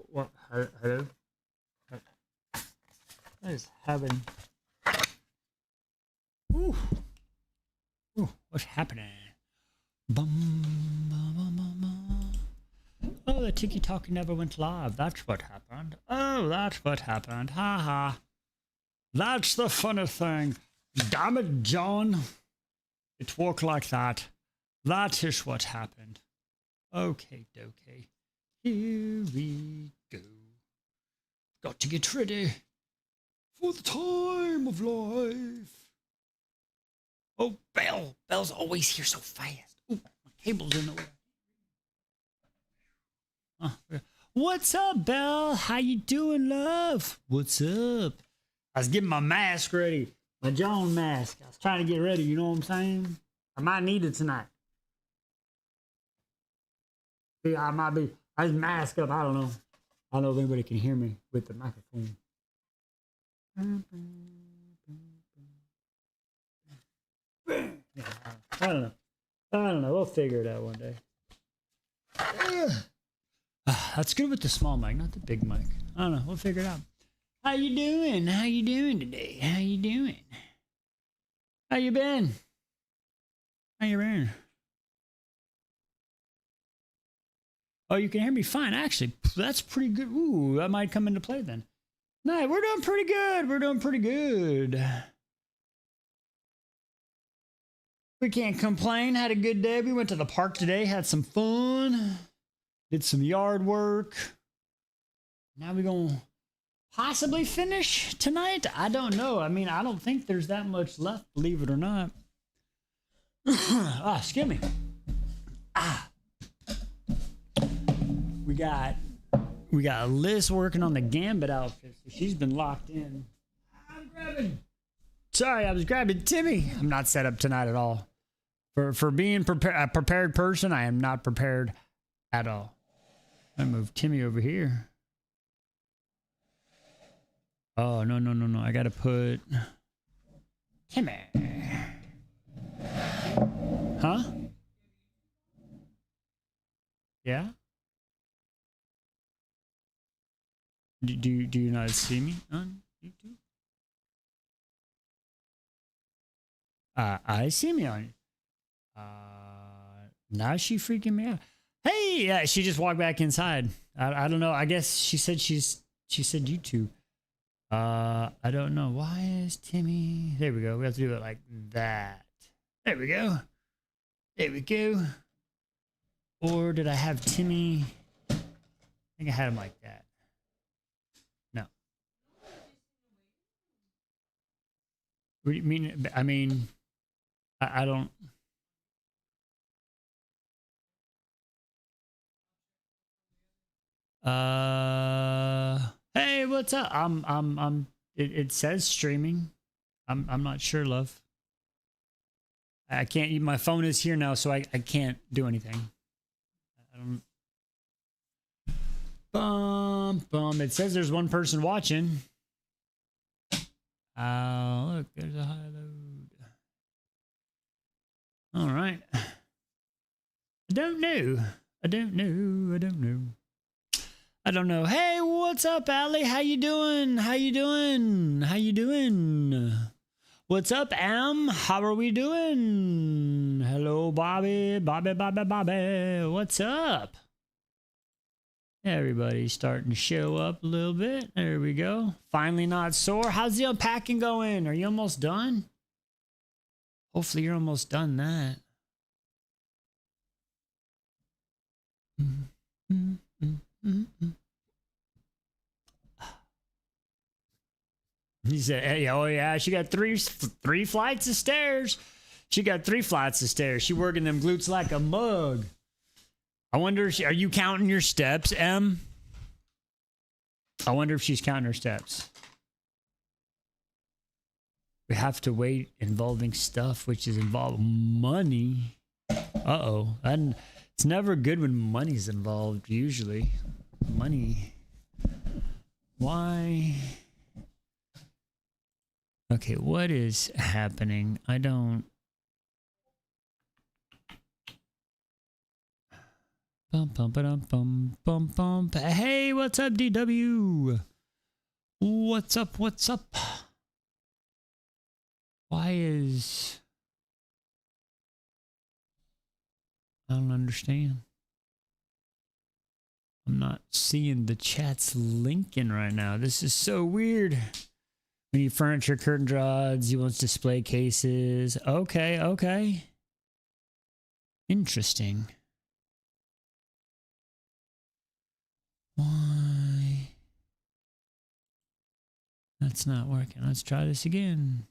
What? Hello? What is happening? Ooh. Ooh, what's happening? Bum, bum, bum, bum, bum. Oh, the Tiki Talkie never went live. That's what happened. Oh, that's what happened. Ha ha. That's the funny thing. Damn it, John. It worked like that. That is what happened. Okay, dokie. Here we go. Got to get ready for the time of life. Oh, Belle. Belle's always here so fast. Ooh, my cable's in the way. What's up, Belle? How you doing, love? What's up? I was getting my mask ready. My John mask. I was trying to get ready, you know what I'm saying? I might need it tonight. Yeah, I might be. I just mask up. I don't know. I don't know if anybody can hear me with the microphone. Yeah, I don't know. I don't know. We'll figure it out one day. That's good with the small mic, not the big mic. I don't know. We'll figure it out. How you doing? How you doing today? How you doing? How you been? How you been? Oh, you can hear me fine. Actually, that's pretty good. Ooh, that might come into play then. No, we're doing pretty good. We're doing pretty good. We can't complain. Had a good day. We went to the park today. Had some fun. Did some yard work. Now we're going to possibly finish tonight. I don't know. I mean, I don't think there's that much left, believe it or not. Excuse me. We got Liz working on the Gambit outfit, so she's been locked in. I was grabbing Timmy. I'm not set up tonight at all. For being a prepared person, I am not prepared at all. I move Timmy over here. Oh, no. I gotta put Timmy. Huh? Yeah? Do you not see me on YouTube? I see me on. Now she freaking me out. Hey, yeah, she just walked back inside. I don't know. I guess she said she said YouTube. I don't know. Why is Timmy? There we go. We have to do it like that. There we go. There we go. Or did I have Timmy? I think I had him like that. No. What do you mean? I mean, I don't. Hey, what's up? It says streaming. I'm not sure, love. I can't. My phone is here now, so I can't do anything. I don't. Bum. It says there's one person watching. Look, there's a high load. All right. I don't know. Hey, what's up, Allie? How you doing? What's up, Am? How are we doing? Hello, Bobby. What's up? Everybody's starting to show up a little bit. There we go. Finally not sore. How's the unpacking going? Are you almost done? Hopefully you're almost done that. He said, hey, oh yeah, she got three flights of stairs. She got 3 flights of stairs. She working them glutes like a mug. I wonder if are you counting your steps, Em? I wonder if she's counting her steps. We have to wait involving stuff which is involved money. Uh-oh. And it's never good when money's involved, usually. Money. Why? Okay, what is happening? I don't... Bum, bum, ba-dum, bum, bum, bum. Hey, what's up, DW? What's up? What's up? Why is... I don't understand. I'm not seeing the chat's linking right now. This is so weird. We need furniture, curtain rods. He wants display cases. Okay, okay. Interesting. Why? That's not working. Let's try this again.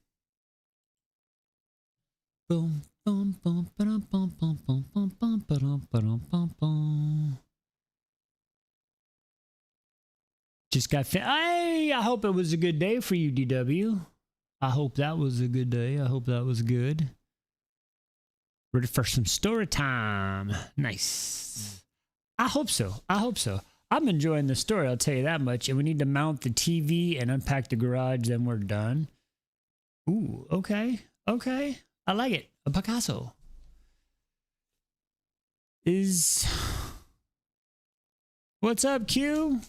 Boom, boom, boom, ba-dum, boom, boom, boom, boom, boom, ba-dum, ba-dum, boom, boom. Just got I hope it was a good day for you, DW. I hope that was a good day. I hope that was good. Ready for some story time. Nice. I hope so. I hope so. I'm enjoying the story, I'll tell you that much. And we need to mount the TV and unpack the garage, then we're done. Ooh, okay. Okay. I like it. A Picasso. What's up, Q?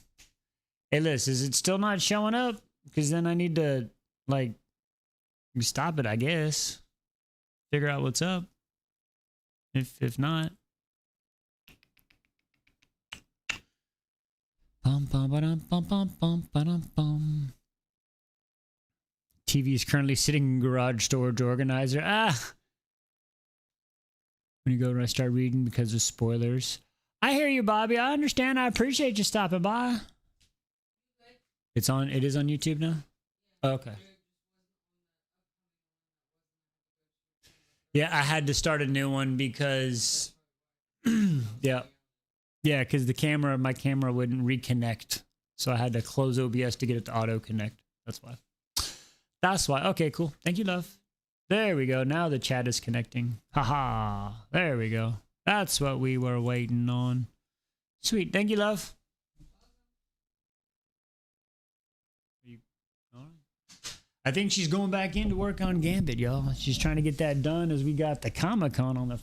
Hey, Liz, is it still not showing up? Because then I need to, like, stop it, I guess. Figure out what's up. If not. Bum, bum, ba-dum, bum, bum, bum, ba-dum, bum. TV is currently sitting in garage storage organizer. Ah! When you go and I start reading because of spoilers. I hear you, Bobby. I understand. I appreciate you stopping by. It is on YouTube now? Oh, okay. Yeah, I had to start a new one because yeah. Yeah, because my camera wouldn't reconnect. So I had to close OBS to get it to auto connect. That's why. That's why. Okay, cool. Thank you, love. There we go. Now the chat is connecting. Haha. There we go. That's what we were waiting on. Sweet. Thank you, love. I think she's going back in to work on Gambit, y'all. She's trying to get that done as we got the Comic-Con on the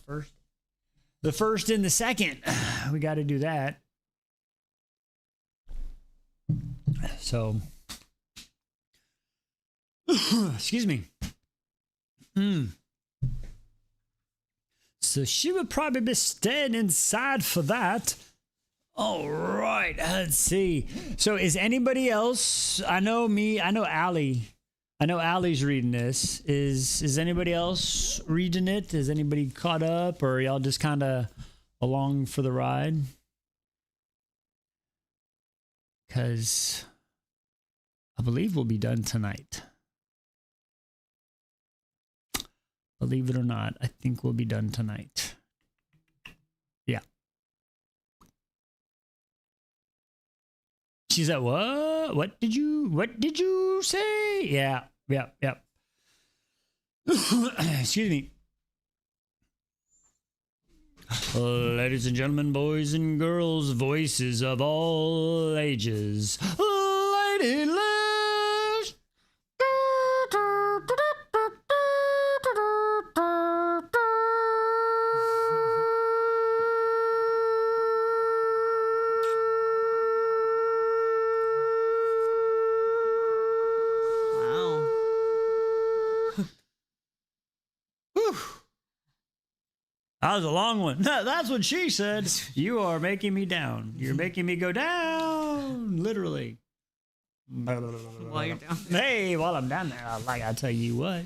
first and the second. We got to do that. So, excuse me. So she would probably be staying inside for that. All right, let's see. So is anybody else? I know Allie. I know Allie's reading this. Is anybody else reading it? Is anybody caught up, or are y'all just kind of along for the ride? Because I believe we'll be done tonight. Believe it or not, I think we'll be done tonight. Yeah. She's at what? What did you say? Yeah. Excuse me. Ladies and gentlemen, boys and girls, voices of all ages. Lady Liz. That was a long one. That's what she said. You are making me down. You're making me go down, literally. While you're down there. Hey, while I'm down there, I tell you what.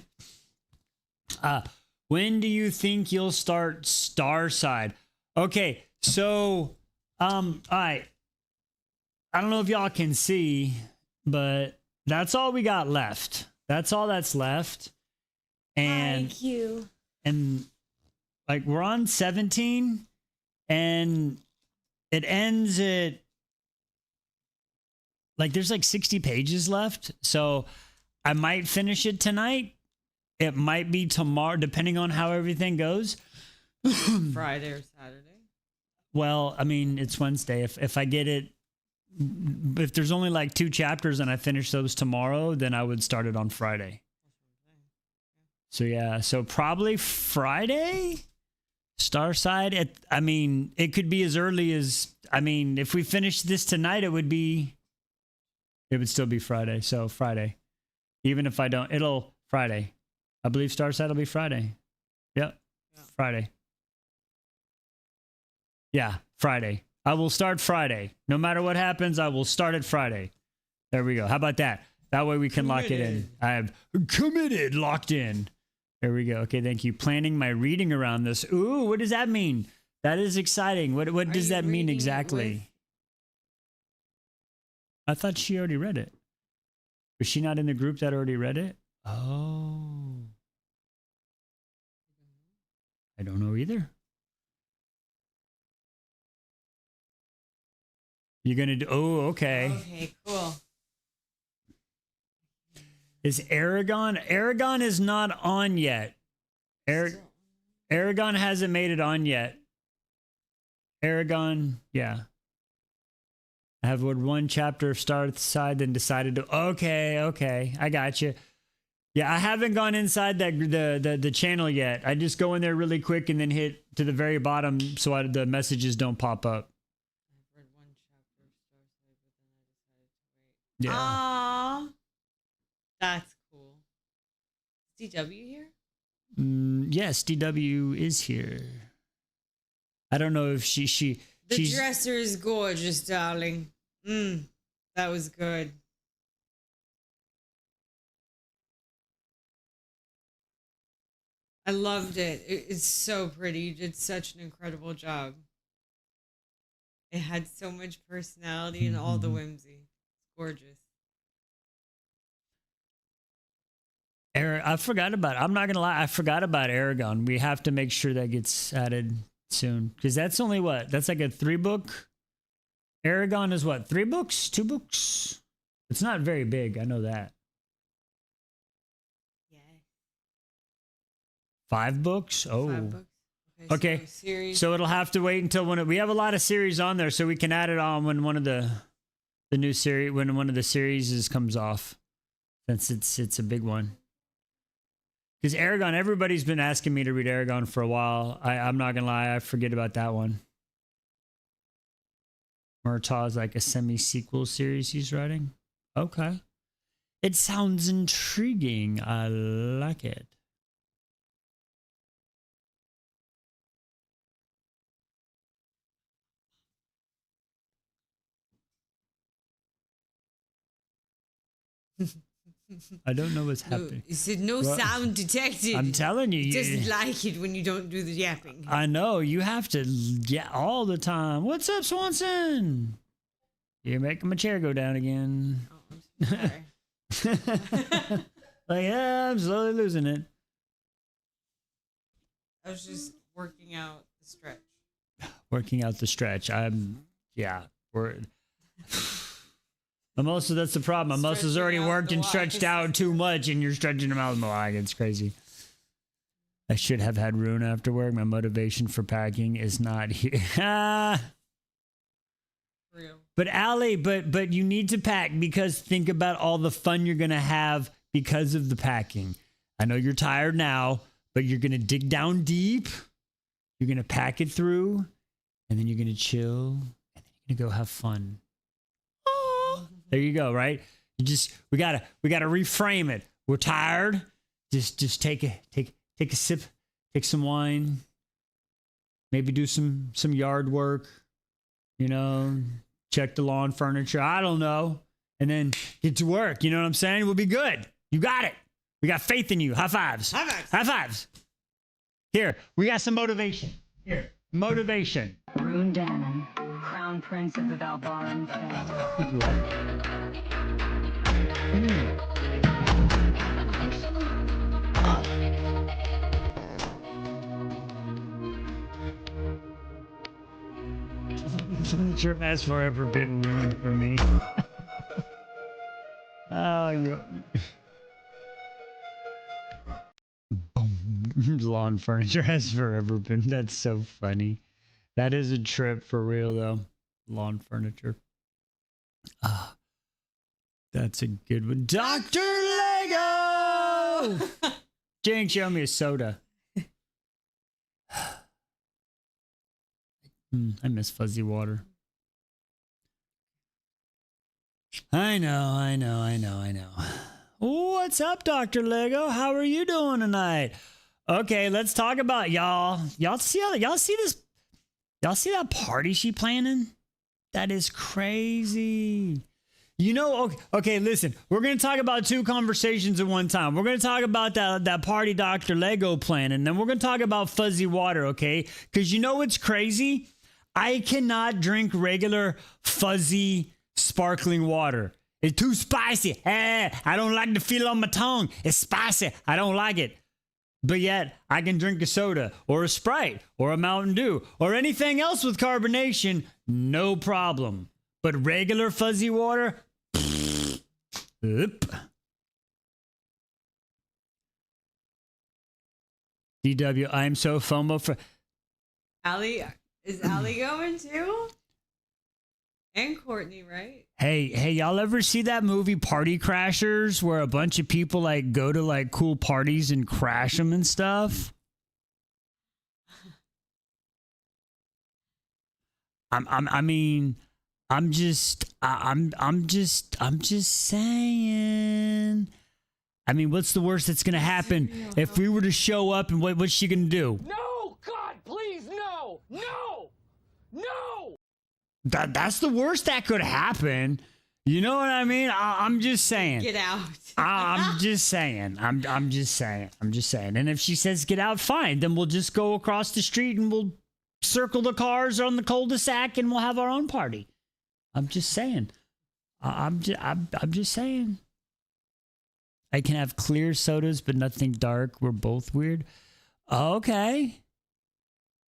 When do you think you'll start Starside? Okay, so, all right. I don't know if y'all can see, but that's all we got left. That's all that's left. And Thank you. And like we're on 17 and it ends at like there's like 60 pages left. So I might finish it tonight. It might be tomorrow, depending on how everything goes. Friday or Saturday. Well, I mean, it's Wednesday. If I get it, if there's only like 2 chapters and I finish those tomorrow, then I would start it on Friday. So yeah, so probably Friday. Starside, I mean, it could be as early as, I mean, if we finish this tonight, it would still be Friday. So Friday. Even if I don't, it'll Friday. I believe Starside will be Friday. Yep. Yeah. Friday. Yeah, Friday. I will start Friday. No matter what happens, I will start it Friday. There we go. How about that? That way we can lock it in. I have committed, locked in. There we go. Okay, thank you. Planning my reading around this. Ooh, what does that mean? That is exciting. What does that mean exactly? I thought she already read it. Was she not in the group that already read it? Oh. I don't know either. You're going to do... Oh, okay. Okay, cool. Is Aragon? Aragon is not on yet. Aragon hasn't made it on yet. Aragon, yeah. I have one chapter started side, then decided to... Okay. I got you. Yeah, I haven't gone inside the channel yet. I just go in there really quick and then hit to the very bottom so the messages don't pop up. I've read one chapter of Starside, but then I decided to wait. Yeah. Aww. That's cool. Is DW here? Yes, DW is here. I don't know if she's... dresser is gorgeous, darling. That was good. I loved it. It's so pretty. You did such an incredible job. It had so much personality and all the whimsy. It's gorgeous. I forgot about it. I'm not gonna lie, I forgot about Aragon. We have to make sure that gets added soon, because that's only what? That's like a 3-book. Aragon is what? 3 books? 2 books? It's not very big. I know that. Yeah. 5 books? Oh. 5 books. Okay. So it'll have to wait until we have a lot of series on there, so we can add it on when one of the new series, when one of the series comes off, since it's a big one. Because Aragon, everybody's been asking me to read Aragon for a while. I'm not going to lie, I forget about that one. Murtaugh is like a semi-sequel series he's writing. Okay. It sounds intriguing. I like it. I don't know what's happening. You said no sound detected. I'm telling you. He doesn't like it when you don't do the yapping. I know. You have to all the time. What's up, Swanson? You're making my chair go down again. Oh, I'm sorry. Like, yeah, I'm slowly losing it. I was just working out the stretch. Working out the stretch. Mimosa, that's the problem. Mimosa's already worked and stretched out too much, and you're stretching them out more. Like, it's crazy. I should have had ruhn after work. My motivation for packing is not here. Real. But Allie, but you need to pack, because think about all the fun you're gonna have because of the packing. I know you're tired now, but you're gonna dig down deep. You're gonna pack it through, and then you're gonna chill, and then you're gonna go have fun. There you go, right? We gotta reframe it. We're tired. Just take a sip, take some wine, maybe do some yard work, check the lawn furniture. I don't know. And then get to work. You know what I'm saying? We'll be good. You got it. We got faith in you. High fives. High fives. High fives. Here, we got some motivation. Here, motivation. Ruhn, Crown Prince of the Valbaran family. Sure has forever been ruined for me. Oh, boom. Lawn furniture has forever been. That's so funny. That is a trip for real, though. Lawn furniture. Ah, that's a good one. Dr. Lego! Jane, show me a soda. I miss fuzzy water. I know. What's up, Dr. Lego? How are you doing tonight? Okay, let's talk about y'all. Y'all see this? Y'all see that party she planning? That is crazy. You know, okay, listen. We're going to talk about two conversations at one time. We're going to talk about that party Dr. Lego planning, and then we're going to talk about fuzzy water, okay? Because you know what's crazy? I cannot drink regular fuzzy sparkling water. It's too spicy. I don't like the feel on my tongue. It's spicy. I don't like it. But yet, I can drink a soda or a Sprite or a Mountain Dew or anything else with carbonation, no problem. But regular fuzzy water, oop. DW, I'm so FOMO for... Allie, is Allie going too? And Courtney, right? Hey, y'all ever see that movie Party Crashers where a bunch of people like go to like cool parties and crash them and stuff? I'm just saying. I mean, what's the worst that's gonna happen if we were to show up and what's she gonna do? No, God, please, no, no, no. That's the worst that could happen. You know what I mean? I'm just saying. Get out. I'm just saying. I'm just saying. And if she says get out, fine. Then we'll just go across the street and we'll circle the cars on the cul-de-sac and we'll have our own party. I'm just saying. I'm just saying. I can have clear sodas, but nothing dark. We're both weird. Okay.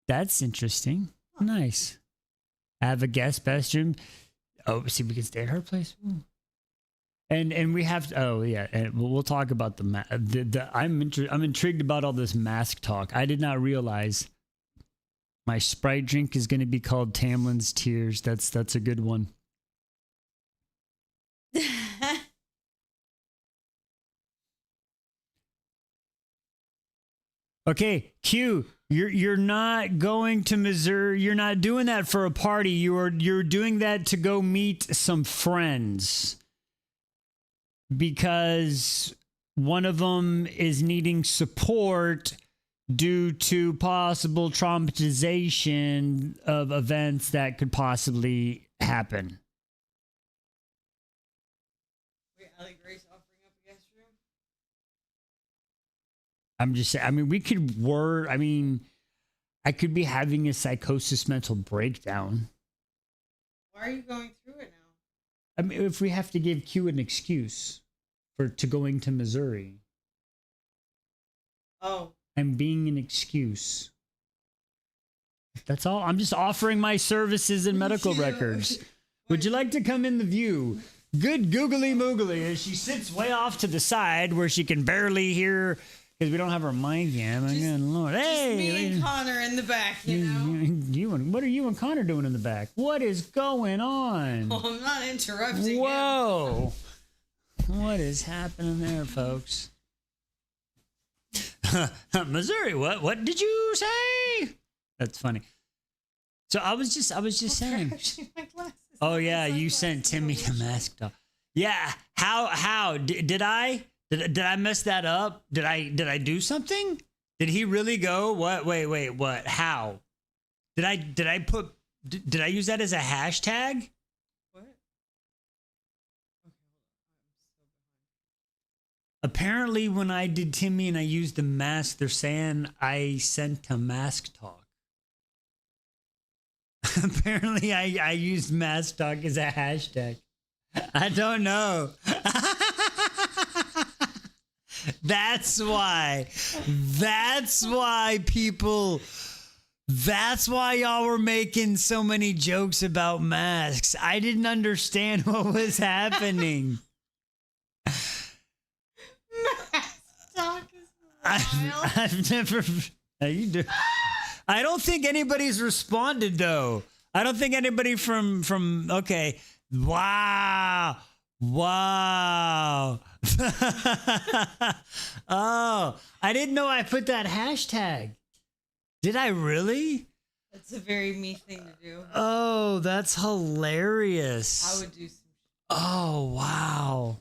That's interesting. Nice. I have a guest bedroom. Oh, see, we can stay at her place. Ooh. And we have. Oh yeah, and we'll talk about I'm intrigued about all this mask talk. I did not realize my Sprite drink is going to be called Tamlin's Tears. That's a good one. Okay, Q, you're not going to Missouri. You're not doing that for a party. You're doing that to go meet some friends because one of them is needing support due to possible traumatization of events that could possibly happen. Wait, Allie Grace offering up a guest room? I'm just saying, I mean, we could I mean, I could be having a psychosis mental breakdown. Why are you going through it now? I mean, if we have to give Q an excuse to going to Missouri. Oh. I'm being an excuse. That's all. I'm just offering my services and medical records. Would you like to come in the view? Good googly moogly as she sits way off to the side where she can barely hear because we don't have her mic yet. Lord. Hey, me and Connor in the back, you know? What are you and Connor doing in the back? What is going on? Oh, I'm not interrupting Whoa. What is happening there, folks? Missouri, what did you say? That's funny. So I was just saying. Oh yeah, you sent Timmy to Mask Talk. Yeah, how did I mess that up? Did I do something? Did he really go? What? Wait, what? How? Did I use that as a hashtag? What? Apparently, when I did Timmy and I used the mask, they're saying I sent to Mask Talk. Apparently, I used Mask Talk as a hashtag. I don't know. That's why people. That's why y'all were making so many jokes about masks. I didn't understand what was happening. I've never. You do. I don't think anybody's responded though. I don't think anybody from. Okay. Wow. Oh, I didn't know I put that hashtag. Did I really? That's a very me thing to do. Oh, that's hilarious. I would do some. Oh, wow.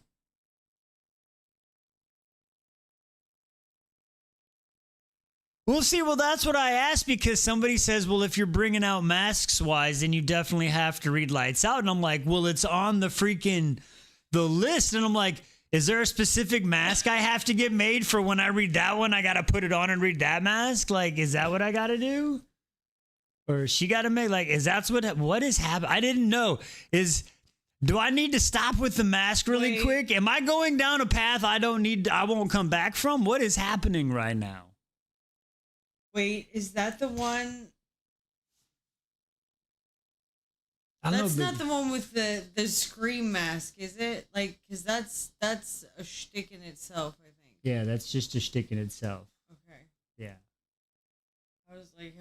Well, see, well, that's what I asked because somebody says, well, if you're bringing out masks wise, then you definitely have to read Lights Out. And I'm like, well, it's on the list. And I'm like, is there a specific mask I have to get made for when I read that one? I got to put it on and read that mask? Like, is that what I got to do? Or she got to make, like, is that's what is happening? I didn't know. Do I need to stop with the mask really quick? Am I going down a path I won't come back from? What is happening right now? Wait, is that the one? I don't That's know, not the one with the scream mask, is it? Like, because that's a shtick in itself, I think. Yeah, that's just a shtick in itself. Okay. Yeah. I was like,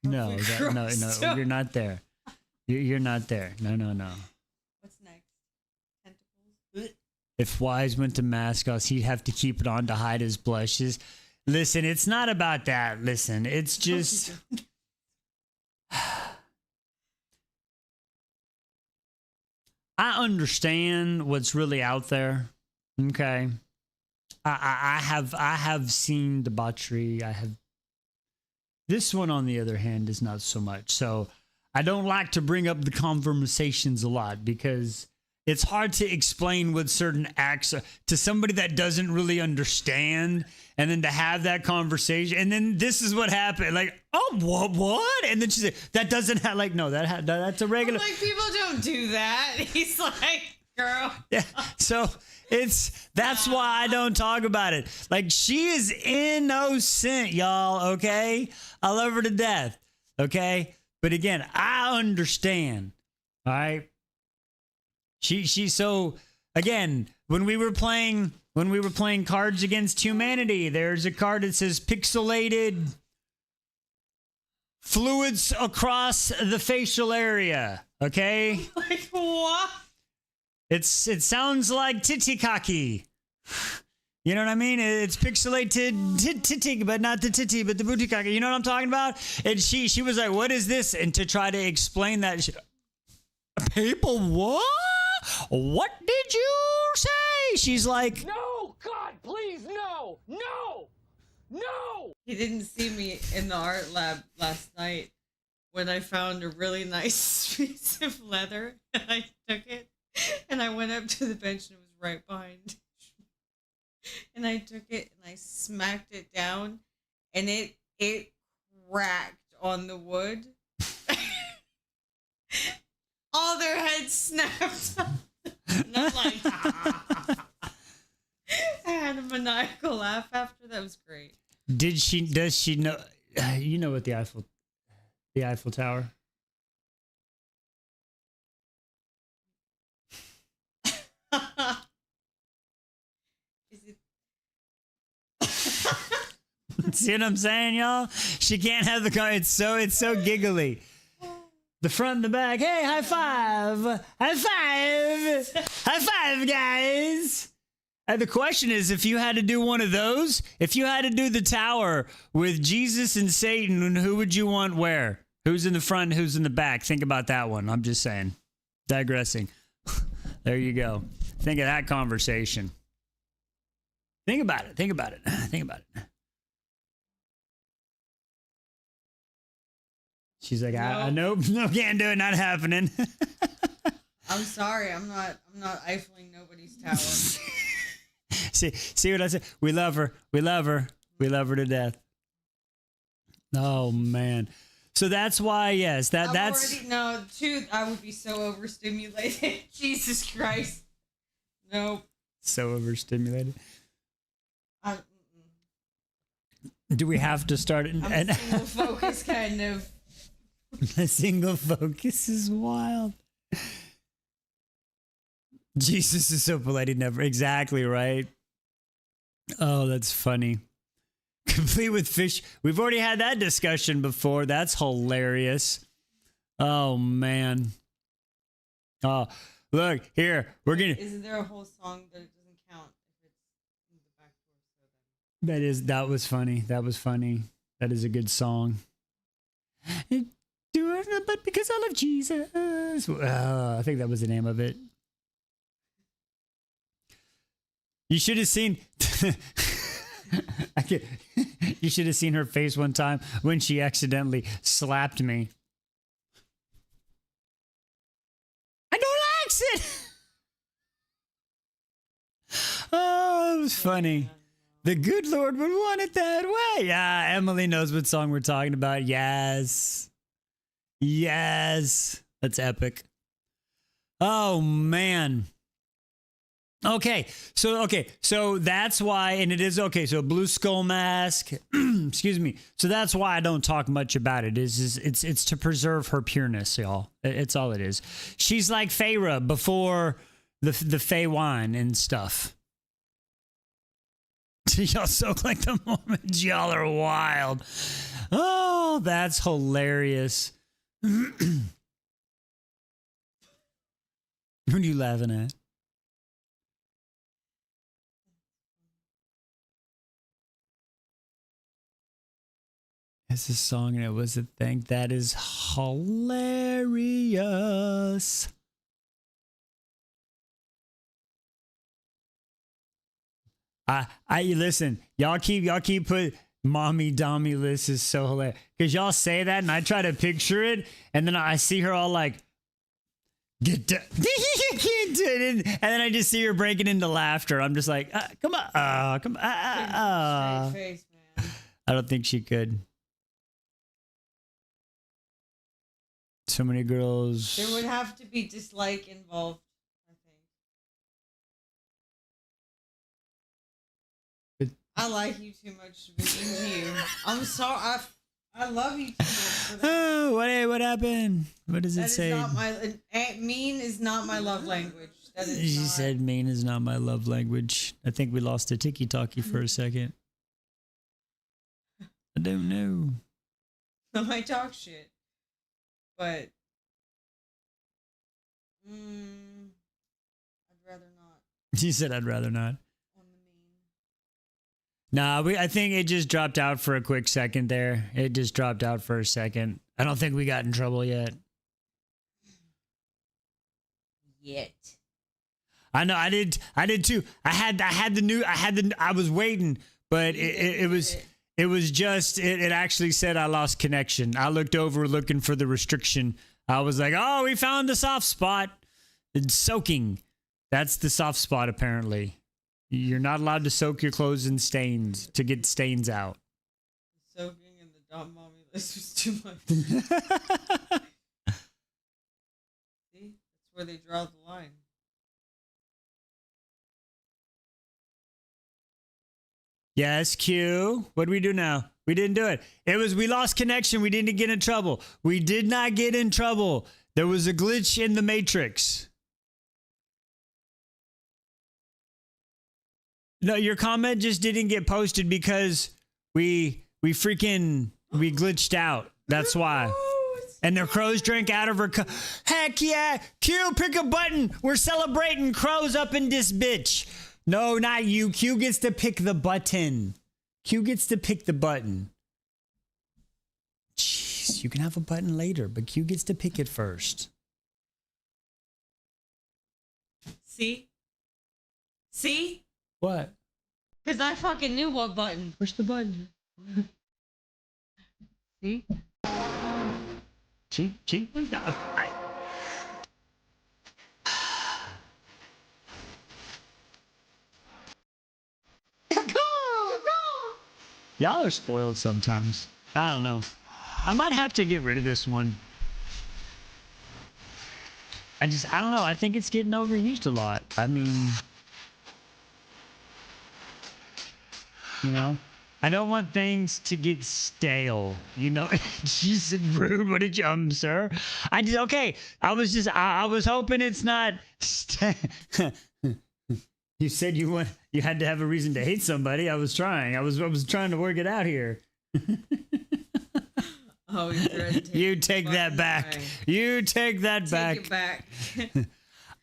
No, you're not there. You're not there. No. What's next? Tentacles? If Wise went to Mascos, he'd have to keep it on to hide his blushes. Listen, it's not about that. Listen, it's just. I understand what's really out there. Okay. I have seen debauchery. I have. This one, on the other hand, is not so much. So I don't like to bring up the conversations a lot because it's hard to explain what certain acts are to somebody that doesn't really understand. And then to have that conversation. And then this is what happened. Like, oh, what? And then she said, that doesn't have, like, no, that's a regular. I'm like, people don't do that. He's like, girl. Yeah. So that's why I don't talk about it. Like, she is innocent, y'all. Okay. I love her to death. Okay. But again, I understand. All right. She's so, again, when we were playing Cards Against Humanity, there's a card that says pixelated fluids across the facial area. Okay. Like, what? It sounds like titty-cocky. You know what I mean? It's pixelated titty, but not the titty, but the booty cocky. You know what I'm talking about? And she was like, what is this? And to try to explain that, people, what? What did you say? She's like, No, God, please, no, no, no. He didn't see me in the art lab last night when I found a really nice piece of leather and I took it and I went up to the bench and it was right behind. And I took it and I smacked it down and it cracked on the wood. All their heads snapped. And I'm like, I had a maniacal laugh after. That was great. does she know, you know what the Eiffel Tower? Is it? See what I'm saying, y'all? She can't have the car. It's so giggly. The front and the back. Hey, high five. High five. High five, guys. And the question is, if you had to do one of those, if you had to do the tower with Jesus and Satan, who would you want where? Who's in the front, who's in the back? Think about that one. I'm just saying. Digressing. There you go. Think of that conversation. Think about it. Think about it. Think about it. She's like, nope, no, can't do it, not happening. I'm sorry, I'm not Eiffeling nobody's tower. see what I said? We love her. We love her. We love her to death. Oh man. So that's why, yes, that's I would be so overstimulated. Jesus Christ. Nope. So overstimulated. Do we have to start it? I'm a single focus kind of. A single focus is wild. Jesus is so polite, he never. Exactly right. Oh, that's funny. Complete with fish. We've already had that discussion before. That's hilarious. Oh, man. Oh, look, here. We're going to. Isn't there a whole song that it doesn't count if it's in the back That was funny. That was funny. That is a good song. but because I love Jesus. I think that was the name of it. You should have seen. You should have seen her face one time when she accidentally slapped me. I don't like it. Oh, it was funny. The good Lord would want it that way. Yeah, Emily knows what song we're talking about. Yes. Yes. That's epic. Oh, man. Okay, so that's why, and it is okay. So Blue Skull Mask, excuse me. So that's why I don't talk much about it. It's to preserve her pureness, y'all. It's all it is. She's like Feyre before the Fey wine and stuff. Y'all soak like the Mormons. Y'all are wild. Oh, that's hilarious. What are you laughing at? It's a song and it was a thing. That is hilarious. I listen, y'all keep put mommy dommy list is so hilarious. Cause y'all say that and I try to picture it and then I see her all like get down. And then I just see her breaking into laughter. I'm just like, come on, come on. Straight face, man. I don't think she could. So many girls. There would have to be dislike involved, I think. I like you too much to be into you. I'm sorry. I love you too much for that. Oh, what happened? What does it say? Mean is not my love language. That is She not. said mean is not my love language. I think we lost a tiki-talkie for a second. I don't know. I might talk shit. But I'd rather not. She said I'd rather not. On the mean. Nah, I think it just dropped out for a quick second there. It just dropped out for a second. I don't think we got in trouble yet. I know I did too. I was waiting, but it actually said I lost connection. I looked over looking for the restriction. I was like, oh, we found the soft spot. It's soaking. That's the soft spot, apparently. You're not allowed to soak your clothes in stains to get stains out. Soaking in the dumb mommy list was too much. See? That's where they draw the line. Yes, Q. What do we do now? We didn't do it. We lost connection. We didn't get in trouble. We did not get in trouble. There was a glitch in the matrix. No, your comment just didn't get posted because we glitched out. That's why. And the crows drank out of her cup. Heck yeah. Q, pick a button. We're celebrating crows up in this bitch. No, not you. Q gets to pick the button. Q gets to pick the button. Jeez, you can have a button later, but Q gets to pick it first. See? See? What? Because I fucking knew what button. Push the button. See? Gee. Y'all are spoiled sometimes. I don't know. I might have to get rid of this one. I don't know. I think it's getting overused a lot. I mean, I don't want things to get stale. She said rude. What did you, sir? Okay. I was hoping it's not. You said you had to have a reason to hate somebody. I was trying. I was trying to work it out here. Oh, you take that back. You take that back. Take it back.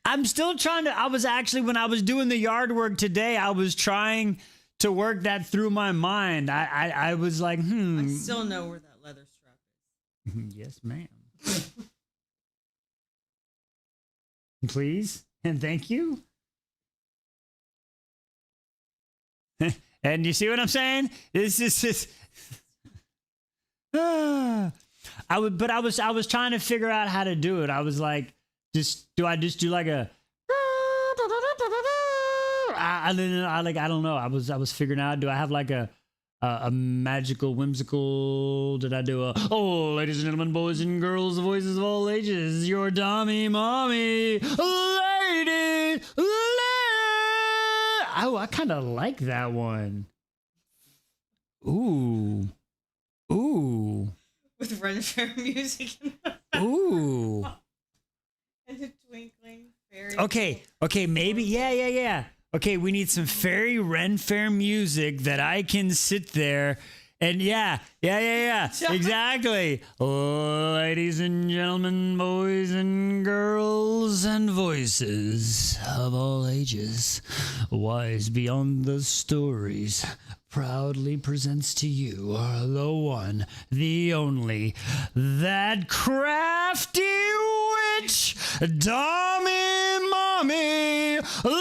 I'm still trying to. I was actually, when I was doing the yard work today, I was trying to work that through my mind. I was like, I still know where that leather strap is. Yes, ma'am. Please and thank you. And you see what I'm saying? This is just. I was trying to figure out how to do it. I was like, do I just do like a? I don't know. I was figuring out. Do I have like a magical, whimsical? Did I do a? Oh, ladies and gentlemen, boys and girls, voices of all ages, your Dommy Mommy, lady. Oh, I kind of like that one. Ooh. With Ren Fair music. Ooh. And a twinkling fairy. Okay, maybe. Yeah. Okay, we need some fairy Ren Fair music that I can sit there and yeah. Exactly. Ladies and gentlemen, boys and girls, and voices of all ages, wise beyond the stories, proudly presents to you the one, the only, that crafty witch, Dommy Mommy, lady.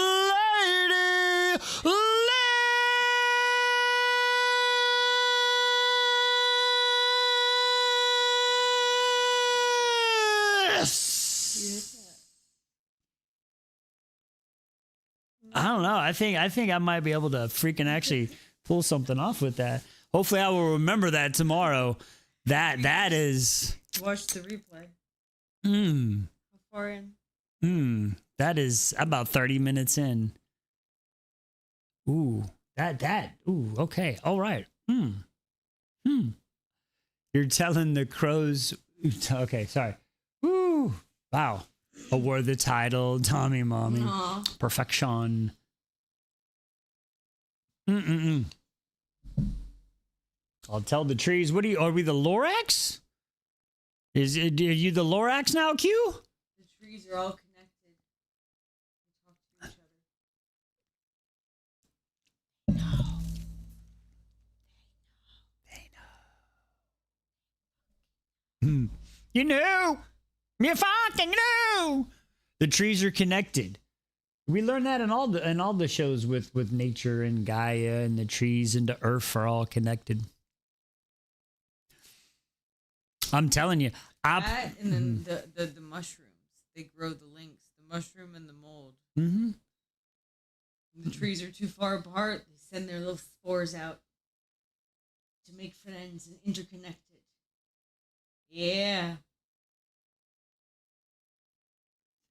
I don't know. I think I might be able to freaking actually pull something off with that. Hopefully, I will remember that tomorrow. That is. Watch the replay. How far in? That is about 30 minutes in. Ooh, that. Ooh, okay, all right. You're telling the crows. Okay, sorry. Ooh, wow. Award the title, Dommy Mommy. Aww. Perfection. I'll tell the trees. What are we the Lorax? Are you the Lorax now, Q? The trees are all connected. They talk to each other. They know. You know. You fucking know. The trees are connected. We learned that in all the shows with nature and Gaia, and the trees and the earth are all connected. I'm telling you. That and then the mushrooms. They grow the links. The mushroom and the mold. Mm-hmm. When the trees are too far apart, they send their little spores out to make friends and interconnected. Yeah.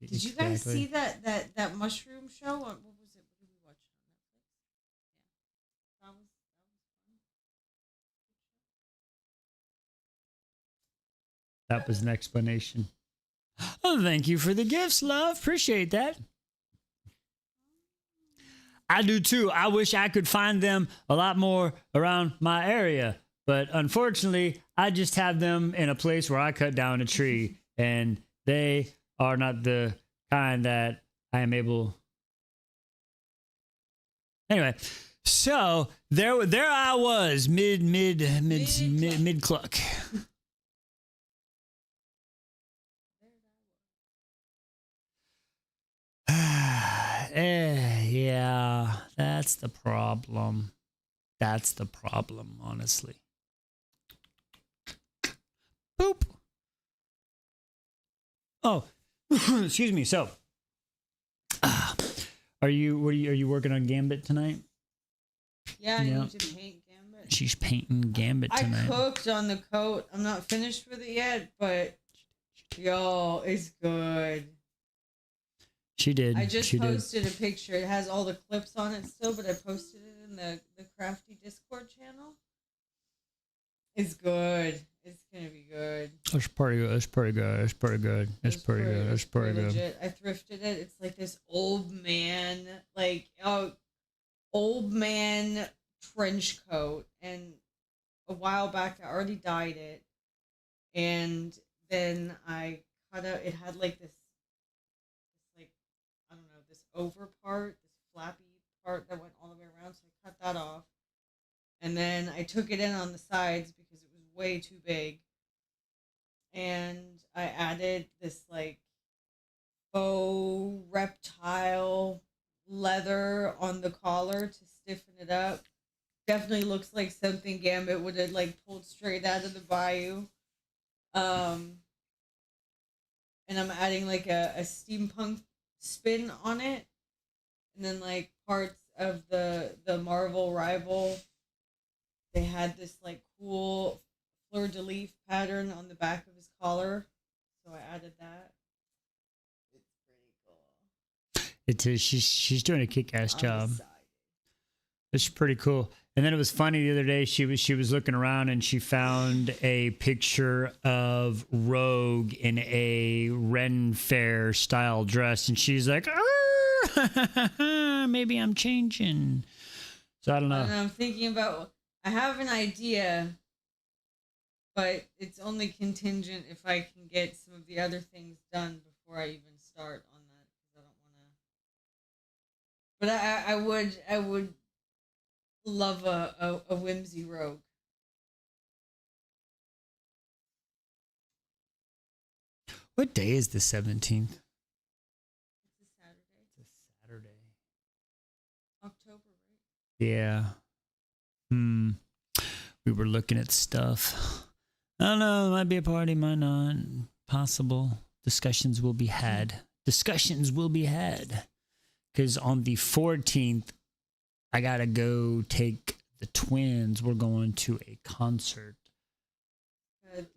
Did you guys see that mushroom show? What was it? What did we watch on Netflix? Yeah. That was fun. That was an explanation. Oh, thank you for the gifts, love. Appreciate that. I do too. I wish I could find them a lot more around my area, but unfortunately, I just have them in a place where I cut down a tree, and they are not the kind that I am able. Anyway, so there I was, mid cluck. Yeah, that's the problem. That's the problem, honestly. Boop. Oh, excuse me. So, are you working on Gambit tonight? Yeah, I need to paint Gambit. She's painting Gambit tonight. I cooked on the coat. I'm not finished with it yet, but yo, it's good. She did. I just posted a picture. It has all the clips on it still, but I posted it in the Crafty Discord channel. It's good. It's gonna be good. It's pretty good. It's pretty good. It's pretty good. It's pretty good. It's pretty good. Legit. I thrifted it. It's like this old man, old man trench coat, and a while back I already dyed it, and then I cut out. It had like this I don't know, this over part, this flappy part that went all the way around, so I cut that off. And then I took it in on the sides because it was way too big. and I added this like faux reptile leather on the collar to stiffen it up. Definitely looks like something Gambit would have like pulled straight out of the bayou. Um, and I'm adding like a steampunk spin on it, and then like parts of the Marvel rival. They had this like cool fleur de lis pattern on the back of his collar, so I added that. It's pretty cool. It is. She's doing a kick-ass I'm job. excited. It's pretty cool. And then it was funny the other day. She was looking around and she found a picture of Rogue in a Ren Fair style dress, and she's like, maybe I'm changing. So I don't know. And I'm thinking about. I have an idea, but it's only contingent if I can get some of the other things done before I even start on that, because I don't want to. But I would love a whimsy rogue. What day is the 17th? It's a Saturday. It's a Saturday. October, right? Yeah. We were looking at stuff. I don't know. Might be a party, might not. Possible. Discussions will be had. Discussions will be had. Because on the 14th, I gotta go take the twins. We're going to a concert.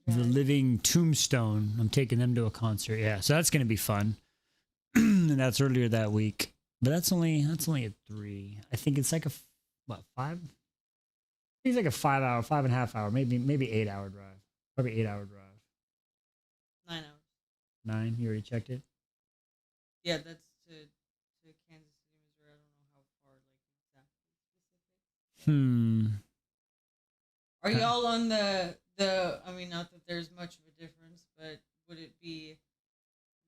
The Living Tombstone. I'm taking them to a concert. Yeah, so that's gonna be fun. And that's earlier that week. But that's only at 3. I think it's like a 5? It's like a 5.5 hour, maybe 8-hour drive. Probably 8-hour drive. 9 hours. 9? You already checked it? Yeah, that's to Kansas City, Missouri. I don't know how far, like exactly specific. Are y'all on the? I mean, not that there's much of a difference, but would it be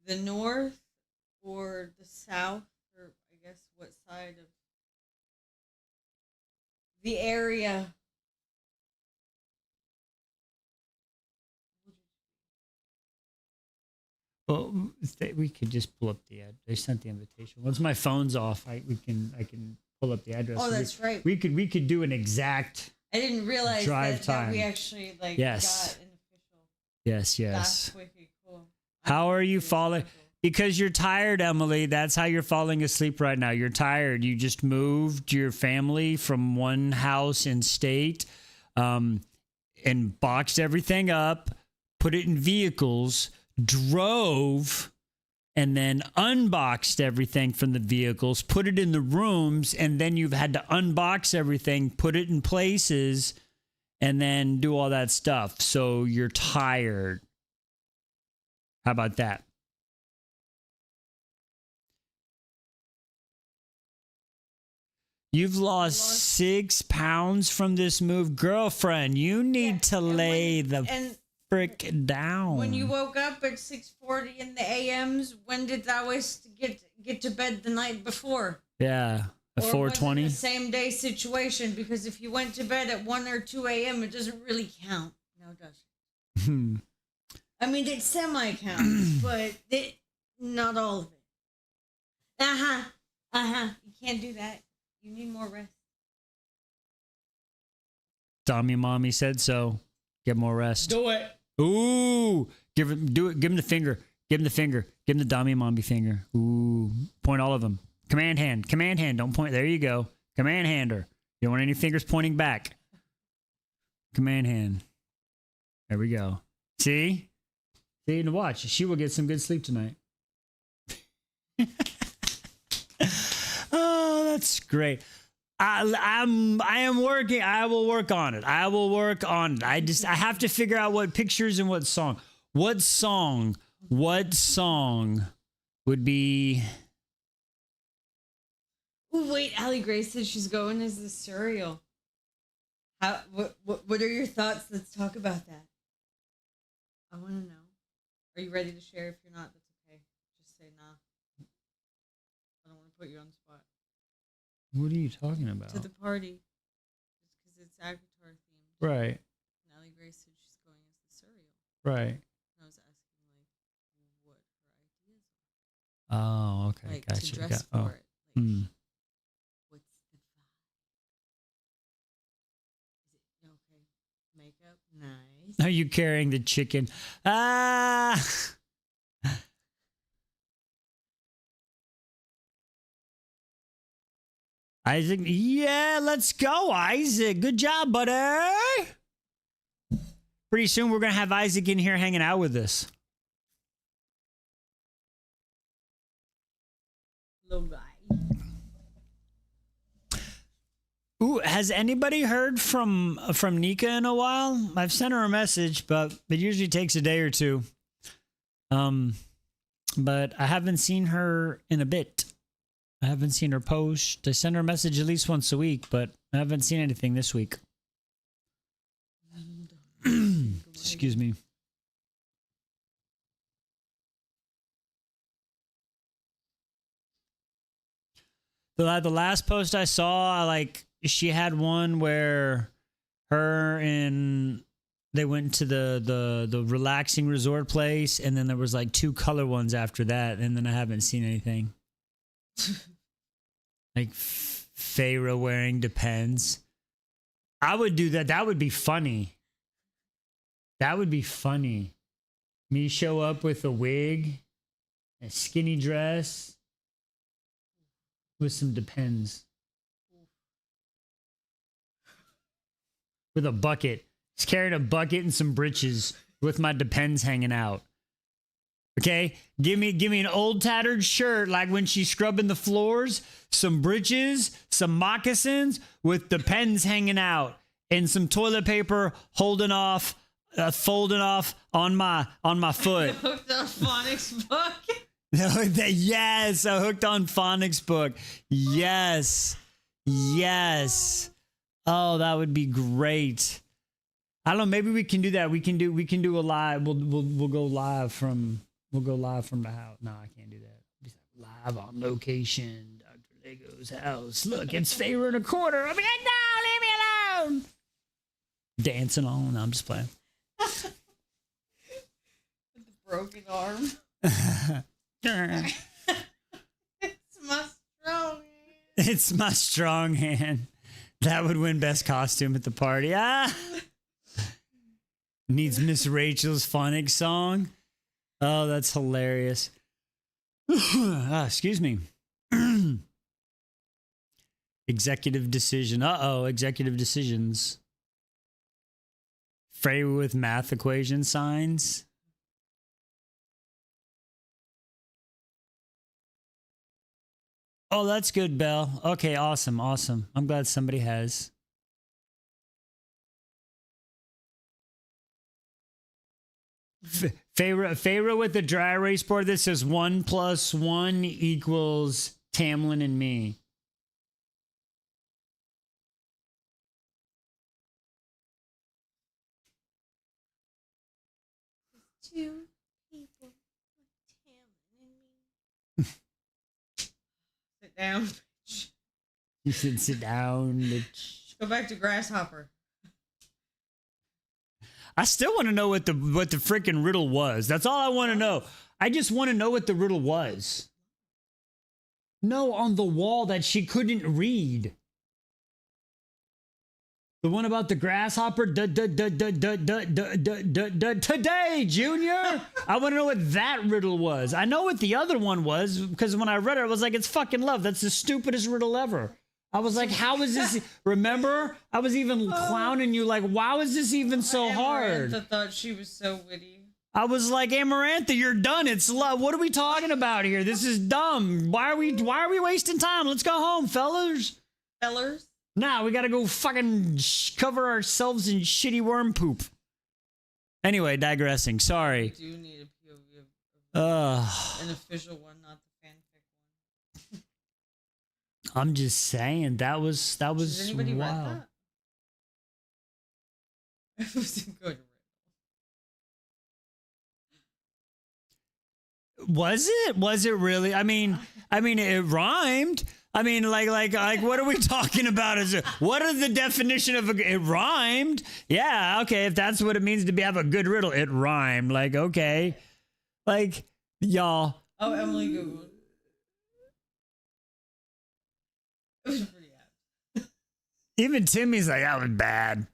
the north or the south, or I guess what side of the area? Well, we could just pull up the ad. They sent the invitation. Once my phone's off, I can pull up the address. Oh, that's right. We could do an exact. I didn't realize drive that we time. actually like Yes. got an official. Yes. That's wicked cool. How are you falling? Because you're tired, Emily. That's how you're falling asleep right now. You're tired. You just moved your family from one house in state, and boxed everything up, put it in vehicles, drove, and then unboxed everything from the vehicles, put it in the rooms, and then you've had to unbox everything, put it in places, and then do all that stuff. So you're tired. How about that? You've lost 6 pounds from this move. Girlfriend, you need to lay the frick down. When you woke up at 6:40 in the AMs, when did that was get to bed the night before? Yeah, at 4:20. Same day situation, because if you went to bed at 1 or 2 a.m., it doesn't really count. No, it doesn't. I mean, it semi-counts, but not all of it. You can't do that. You need more rest. Tommy Mommy said so. Get more rest. Do it. Ooh, give him the finger. Give him the finger. Give him the Tommy Mommy finger. Ooh, point all of them. Command hand. Command hand. Don't point. There you go. Command hander. You don't want any fingers pointing back. Command hand. There we go. See? See, and watch. She will get some good sleep tonight. Oh, that's great. I am working. I will work on it. I will work on it. I have to figure out what pictures and what song. What song would be? Ooh, wait, Allie Grace says she's going as the cereal. What are your thoughts? Let's talk about that. I want to know. Are you ready to share? If you're not, that's okay. Just say nah. I don't want to put you on the spot. What are you talking about? To the party. Just because it's Avatar themed. Right. And Allie Grace said she's going as the cereal. Right. And I was Oh, okay, like gotcha. to dress oh. for it. Like, Hmm. what's the vibe? Is it okay? Makeup, nice. Are you carrying the chicken? Ah. Isaac, yeah, let's go, Isaac. Good job, buddy. Pretty soon we're gonna have Isaac in here hanging out with us. Levi. Ooh, has anybody heard from Nika in a while? I've sent her a message, but it usually takes a day or two. But I haven't seen her in a bit. I haven't seen her post. I send her a message at least once a week, but I haven't seen anything this week. Excuse me. The last post I saw, like she had one where her and they went to the relaxing resort place, and then there was like 2 color ones after that, and then I haven't seen anything. Like Pharaoh wearing Depends. I would do that. That would be funny. That would be funny. Me show up with a wig, a skinny dress, with some Depends. With a bucket. Just carrying a bucket and some britches with my Depends hanging out. Okay? Give me an old tattered shirt like when she's scrubbing the floors, some britches, some moccasins with Depends hanging out, and some toilet paper folding off on my foot. Hooked on phonics book. Yes, a hooked on phonics book. Yes. Yes. Oh, that would be great. I don't know, maybe we can do that. We can do a live. We'll go live from the house. No, I can't do that. Live on location. Dr. Lego's house. Look, it's Pharaoh in a corner. I'll be like, no, leave me alone. Dancing on. No, I'm just playing. With the broken arm. It's my strong hand. It's my strong hand. That would win best costume at the party. Ah! Needs Miss Rachel's phonics song. Oh, that's hilarious. Excuse me. Executive decision. Uh-oh, executive decisions. Frey with math equation signs. Oh, that's good, Belle. Okay, awesome, awesome. I'm glad somebody has. Pharaoh with the dry erase board that says 1 + 1 equals Tamlin and me. Two people with Tamlin and me. Sit down. You should sit down, bitch. Go back to Grasshopper. I still want to know what the freaking riddle was. That's all I want to know. I just want to know what the riddle was. No, on the wall that she couldn't read. The one about the grasshopper. Today, Junior. I want to know what that riddle was. I know what the other one was because when I read it, I was like, it's fucking love. That's the stupidest riddle ever. I was like, how is this? Remember? I was even clowning you like, why is this even so hard? I thought she was so witty. I was like, Amarantha, you're done. It's love. What are we talking about here? This is dumb. Why are we wasting time? Let's go home, fellas. Fellers? Nah, we gotta go fucking cover ourselves in shitty worm poop. Anyway, digressing. Sorry. We do need a POV of an official one, not the fanfic one. I'm just saying that was Does anybody read wild. that? It was a good riddle. Was it really? I mean, it rhymed. I mean, like, what are we talking about? What is the definition of it rhymed? Yeah, okay, if that's what it means to have a good riddle, it rhymed. Like, okay, like y'all. Oh, Emily Googled. It was pretty apt. Even Timmy's like, that was bad.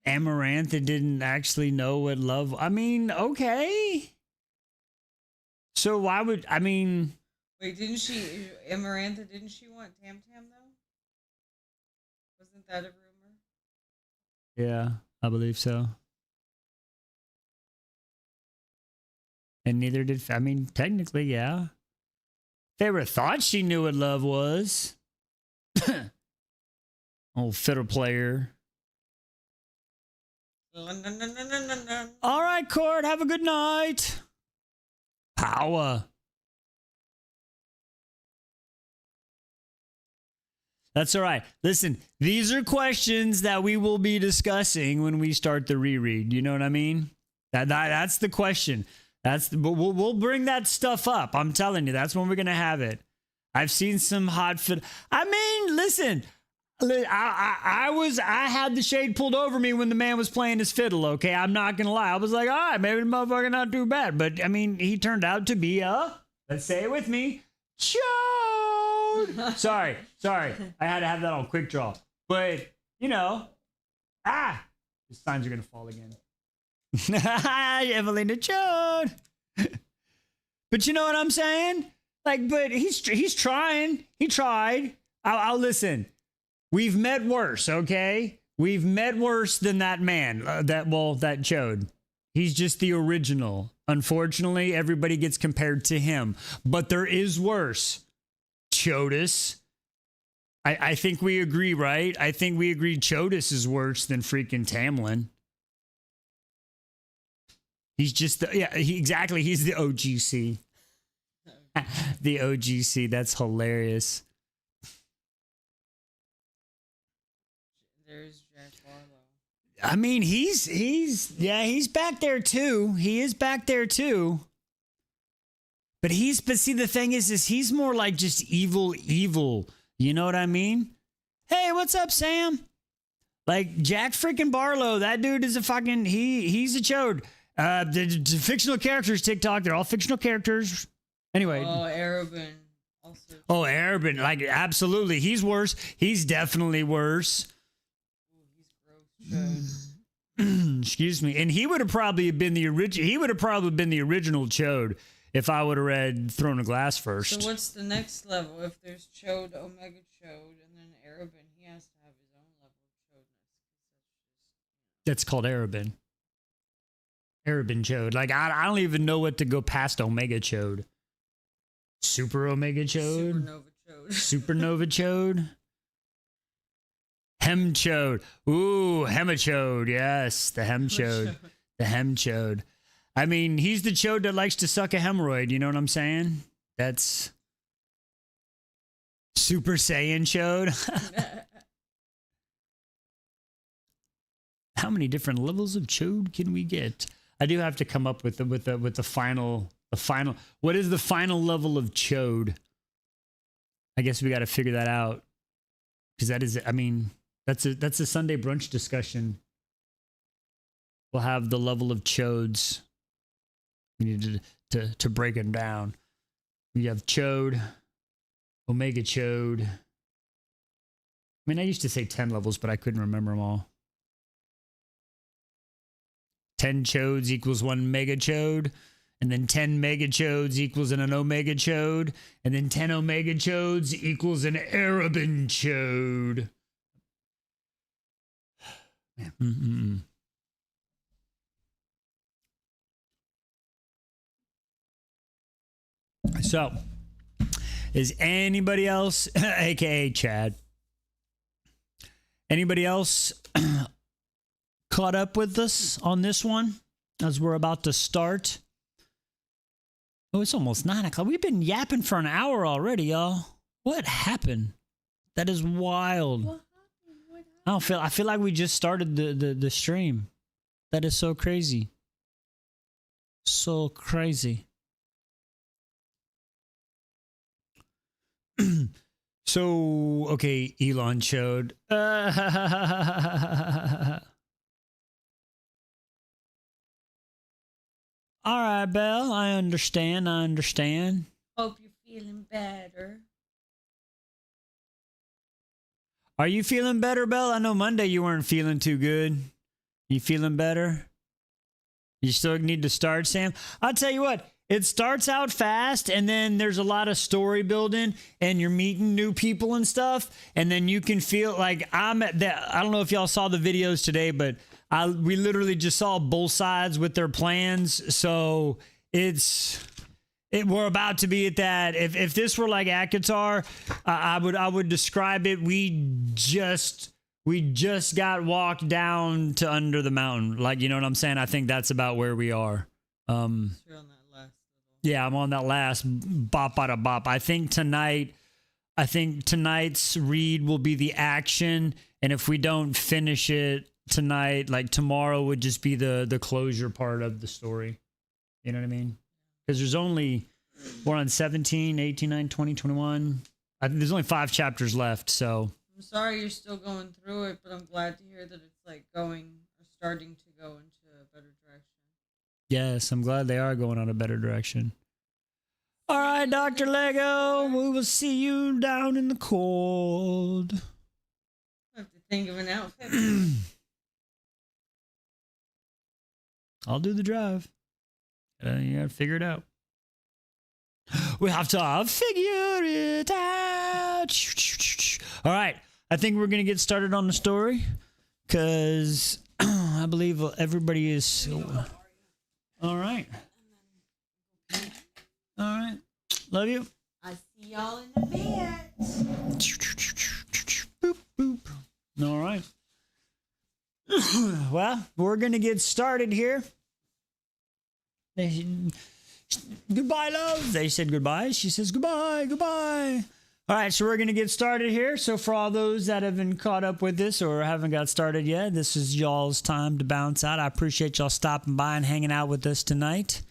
Amarantha didn't actually know what love. I mean, okay. So why would I mean? Wait, didn't she, Amarantha, didn't she want Tam Tam though? Wasn't that a rumor? Yeah, I believe so. And neither did. I mean, technically, yeah. Feyre thought she knew what love was. Old fiddle player. All right, Court. Have a good night. Power. That's all right. Listen, these are questions that we will be discussing when we start the reread. You know what I mean? That's the question. We'll bring that stuff up. I'm telling you, that's when we're gonna have it. I've seen some hot fit. I mean, listen. I had the shade pulled over me when the man was playing his fiddle, okay? I'm not gonna lie. I was like, all right, maybe the motherfucker not too bad. But I mean, he turned out to be let's say it with me, chode. Sorry. I had to have that on quick draw. But, you know, the signs are gonna fall again. Evelina chode. But you know what I'm saying? Like, but he's trying. He tried. I'll listen. We've met worse, okay? We've met worse than that man, that chode. He's just the original. Unfortunately, everybody gets compared to him. But there is worse. Chodus. I think we agree, right? I think we agree Chodus is worse than freaking Tamlin. He's just, exactly. He's the OGC. The OGC. That's hilarious. There's Jack Barlow. I mean, he's back there too. He is back there too. But see, the thing is he's more like just evil. You know what I mean? Hey, what's up, Sam? Like Jack freaking Barlow, that dude is a fucking, he's a chode. The fictional characters, TikTok, they're all fictional characters. Anyway. Oh, Arabin. Also. Oh, Arabin, like absolutely. He's worse. He's definitely worse. Excuse me. And he would have probably been the original chode if I would have read Throne of Glass first. So what's the next level? If there's chode, omega chode, and then Arabin, he has to have his own level of chodeness. That's called Arabin. Arabin chode. Like I don't even know what to go past omega chode. Super omega chode. Supernova chode. Supernova chode. Hemchode. Ooh, hemachode. Yes, the hemchode. The hemchode. I mean, he's the chode that likes to suck a hemorrhoid. You know what I'm saying? That's Super Saiyan chode. How many different levels of chode can we get? I do have to come up with the final. What is the final level of chode? I guess we got to figure that out because that is. I mean. That's a Sunday brunch discussion. We'll have the level of chodes. We need to break them down. We have chode, omega chode. I mean, I used to say 10 levels, but I couldn't remember them all. 10 chodes equals 1 mega chode. And then 10 mega chodes equals an omega chode. And then 10 omega chodes equals an Arabin chode. Mm-mm. So, is anybody else, aka Chad, anybody else caught up with us on this one as we're about to start? Oh, it's almost 9 o'clock. We've been yapping for an hour already, y'all. What happened? That is wild. What happened? I feel like we just started the stream. That is so crazy. So crazy. So, okay, Elon showed. All right, Belle. I understand. I understand. Hope you're feeling better. Are you feeling better, Belle? I know Monday you weren't feeling too good. You feeling better? You still need to start, Sam? I'll tell you what. It starts out fast, and then there's a lot of story building, and you're meeting new people and stuff, and then you can feel like I'm at that. I don't know if y'all saw the videos today, but we literally just saw both sides with their plans. So we're about to be at that. If this were like ACOTAR, I would describe it. We just got walked down to under the mountain. Like, you know what I'm saying? I think that's about where we are. You're on that last level. Yeah, I'm on that last bop bada bop. I think tonight's read will be the action, and if we don't finish it tonight, like tomorrow would just be the closure part of the story. You know what I mean? Because we're on 17, 18, 19, 20, 21. There's only 5 chapters left, so. I'm sorry you're still going through it, but I'm glad to hear that it's like starting to go into a better direction. Yes, I'm glad they are going on a better direction. All right, Dr. Lego, we will see you down in the cold. I have to think of an outfit. I'll do the drive. You gotta figure it out. We have to figure it out. All right. I think we're going to get started on the story because I believe everybody is. All right. All right. Love you. I see y'all in a bit. Boop, boop. All right. Well, we're going to get started here. Goodbye, love. They said goodbye. She says goodbye, goodbye. All right, so we're going to get started here. So for all those that have been caught up with this or haven't got started yet, this is y'all's time to bounce out. I appreciate y'all stopping by and hanging out with us tonight.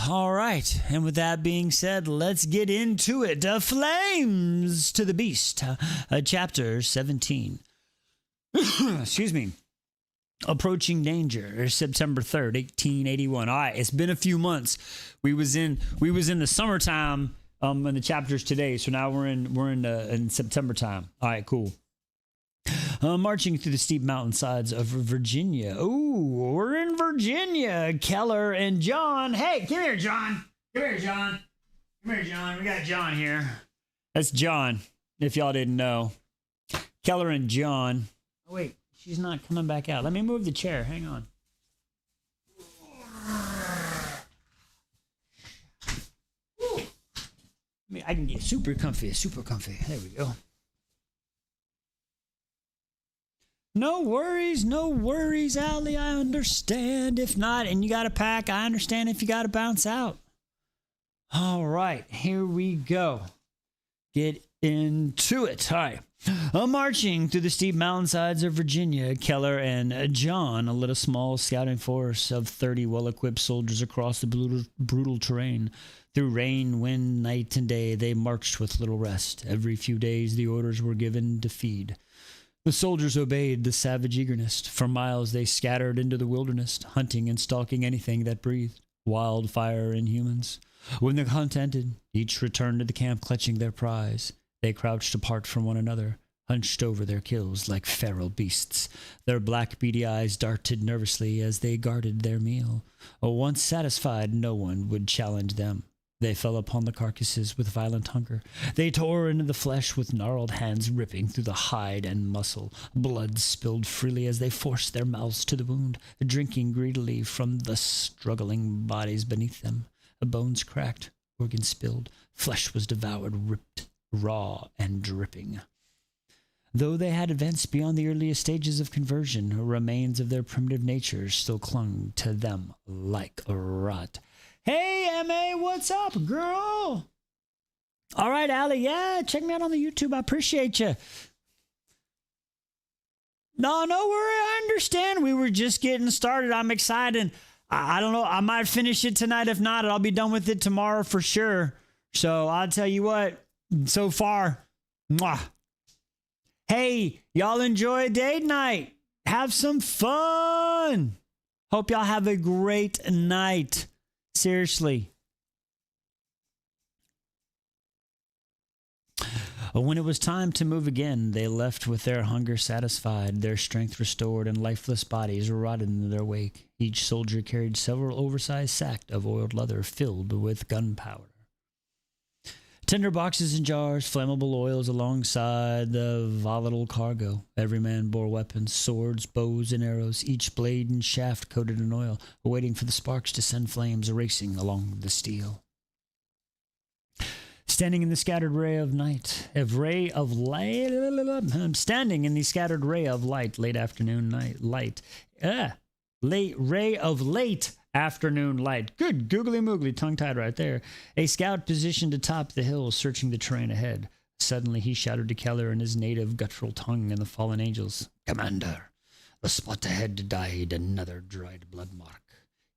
All right, and with that being said, let's get into it. Flames to the Beast, chapter 17. Excuse me. Approaching Danger, September 3rd, 1881. All right, it's been a few months. We was in the summertime in the chapters today, so now we're in September time. All right, cool. Marching through the steep mountainsides of Virginia. Ooh, we're in Virginia. Keller and John. Hey, come here, John. Come here, John. Come here, John. We got John here. That's John, if y'all didn't know. Keller and John. Oh, wait. She's not coming back out. Let me move the chair. Hang on. I can get super comfy, super comfy. There we go. No worries, Allie. I understand. If not, and you got to pack, I understand if you got to bounce out. All right, here we go. Get into it. All right. Marching through the steep mountainsides of Virginia, Keller and John led a small scouting force of 30 well-equipped soldiers across the brutal terrain. Through rain, wind, night, and day, they marched with little rest. Every few days, the orders were given to feed. The soldiers obeyed the savage eagerness. For miles, they scattered into the wilderness, hunting and stalking anything that breathed. Wildfire and humans. When the hunt ended, each returned to the camp clutching their prize. They crouched apart from one another, hunched over their kills like feral beasts. Their black beady eyes darted nervously as they guarded their meal. Once satisfied, no one would challenge them. They fell upon the carcasses with violent hunger. They tore into the flesh with gnarled hands ripping through the hide and muscle. Blood spilled freely as they forced their mouths to the wound, drinking greedily from the struggling bodies beneath them. Bones cracked, organs spilled, flesh was devoured, ripped, raw and dripping. Though they had advanced beyond the earliest stages of conversion, remains of their primitive nature still clung to them like a rot. Hey, M.A., what's up, girl? All right, Allie, yeah, check me out on the YouTube. I appreciate you. No worry, I understand. We were just getting started. I'm excited. I don't know. I might finish it tonight. If not, I'll be done with it tomorrow for sure. So I'll tell you what, so far, mwah. Hey, y'all enjoy date night. Have some fun. Hope y'all have a great night. Seriously. When it was time to move again, they left with their hunger satisfied, their strength restored, and lifeless bodies rotted in their wake. Each soldier carried several oversized sacks of oiled leather filled with gunpowder. Tinder boxes and jars, flammable oils alongside the volatile cargo. Every man bore weapons, swords, bows, and arrows, each blade and shaft coated in oil, waiting for the sparks to send flames racing along the steel. Standing in the scattered ray of light, standing in the scattered ray of light, late afternoon afternoon light. Good googly moogly, tongue tied right there. A scout positioned atop the hill, searching the terrain ahead. Suddenly he shouted to Keller in his native guttural tongue and the fallen angels, "Commander, the spot ahead died another dried blood mark."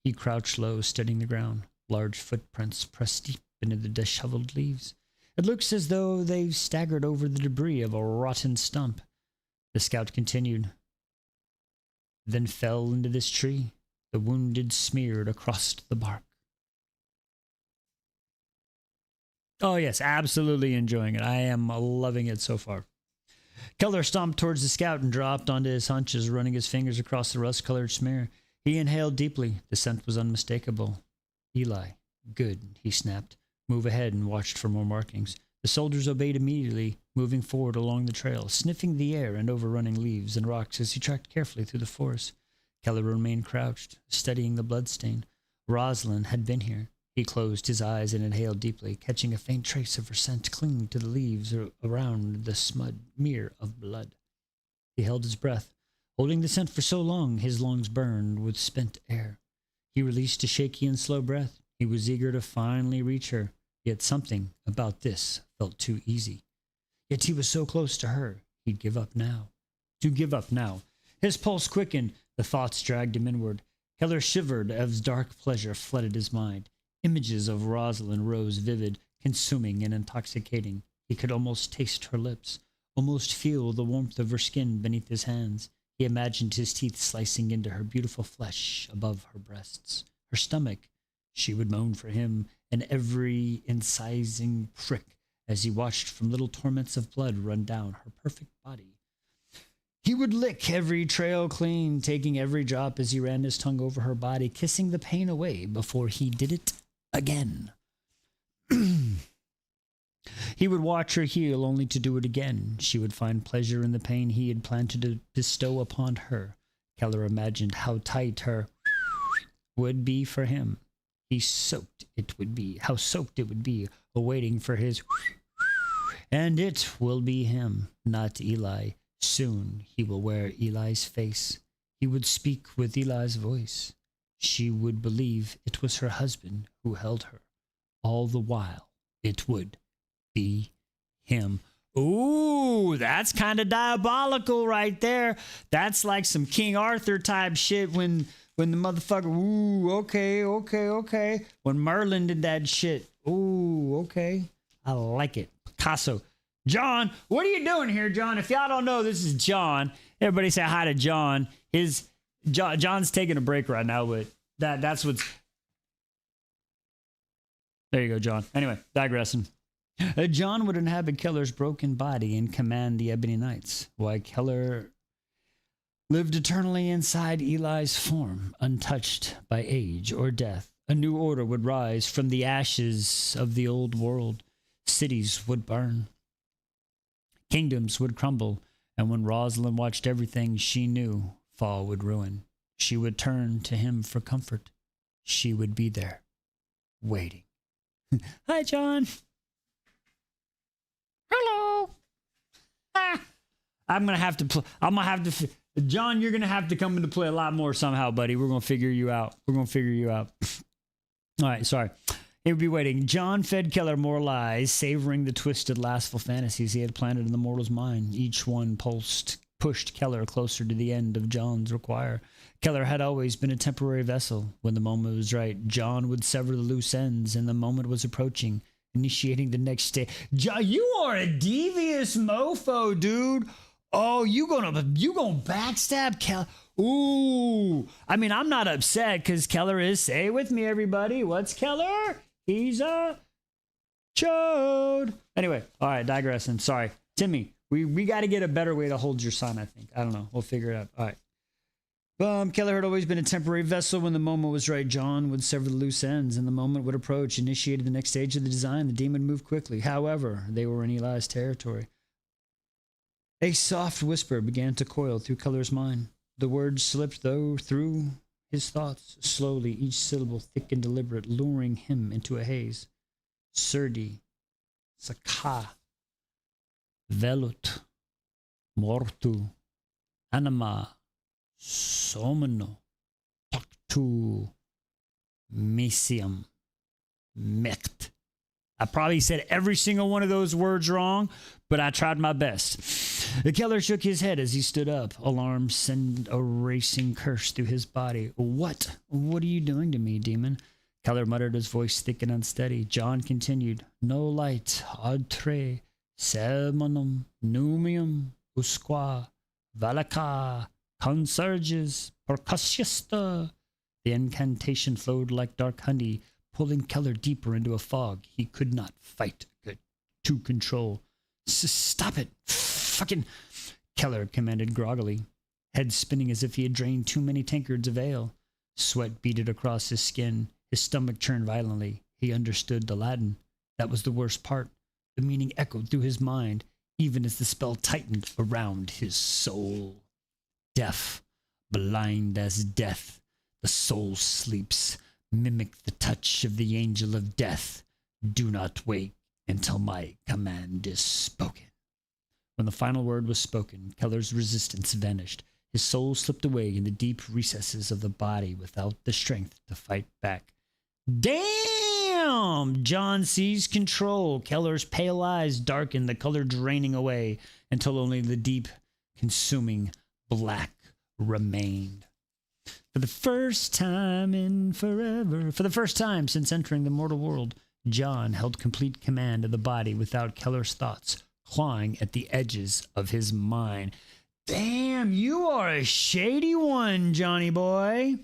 He crouched low, studying the ground. Large footprints pressed deep into the disheveled leaves. It looks as though they've staggered over the debris of a rotten stump. The scout continued, then fell into this tree, the wounded smeared across the bark. Oh yes, absolutely enjoying it. I am loving it so far. Keller stomped towards the scout and dropped onto his haunches, running his fingers across the rust-colored smear. He inhaled deeply. The scent was unmistakable. Eli. Good, he snapped. Move ahead and watched for more markings. The soldiers obeyed immediately, moving forward along the trail, sniffing the air and overrunning leaves and rocks as he tracked carefully through the forest. Keller remained crouched, studying the bloodstain. Rosalind had been here. He closed his eyes and inhaled deeply, catching a faint trace of her scent clinging to the leaves around the smear of blood. He held his breath. Holding the scent for so long, his lungs burned with spent air. He released a shaky and slow breath. He was eager to finally reach her, yet something about this felt too easy. Yet he was so close to her, he'd give up now. To give up now. His pulse quickened, the thoughts dragged him inward. Keller shivered as dark pleasure flooded his mind. Images of Rosalind rose vivid, consuming and intoxicating. He could almost taste her lips, almost feel the warmth of her skin beneath his hands. He imagined his teeth slicing into her beautiful flesh above her breasts. Her stomach. She would moan for him, and every incising prick as he watched from little torments of blood run down her perfect body. He would lick every trail clean, taking every drop as he ran his tongue over her body, kissing the pain away before he did it again. He would watch her heal only to do it again. She would find pleasure in the pain he had planned to bestow upon her. Keller imagined how tight her would be for him. How soaked it would be, awaiting for his and it will be him, not Eli. Soon he will wear Eli's face. He would speak with Eli's voice. She would believe it was her husband who held her. All the while, it would be him. Ooh, that's kind of diabolical right there. That's like some King Arthur type shit when the motherfucker, ooh, okay. When Merlin did that shit. Ooh, okay. I like it. Picasso. John, what are you doing here, John? If y'all don't know, this is John. Everybody say hi to John. John's taking a break right now, but that's what's... There you go, John. Anyway, digressing. John would inhabit Keller's broken body and command the Ebony Knights, while Keller lived eternally inside Eli's form, untouched by age or death. A new order would rise from the ashes of the old world. Cities would burn. Kingdoms would crumble, and when Rosalind watched everything she knew fall would ruin, she would turn to him for comfort. She would be there, waiting. Hi, John. Hello. I'm gonna have to. John, you're gonna have to come into play a lot more somehow, buddy. We're gonna figure you out. All right, sorry. He would be waiting. John fed Keller more lies, savoring the twisted, lustful fantasies he had planted in the mortal's mind. Each one pushed Keller closer to the end of John's require. Keller had always been a temporary vessel. When the moment was right, John would sever the loose ends, and the moment was approaching, initiating the next stage. John, you are a devious mofo, dude. Oh, you gonna backstab Keller? Ooh. I mean, I'm not upset because Keller is, say it with me, everybody. What's Keller? He's a chode. Anyway, all right, digressing. Sorry. Timmy, we got to get a better way to hold your son, I think. I don't know. We'll figure it out. All right. Keller had always been a temporary vessel. When the moment was right, John would sever the loose ends, and the moment would approach, initiated the next stage of the design. The demon moved quickly. However, they were in Eli's territory. A soft whisper began to coil through Keller's mind. The words slipped through his thoughts. Slowly, each syllable thick and deliberate, luring him into a haze. Surdi, Saka, Velut, Mortu, Anima, Somno, Taktu, Misium, Mekt. I probably said every single one of those words wrong, but I tried my best. The Keller shook his head as he stood up. Alarm sent a racing curse through his body. What? What are you doing to me, demon? Keller muttered, his voice thick and unsteady. John continued. No light, ad tre, sermonum, numium, usqua, valaka, consurges, percussiusta. The incantation flowed like dark honey, pulling Keller deeper into a fog he could not fight to control. Stop it! Fucking... Keller commanded groggily, head spinning as if he had drained too many tankards of ale. Sweat beaded across his skin. His stomach churned violently. He understood the Latin. That was the worst part. The meaning echoed through his mind, even as the spell tightened around his soul. Deaf, blind as death, the soul sleeps. Mimic the touch of the angel of death. Do not wake until my command is spoken. When the final word was spoken, Keller's resistance vanished. His soul slipped away in the deep recesses of the body without the strength to fight back. Damn! John seized control. Keller's pale eyes darkened, the color draining away until only the deep, consuming black remained. For the first time in forever, for the first time since entering the mortal world, John held complete command of the body without Keller's thoughts clawing at the edges of his mind. Damn, you are a shady one, Johnny boy.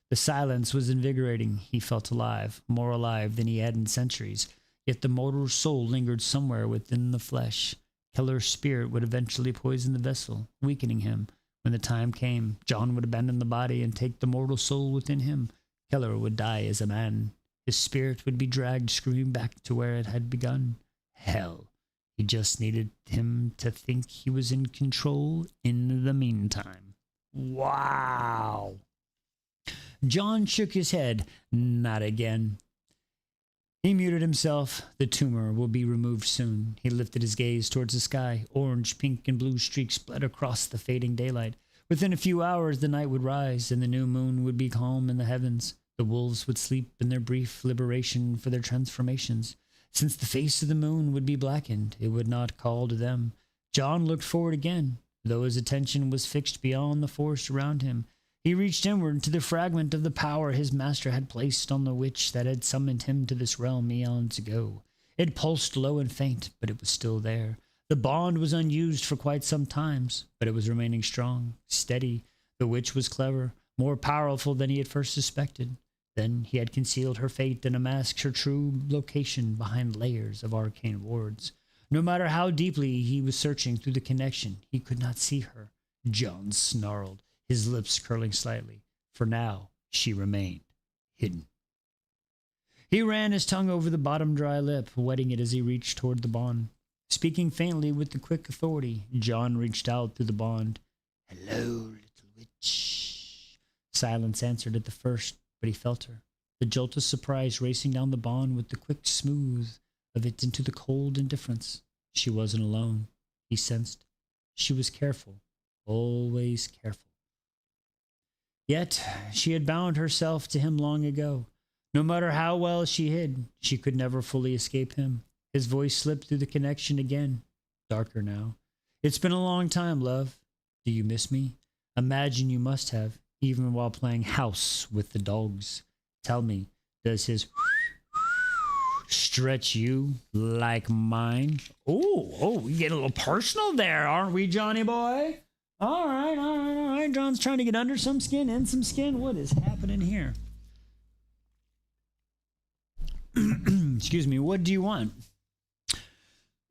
The silence was invigorating. He felt alive, more alive than he had in centuries. Yet the mortal soul lingered somewhere within the flesh. Keller's spirit would eventually poison the vessel, weakening him. When the time came, John would abandon the body and take the mortal soul within him. Keller would die as a man. His spirit would be dragged screaming back to where it had begun. Hell. He just needed him to think he was in control in the meantime. Wow. John shook his head. Not again. He muted himself. The tumor will be removed soon. He lifted his gaze towards the sky. Orange, pink, and blue streaks split across the fading daylight. Within a few hours, the night would rise, and the new moon would be calm in the heavens. The wolves would sleep in their brief liberation for their transformations. Since the face of the moon would be blackened, it would not call to them. John looked forward again, though his attention was fixed beyond the forest around him. He reached inward to the fragment of the power his master had placed on the witch that had summoned him to this realm eons ago. It pulsed low and faint, but it was still there. The bond was unused for quite some times, but it was remaining strong, steady. The witch was clever, more powerful than he had first suspected. Then he had concealed her fate and masked her true location behind layers of arcane wards. No matter how deeply he was searching through the connection, he could not see her. John snarled, his lips curling slightly. For now, she remained hidden. He ran his tongue over the bottom dry lip, wetting it as he reached toward the bond. Speaking faintly with the quick authority, John reached out through the bond. Hello, little witch. Silence answered at the first, but he felt her. The jolt of surprise racing down the bond with the quick smooth of it into the cold indifference. She wasn't alone, he sensed. She was careful, always careful. Yet she had bound herself to him long ago. No matter how well she hid, she could never fully escape him. His voice slipped through the connection again, darker now. It's been a long time, love. Do you miss me? Imagine you must have, even while playing house with the dogs. Tell me, does his stretch you like mine? Oh, we get a little personal there, aren't we, Johnny boy? All right, all right, all right. John's trying to get under some skin, in some skin. What is happening here? Excuse me, what do you want?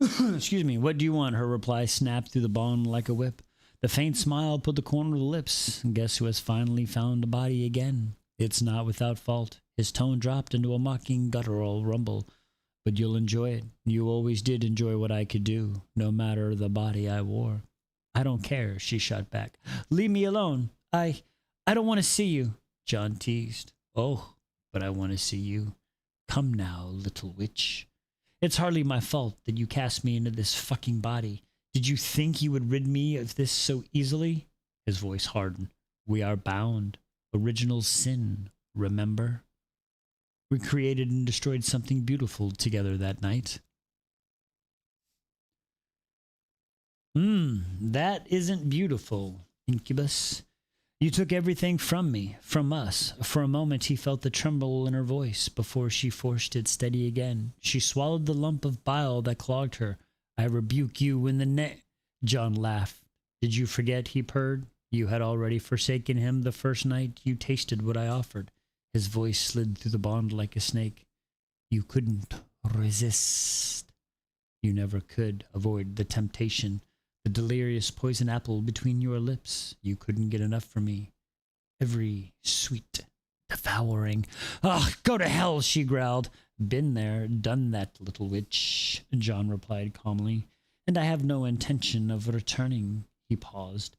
Excuse me, what do you want? Her reply snapped through the bond like a whip. The faint smile pulled the corner of the lips. Guess who has finally found a body again? It's not without fault. His tone dropped into a mocking, guttural rumble. But you'll enjoy it. You always did enjoy what I could do, no matter the body I wore. I don't care, she shot back. Leave me alone. I don't want to see you, John teased. Oh, but I want to see you. Come now, little witch. It's hardly my fault that you cast me into this fucking body. Did you think you would rid me of this so easily? His voice hardened. We are bound. Original sin, remember? We created and destroyed something beautiful together that night. That isn't beautiful, Incubus. You took everything from me, from us. For a moment he felt the tremble in her voice before she forced it steady again. She swallowed the lump of bile that clogged her. I rebuke you in the name. John laughed. Did you forget, he purred? You had already forsaken him the first night you tasted what I offered. His voice slid through the bond like a snake. You couldn't resist. You never could avoid the temptation. The delirious poison apple between your lips. You couldn't get enough for me. Every sweet, devouring. Ah, go to hell, she growled. Been there, done that, little witch, John replied calmly. And I have no intention of returning, he paused.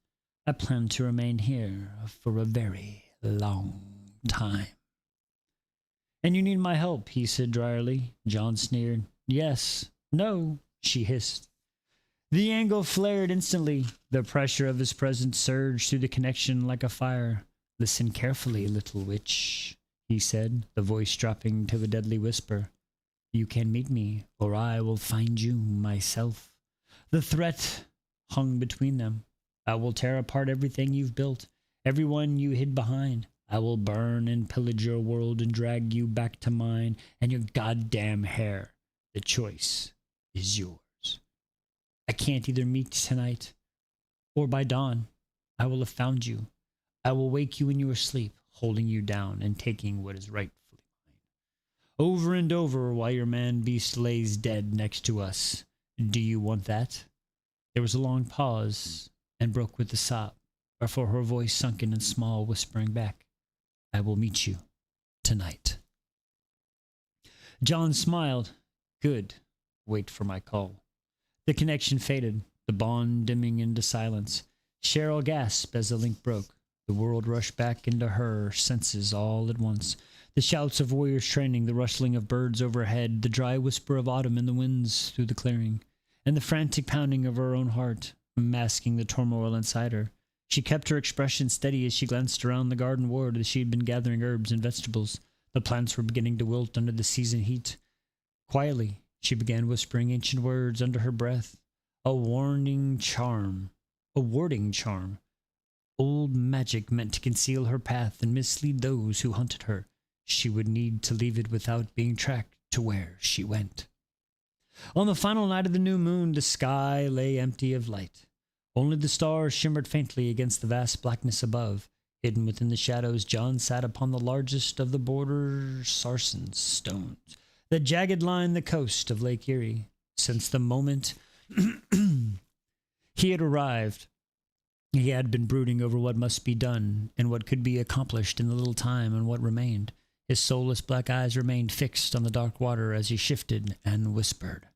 I plan to remain here for a very long time. And you need my help, he said dryly. John sneered. Yes. No, she hissed. The angle flared instantly. The pressure of his presence surged through the connection like a fire. Listen carefully, little witch, he said, the voice dropping to a deadly whisper. You can meet me, or I will find you myself. The threat hung between them. I will tear apart everything you've built, everyone you hid behind. I will burn and pillage your world and drag you back to mine and your goddamn hair. The choice is yours. I can't either meet tonight or by dawn. I will have found you. I will wake you in your sleep, holding you down and taking what is rightfully mine. Over and over while your man-beast lays dead next to us. Do you want that? There was a long pause and broke with a sob, before her voice sunken and small, whispering back, I will meet you tonight. John smiled. Good. Wait for my call. The connection faded, the bond dimming into silence. Cheryl gasped as the link broke. The world rushed back into her senses all at once. The shouts of warriors training, the rustling of birds overhead, the dry whisper of autumn in the winds through the clearing, and the frantic pounding of her own heart, masking the turmoil inside her. She kept her expression steady as she glanced around the garden ward as she had been gathering herbs and vegetables. The plants were beginning to wilt under the season heat. Quietly, she began whispering ancient words under her breath. A warding charm. Old magic meant to conceal her path and mislead those who hunted her. She would need to leave it without being tracked to where she went. On the final night of the new moon, the sky lay empty of light. Only the stars shimmered faintly against the vast blackness above. Hidden within the shadows, John sat upon the largest of the border sarsen stones that jagged line the coast of Lake Erie. Since the moment he had arrived, he had been brooding over what must be done and what could be accomplished in the little time and what remained. His soulless black eyes remained fixed on the dark water as he shifted and whispered.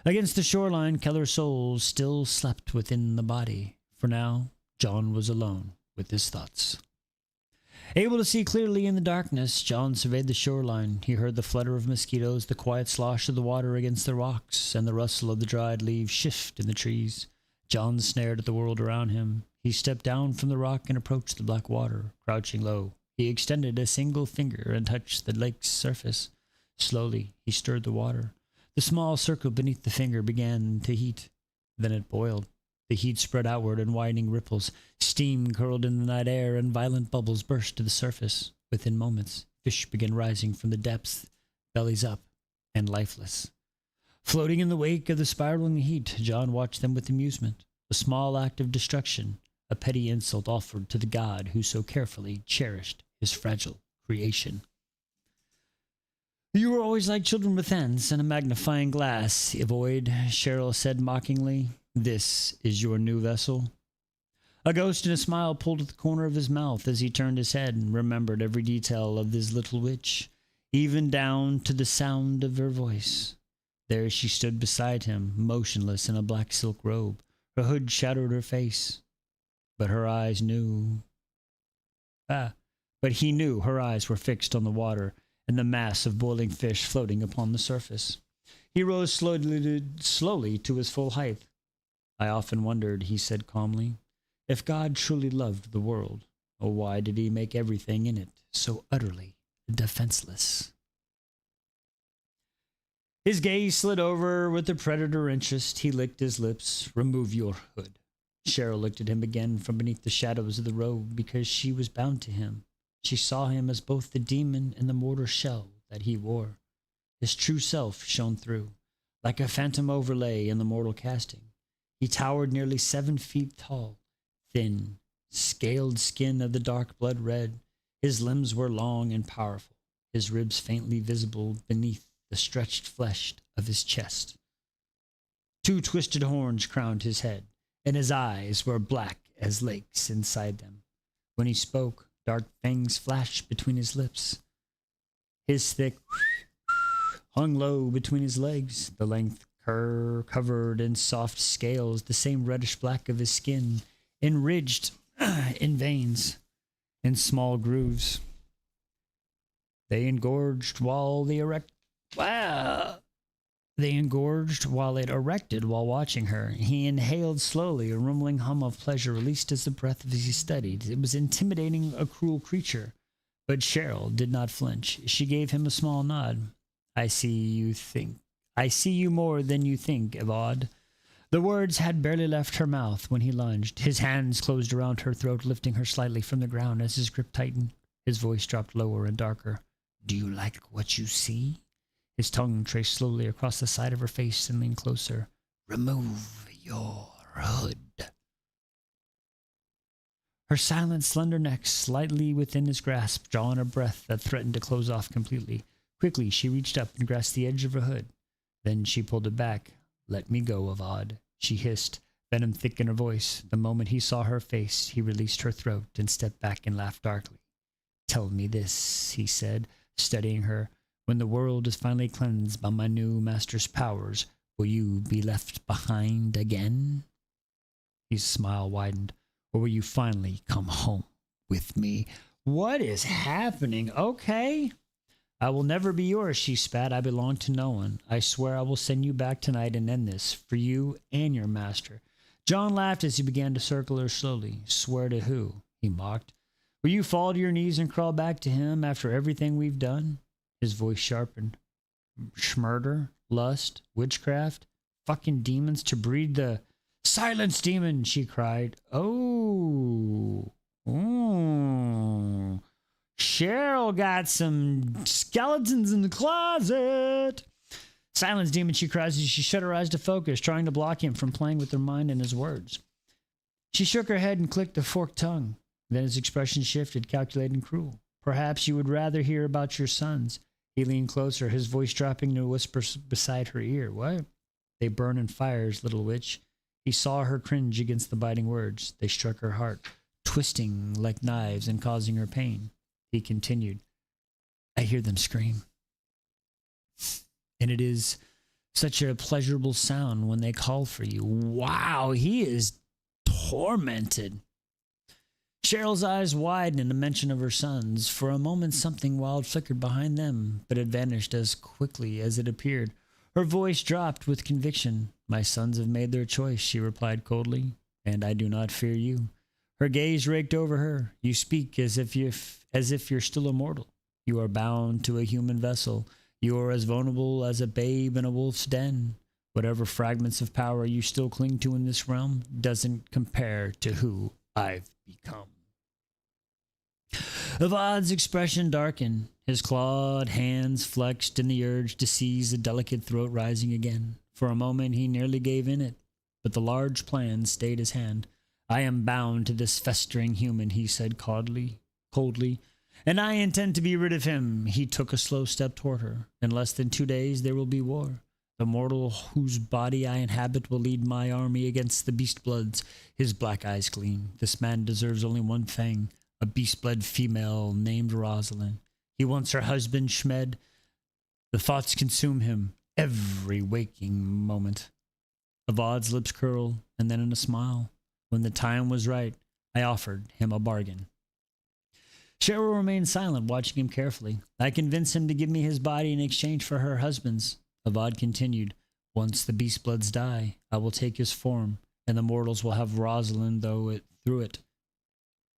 Against the shoreline, Keller's soul still slept within the body. For now, John was alone with his thoughts. Able to see clearly in the darkness, John surveyed the shoreline. He heard the flutter of mosquitoes, the quiet slosh of the water against the rocks, and the rustle of the dried leaves shift in the trees. John stared at the world around him. He stepped down from the rock and approached the black water, crouching low. He extended a single finger and touched the lake's surface. Slowly, he stirred the water. The small circle beneath the finger began to heat. Then it boiled. The heat spread outward in widening ripples. Steam curled in the night air, and violent bubbles burst to the surface. Within moments, fish began rising from the depths, bellies up and lifeless. Floating in the wake of the spiraling heat, John watched them with amusement. a small act of destruction, a petty insult offered to the god who so carefully cherished his fragile creation. You were always like children with ends and a magnifying glass, Evoid, Cheryl said mockingly. This is your new vessel? A ghost and a smile pulled at the corner of his mouth as he turned his head and remembered every detail of this little witch, even down to the sound of her voice. There she stood beside him, motionless in a black silk robe. Her hood shadowed her face. But her eyes knew. But he knew her eyes were fixed on the water and the mass of boiling fish floating upon the surface. He rose slowly to his full height. I often wondered, he said calmly, if God truly loved the world, why did he make everything in it so utterly defenseless? His gaze slid over with a predator interest. He licked his lips. Remove your hood. Cheryl looked at him again from beneath the shadows of the robe because she was bound to him. She saw him as both the demon and the mortar shell that he wore. His true self shone through, like a phantom overlay in the mortal casting. He towered nearly 7 feet tall, thin, scaled skin of the dark blood red. His limbs were long and powerful, his ribs faintly visible beneath the stretched flesh of his chest. 2 twisted horns crowned his head, and his eyes were black as lakes inside them. When he spoke, dark fangs flashed between his lips. His thick hung low between his legs, the length covered in soft scales, the same reddish black of his skin, enridged in veins, in small grooves. They engorged while it erected while watching her. He inhaled slowly, a rumbling hum of pleasure released as the breath as he studied. It was intimidating, a cruel creature. But Cheryl did not flinch. She gave him a small nod. I see you more than you think, Evod. The words had barely left her mouth when he lunged. His hands closed around her throat, lifting her slightly from the ground as his grip tightened. His voice dropped lower and darker. Do you like what you see? His tongue traced slowly across the side of her face and leaned closer. Remove your hood. Her silent, slender neck slightly within his grasp, drawing a breath that threatened to close off completely. Quickly, she reached up and grasped the edge of her hood. Then she pulled it back. Let me go, Avad, she hissed, venom thick in her voice. The moment he saw her face, he released her throat and stepped back and laughed darkly. Tell me this, he said, studying her. When the world is finally cleansed by my new master's powers, will you be left behind again? His smile widened. Or will you finally come home with me? What is happening? Okay. I will never be yours, she spat. I belong to no one. I swear I will send you back tonight and end this, for you and your master. John laughed as he began to circle her slowly. Swear to who? He mocked. Will you fall to your knees and crawl back to him after everything we've done? His voice sharpened. Schmurder, lust, witchcraft, fucking demons to breed the... Silence, demon, she cried. Oh. Cheryl got some skeletons in the closet. Silence, demon, she cries as she shut her eyes to focus, trying to block him from playing with her mind and his words. She shook her head and clicked a forked tongue. Then his expression shifted, calculated and cruel. Perhaps you would rather hear about your sons. He leaned closer, his voice dropping to a whisper beside her ear. What? They burn in fires, little witch. He saw her cringe against the biting words. They struck her heart, twisting like knives and causing her pain. He continued, I hear them scream. And it is such a pleasurable sound when they call for you. Wow, he is tormented. Cheryl's eyes widened in the mention of her sons. For a moment, something wild flickered behind them, but it vanished as quickly as it appeared. Her voice dropped with conviction. My sons have made their choice, she replied coldly, and I do not fear you. Her gaze raked over her. You speak as if you're still immortal. You are bound to a human vessel. You are as vulnerable as a babe in a wolf's den. Whatever fragments of power you still cling to in this realm doesn't compare to who I've become. Avad's expression darkened. His clawed hands flexed in the urge to seize the delicate throat rising again. For a moment he nearly gave in it. but the large plan stayed his hand. I am bound to this festering human, he said coldly, and I intend to be rid of him. He took a slow step toward her. In less than 2 days there will be war. The mortal whose body I inhabit will lead my army against the beast bloods. His black eyes gleam. This man deserves only one thing, a beast-blood female named Rosalind. He wants her husband, Schmed. The thoughts consume him every waking moment. Avad's lips curl, and then in a smile. When the time was right, I offered him a bargain. Cheryl remained silent, watching him carefully. I convinced him to give me his body in exchange for her husband's. Avad continued, once the beast bloods die, I will take his form, and the mortals will have Rosalind through it.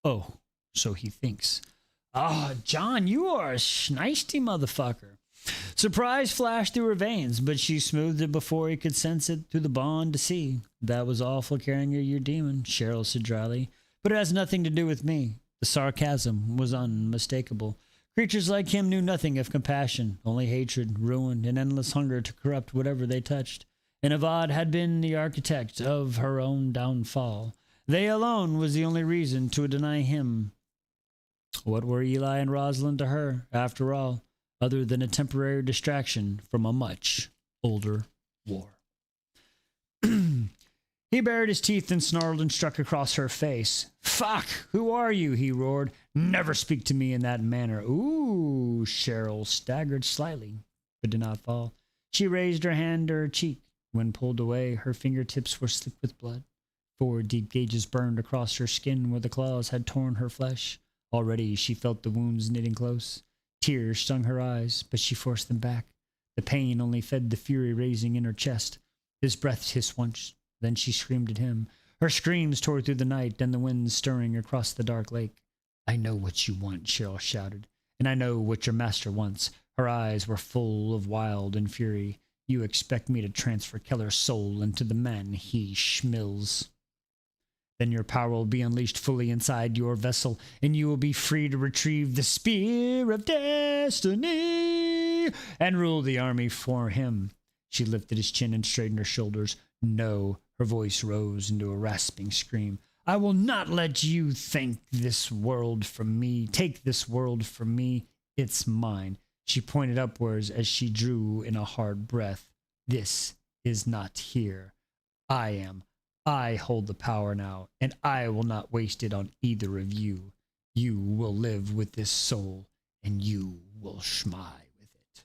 Oh, so he thinks. Ah, John, you are a schneisty motherfucker. Surprise flashed through her veins, but she smoothed it before he could sense it through the bond to see. That was awful carrying your demon, Cheryl said dryly, but it has nothing to do with me. The sarcasm was unmistakable. Creatures like him knew nothing of compassion, only hatred, ruin, and endless hunger to corrupt whatever they touched. And Avad had been the architect of her own downfall. They alone was the only reason to deny him. What were Eli and Rosalind to her, after all, other than a temporary distraction from a much older war? He bared his teeth and snarled and struck across her face. Fuck! Who are you? He roared. Never speak to me in that manner. Ooh! Cheryl staggered slightly, but did not fall. She raised her hand to her cheek. When pulled away, her fingertips were slick with blood. 4 deep gauges burned across her skin where the claws had torn her flesh. Already she felt the wounds knitting close. Tears stung her eyes, but she forced them back. The pain only fed the fury raising in her chest. His breath hissed once. Then she screamed at him. Her screams tore through the night and the wind stirring across the dark lake. I know what you want, Cheryl shouted, and I know what your master wants. Her eyes were full of wild and fury. You expect me to transfer Keller's soul into the man he schmills. Then your power will be unleashed fully inside your vessel, and you will be free to retrieve the spear of destiny and rule the army for him. She lifted his chin and straightened her shoulders. No, her voice rose into a rasping scream. I will not let you take this world from me. It's mine. She pointed upwards as she drew in a hard breath. This is not here. I hold the power now, and I will not waste it on either of you. You will live with this soul, and you will schmie with it.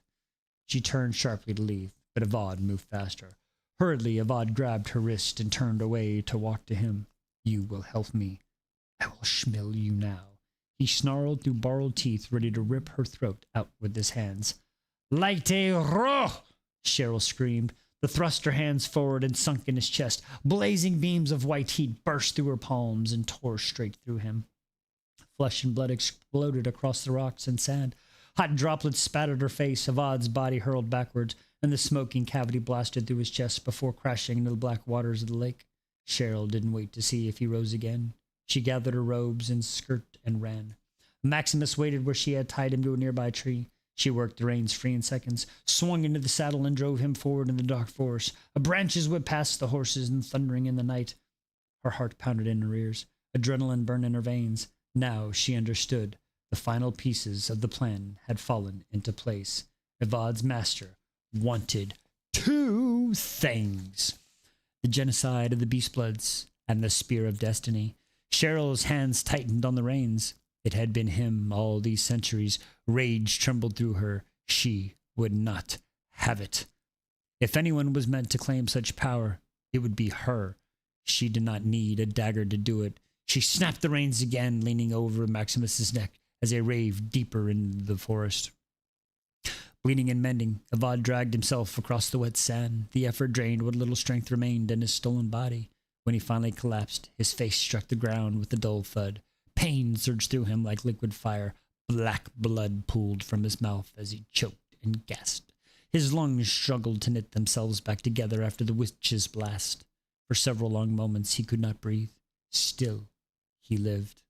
She turned sharply to leave, but Avad moved faster. Hurriedly, Avad grabbed her wrist and turned away to walk to him. You will help me. I will schmill you now. He snarled through borrowed teeth, ready to rip her throat out with his hands. Laite ro! Cheryl screamed. The thrust her hands forward and sunk in his chest. Blazing beams of white heat burst through her palms and tore straight through him. Flesh and blood exploded across the rocks and sand. Hot droplets spattered her face. Avad's body hurled backwards, and the smoking cavity blasted through his chest before crashing into the black waters of the lake. Cheryl didn't wait to see if he rose again. She gathered her robes and skirt and ran. Maximus waited where she had tied him to a nearby tree. She worked the reins free in seconds, swung into the saddle and drove him forward in the dark forest. Branches whipped past the horses and thundering in the night. Her heart pounded in her ears. Adrenaline burned in her veins. Now she understood. The final pieces of the plan had fallen into place. Evad's master wanted 2 things: the genocide of the beast bloods and the spear of destiny. Cheryl's hands tightened on the reins. It had been him all these centuries. Rage trembled through her. She would not have it. If anyone was meant to claim such power, it would be her. She did not need a dagger to do it. She snapped the reins again, leaning over Maximus's neck as they raved deeper into the forest. Bleeding and mending, Avad dragged himself across the wet sand. The effort drained what little strength remained in his stolen body. When he finally collapsed, his face struck the ground with a dull thud. Pain surged through him like liquid fire. Black blood pooled from his mouth as he choked and gasped. His lungs struggled to knit themselves back together after the witch's blast. For several long moments he could not breathe. Still, he lived.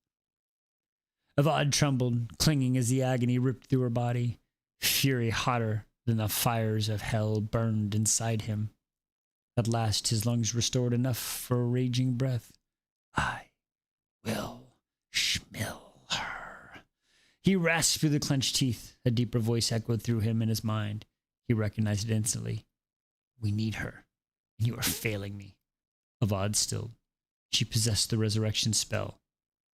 Avad trembled, clinging as the agony ripped through her body. Fury hotter than the fires of hell burned inside him. At last his lungs restored enough for a raging breath. I will schmill her. He rasped through the clenched teeth. A deeper voice echoed through him in his mind. He recognized it instantly. We need her, and you are failing me. Avad stilled. She possessed the resurrection spell.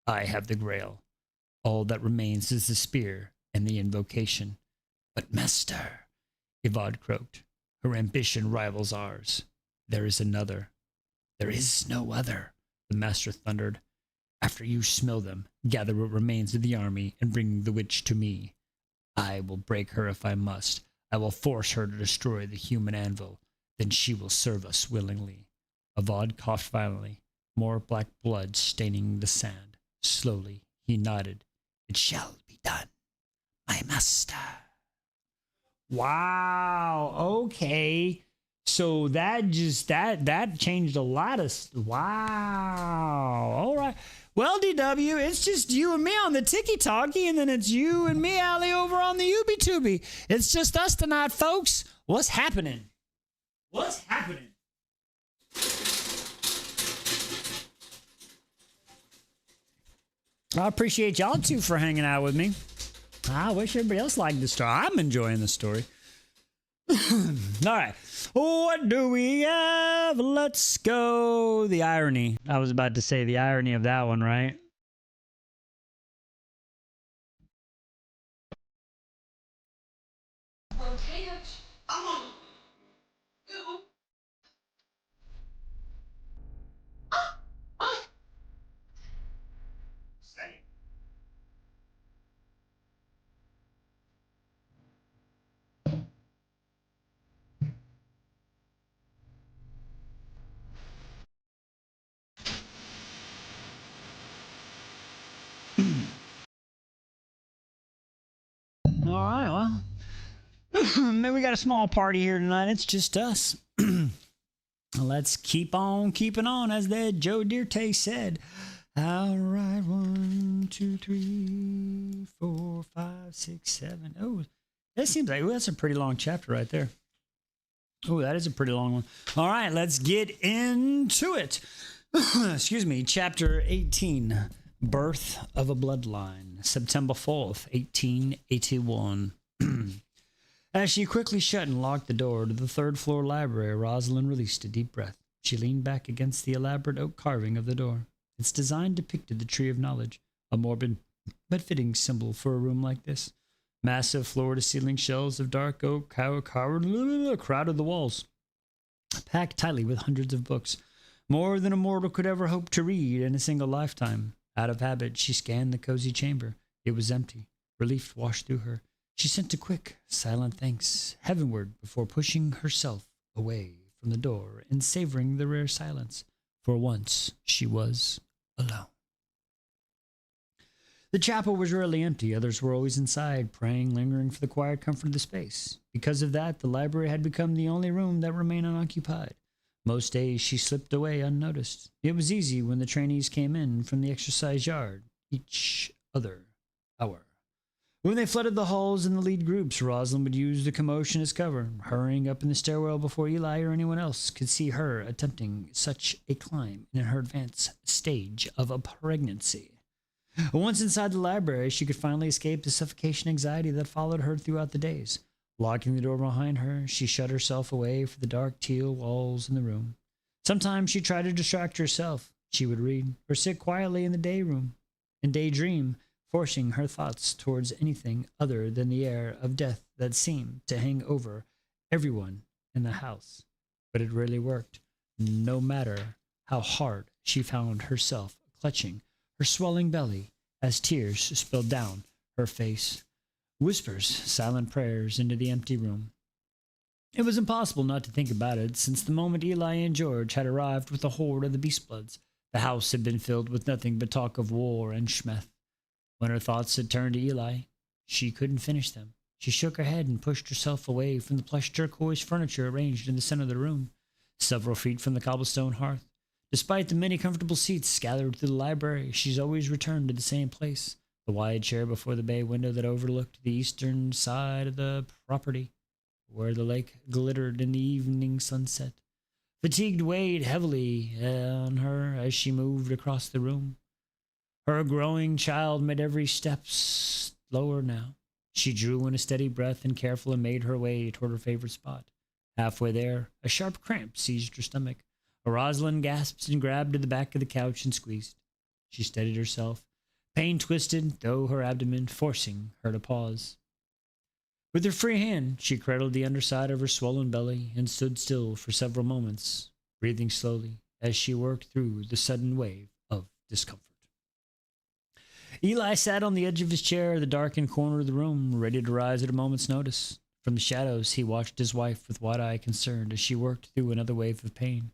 I have the grail. All that remains is the spear and the invocation. But master, Avad croaked, her ambition rivals ours. There is another. There is no other, the master thundered. After you smell them, gather what remains of the army and bring the witch to me. I will break her if I must. I will force her to destroy the human anvil. Then she will serve us willingly. Avad coughed violently, more black blood staining the sand. Slowly, he nodded. It shall be done, my master. Wow. Okay. So that changed a lot of wow. All right. Well, DW, it's just you and me on the Tiki-Talkie, and then it's you and me, Allie, over on the Ubi-Tubi. It's just us tonight, folks. What's happening? What's happening? I appreciate y'all two for hanging out with me. I wish everybody else liked the story. I'm enjoying the story. All right. What do we have? Let's go. The irony. I was about to say the irony of that one, right? All right, well, maybe we got a small party here tonight. It's just us. Let's keep on keeping on, as that Joe Dirte said. All right, 1, 2, 3, 4, 5, 6, 7. Oh, that seems like that's a pretty long chapter right there. Oh, that is a pretty long one. All right, let's get into it. Excuse me, chapter 18. Birth of a Bloodline, September 4th, 1881. As she quickly shut and locked the door to the third-floor library, Rosalind released a deep breath. She leaned back against the elaborate oak carving of the door. Its design depicted the Tree of Knowledge, a morbid but fitting symbol for a room like this. Massive floor-to-ceiling shelves of dark oak crowded the walls, packed tightly with hundreds of books, more than a mortal could ever hope to read in a single lifetime. Out of habit, she scanned the cozy chamber. It was empty. Relief washed through her. She sent a quick, silent thanks heavenward before pushing herself away from the door and savoring the rare silence. For once, she was alone. The chapel was rarely empty. Others were always inside, praying, lingering for the quiet comfort of the space. Because of that, the library had become the only room that remained unoccupied. Most days she slipped away unnoticed. It was easy when the trainees came in from the exercise yard each other hour. When they flooded the halls in the lead groups, Rosalind would use the commotion as cover, hurrying up in the stairwell before Eli or anyone else could see her attempting such a climb in her advanced stage of a pregnancy. Once inside the library, she could finally escape the suffocation anxiety that followed her throughout the days. Locking the door behind her, she shut herself away from the dark teal walls in the room. Sometimes she tried to distract herself. She would read or sit quietly in the day room and daydream, forcing her thoughts towards anything other than the air of death that seemed to hang over everyone in the house. But it rarely worked, no matter how hard she found herself clutching her swelling belly as tears spilled down her face. Whispers, silent prayers into the empty room. It was impossible not to think about it, since the moment Eli and George had arrived with the horde of the Beastbloods, the house had been filled with nothing but talk of war and schmeth. When her thoughts had turned to Eli, she couldn't finish them. She shook her head and pushed herself away from the plush turquoise furniture arranged in the center of the room, several feet from the cobblestone hearth. Despite the many comfortable seats scattered through the library, she's always returned to the same place, the wide chair before the bay window that overlooked the eastern side of the property, where the lake glittered in the evening sunset. Fatigue weighed heavily on her as she moved across the room. Her growing child made every step slower now. She drew in a steady breath and carefully made her way toward her favorite spot. Halfway there, a sharp cramp seized her stomach. Rosalind gasped and grabbed at the back of the couch and squeezed. She steadied herself, pain twisted though her abdomen, forcing her to pause. With her free hand, she cradled the underside of her swollen belly and stood still for several moments, breathing slowly as she worked through the sudden wave of discomfort. Eli sat on the edge of his chair in the darkened corner of the room, ready to rise at a moment's notice. From the shadows, he watched his wife with wide-eyed concern as she worked through another wave of pain.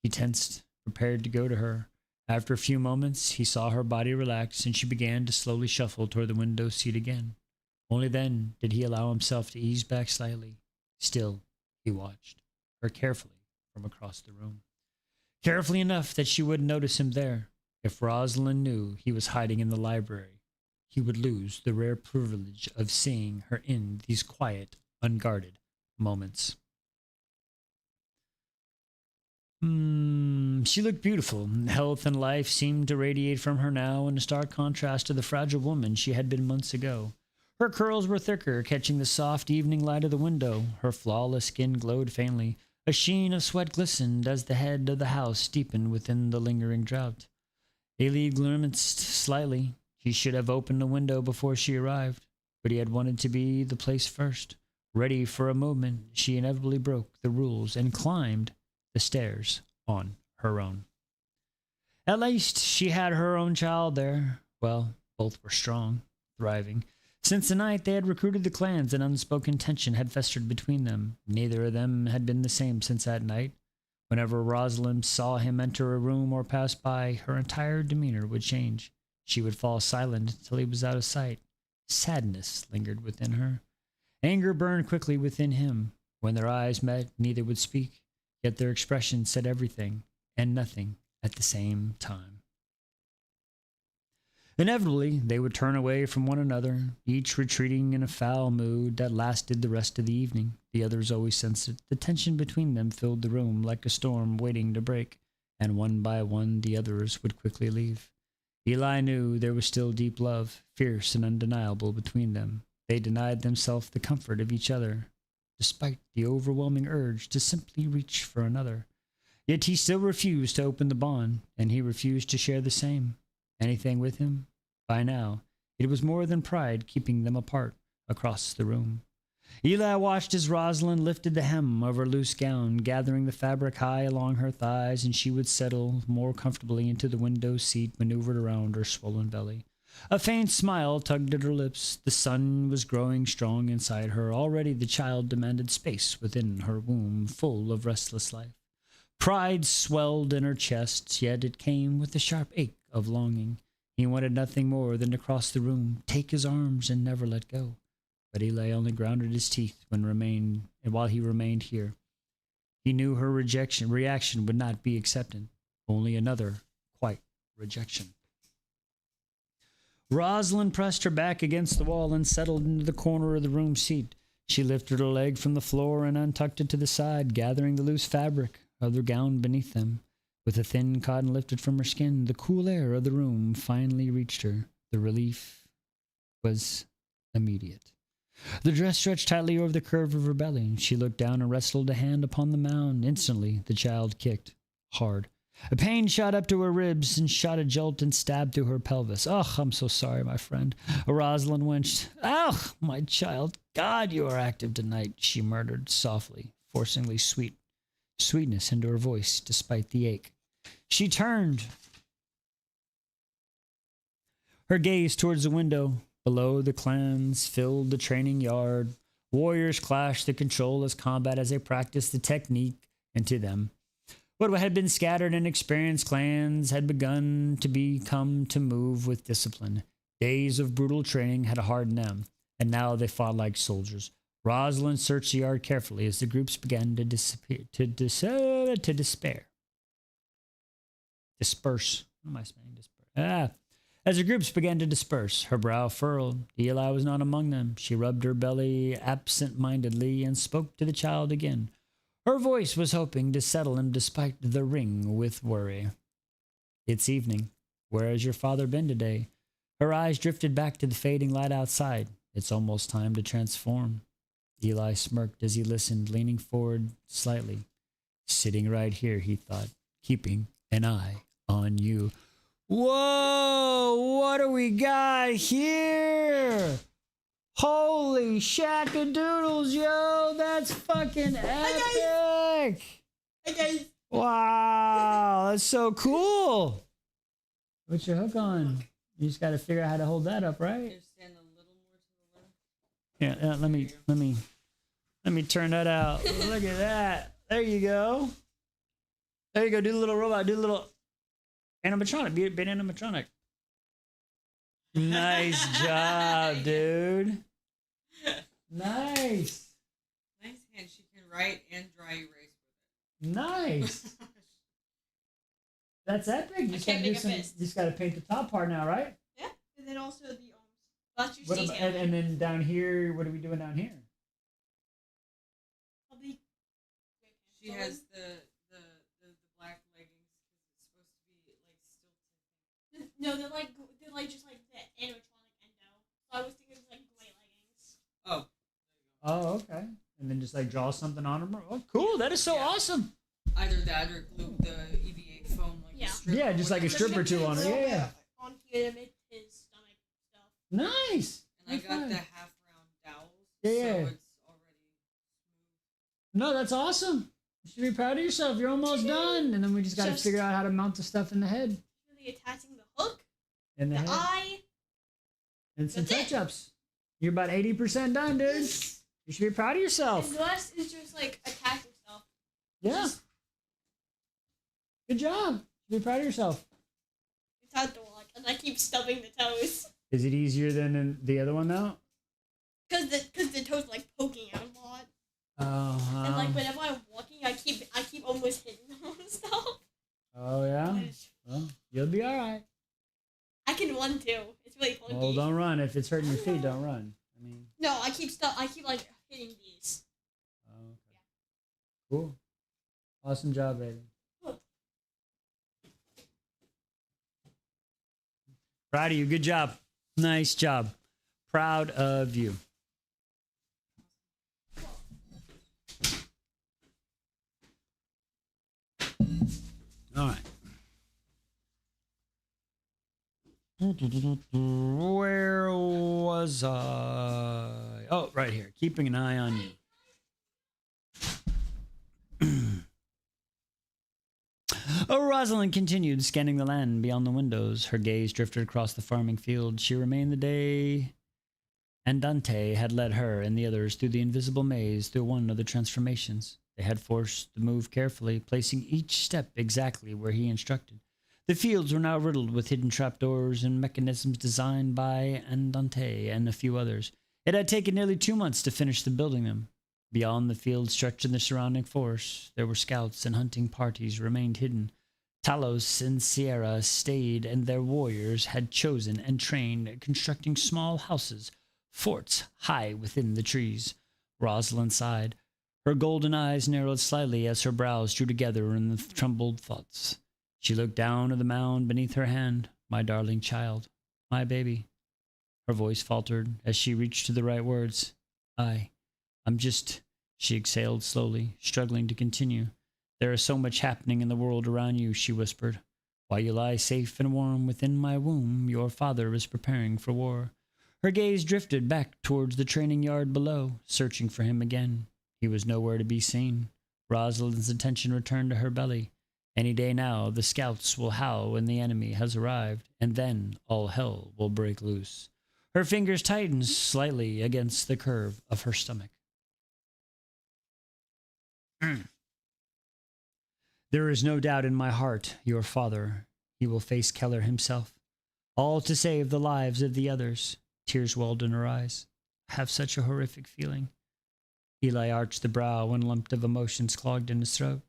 He tensed, prepared to go to her. After a few moments, he saw her body relax, and she began to slowly shuffle toward the window seat again. Only then did he allow himself to ease back slightly. Still, he watched her carefully from across the room. Carefully enough that she wouldn't notice him there. If Rosalind knew he was hiding in the library, he would lose the rare privilege of seeing her in these quiet, unguarded moments. She looked beautiful. Health and life seemed to radiate from her now in a stark contrast to the fragile woman she had been months ago. Her curls were thicker, catching the soft evening light of the window. Her flawless skin glowed faintly. A sheen of sweat glistened as the head of the house deepened within the lingering drought. Eli grimaced slightly. He should have opened the window before she arrived, but he had wanted to be the place first. Ready for a movement, she inevitably broke the rules and climbed the stairs on her own. At least she had her own child there. Well, both were strong, thriving. Since the night they had recruited the clans, an unspoken tension had festered between them. Neither of them had been the same since that night. Whenever Rosalind saw him enter a room or pass by, her entire demeanor would change. She would fall silent until he was out of sight. Sadness lingered within her. Anger burned quickly within him. When their eyes met, neither would speak, yet their expressions said everything and nothing at the same time. Inevitably, they would turn away from one another, each retreating in a foul mood that lasted the rest of the evening. The others always sensed it. The tension between them filled the room like a storm waiting to break, and one by one the others would quickly leave. Eli knew there was still deep love, fierce and undeniable, between them. They denied themselves the comfort of each other, despite the overwhelming urge to simply reach for another. Yet he still refused to open the bond, and he refused to share the same. Anything with him? By now, it was more than pride keeping them apart across the room. Eli watched as Rosalind lifted the hem of her loose gown, gathering the fabric high along her thighs, and she would settle more comfortably into the window seat maneuvered around her swollen belly. A faint smile tugged at her lips. The sun was growing strong inside her. Already the child demanded space within her womb, full of restless life. Pride swelled in her chest, yet it came with a sharp ache of longing. He wanted nothing more than to cross the room, take his arms, and never let go. But Eli only grounded his teeth while he remained here. He knew her reaction would not be accepted, only another quiet rejection. Rosalind pressed her back against the wall and settled into the corner of the room seat. She lifted her leg from the floor and untucked it to the side, gathering the loose fabric of the gown beneath them. With the thin cotton lifted from her skin, the cool air of the room finally reached her. The relief was immediate. The dress stretched tightly over the curve of her belly. She looked down and rested a hand upon the mound. Instantly, the child kicked hard. A pain shot up to her ribs and shot a jolt and stabbed through her pelvis. "Oh, I'm so sorry, my friend." Rosalind winced. "Oh, my child. God, you are active tonight," she murmured softly, forcingly sweetness into her voice despite the ache. She turned her gaze towards the window. Below, the clans filled the training yard. Warriors clashed the control as combat as they practiced the technique into them. What had been scattered and experienced clans had begun to move with discipline. Days of brutal training had hardened them, and now they fought like soldiers. Rosalind searched the yard carefully as the groups began to disperse. What am I saying? Disperse. As the groups began to disperse, her brow furrowed. Eli was not among them. She rubbed her belly absent-mindedly and spoke to the child again. Her voice was hoping to settle him despite the ring with worry. It's evening. Where has your father been today? Her eyes drifted back to the fading light outside. It's almost time to transform. Eli smirked as he listened, leaning forward slightly. Sitting right here, he thought, keeping an eye on you. Whoa, what do we got here? Holy shackadoodles, yo, that's fucking epic. Hey guys. Wow, that's so cool. What's your hook on? You just got to figure out how to hold that up, right? Just stand a little more to the left. Yeah, let me turn that out. Look at that. There you go. There you go. Do the little robot. Do the little animatronic. Be animatronic. Nice job, dude. Nice. Nice hand. She can write and dry erase Nice. with it. That's epic. You just gotta do some. You just gotta paint the top part now, right? Yeah, and then also the arms. That's your What C about, and then down here, what are we doing down here? Probably. She has the black leggings because it's supposed to be like still. No, they're like just like the animatronic endo. So I was thinking it was like gray leggings. Oh. Oh, okay. And then just like draw something on them. Oh, cool. That is so awesome. Either that or glue the EVA foam like Yeah. a strip. Yeah, just like a strip or two on it. Yeah. On here to make his stomach stuff. Nice. And I got Fine. the half round dowels. Yeah. So it's already smooth. No, that's awesome. You should be proud of yourself. You're almost done. And then we just got to Just- figure out how to mount the stuff in the head. Really attaching the hook, In the the head. eye. And some That's it. touch-ups. You're about 80% done, dude. You should be proud of yourself. And the rest is just like attaching stuff. Yeah. Good job. You should be proud of yourself. It's hard to watch, and I keep stubbing the toes. Is it easier than in the other one, though? Cause the toes like poking out a lot. Oh, And like whenever I'm walking, I keep almost hitting them and stuff. oh yeah? Well, you'll be all right. I can run too. It's really funky. Well, don't run. If it's hurting your feet, don't run. I mean, No, I keep like hitting these. oh, okay. Cool. Awesome job, baby. Proud of you. Good job. Nice job. Proud of you. All right. Where was I? Oh, right here. Keeping an eye on you. Oh, Rosalind continued scanning the land beyond the windows. Her gaze drifted across the farming field. She remained the day Andante had led her and the others through the invisible maze through one of the transformations. They had forced to move carefully, placing each step exactly where he instructed. The fields were now riddled with hidden trapdoors and mechanisms designed by Andante and a few others. It had taken nearly 2 months to finish the building them. Beyond the field stretched in the surrounding forest, there were scouts and hunting parties remained hidden. Talos and Sierra stayed, and their warriors had chosen and trained, constructing small houses, forts high within the trees. Rosalind sighed. Her golden eyes narrowed slightly as her brows drew together in the troubled thoughts. She looked down at the mound beneath her hand. My darling child, my baby. Her voice faltered as she reached to the right words. I'm just... She exhaled slowly, struggling to continue. There is so much happening in the world around you, she whispered. While you lie safe and warm within my womb, your father is preparing for war. Her gaze drifted back towards the training yard below, searching for him again. He was nowhere to be seen. Rosalind's attention returned to her belly. Any day now, the scouts will howl when the enemy has arrived, and then all hell will break loose. Her fingers tightened slightly against the curve of her stomach. There is no doubt in my heart, your father, he will face Keller himself, all to save the lives of the others. Tears welled in her eyes. I have such a horrific feeling. Eli arched the brow and a lump of emotions clogged in his throat.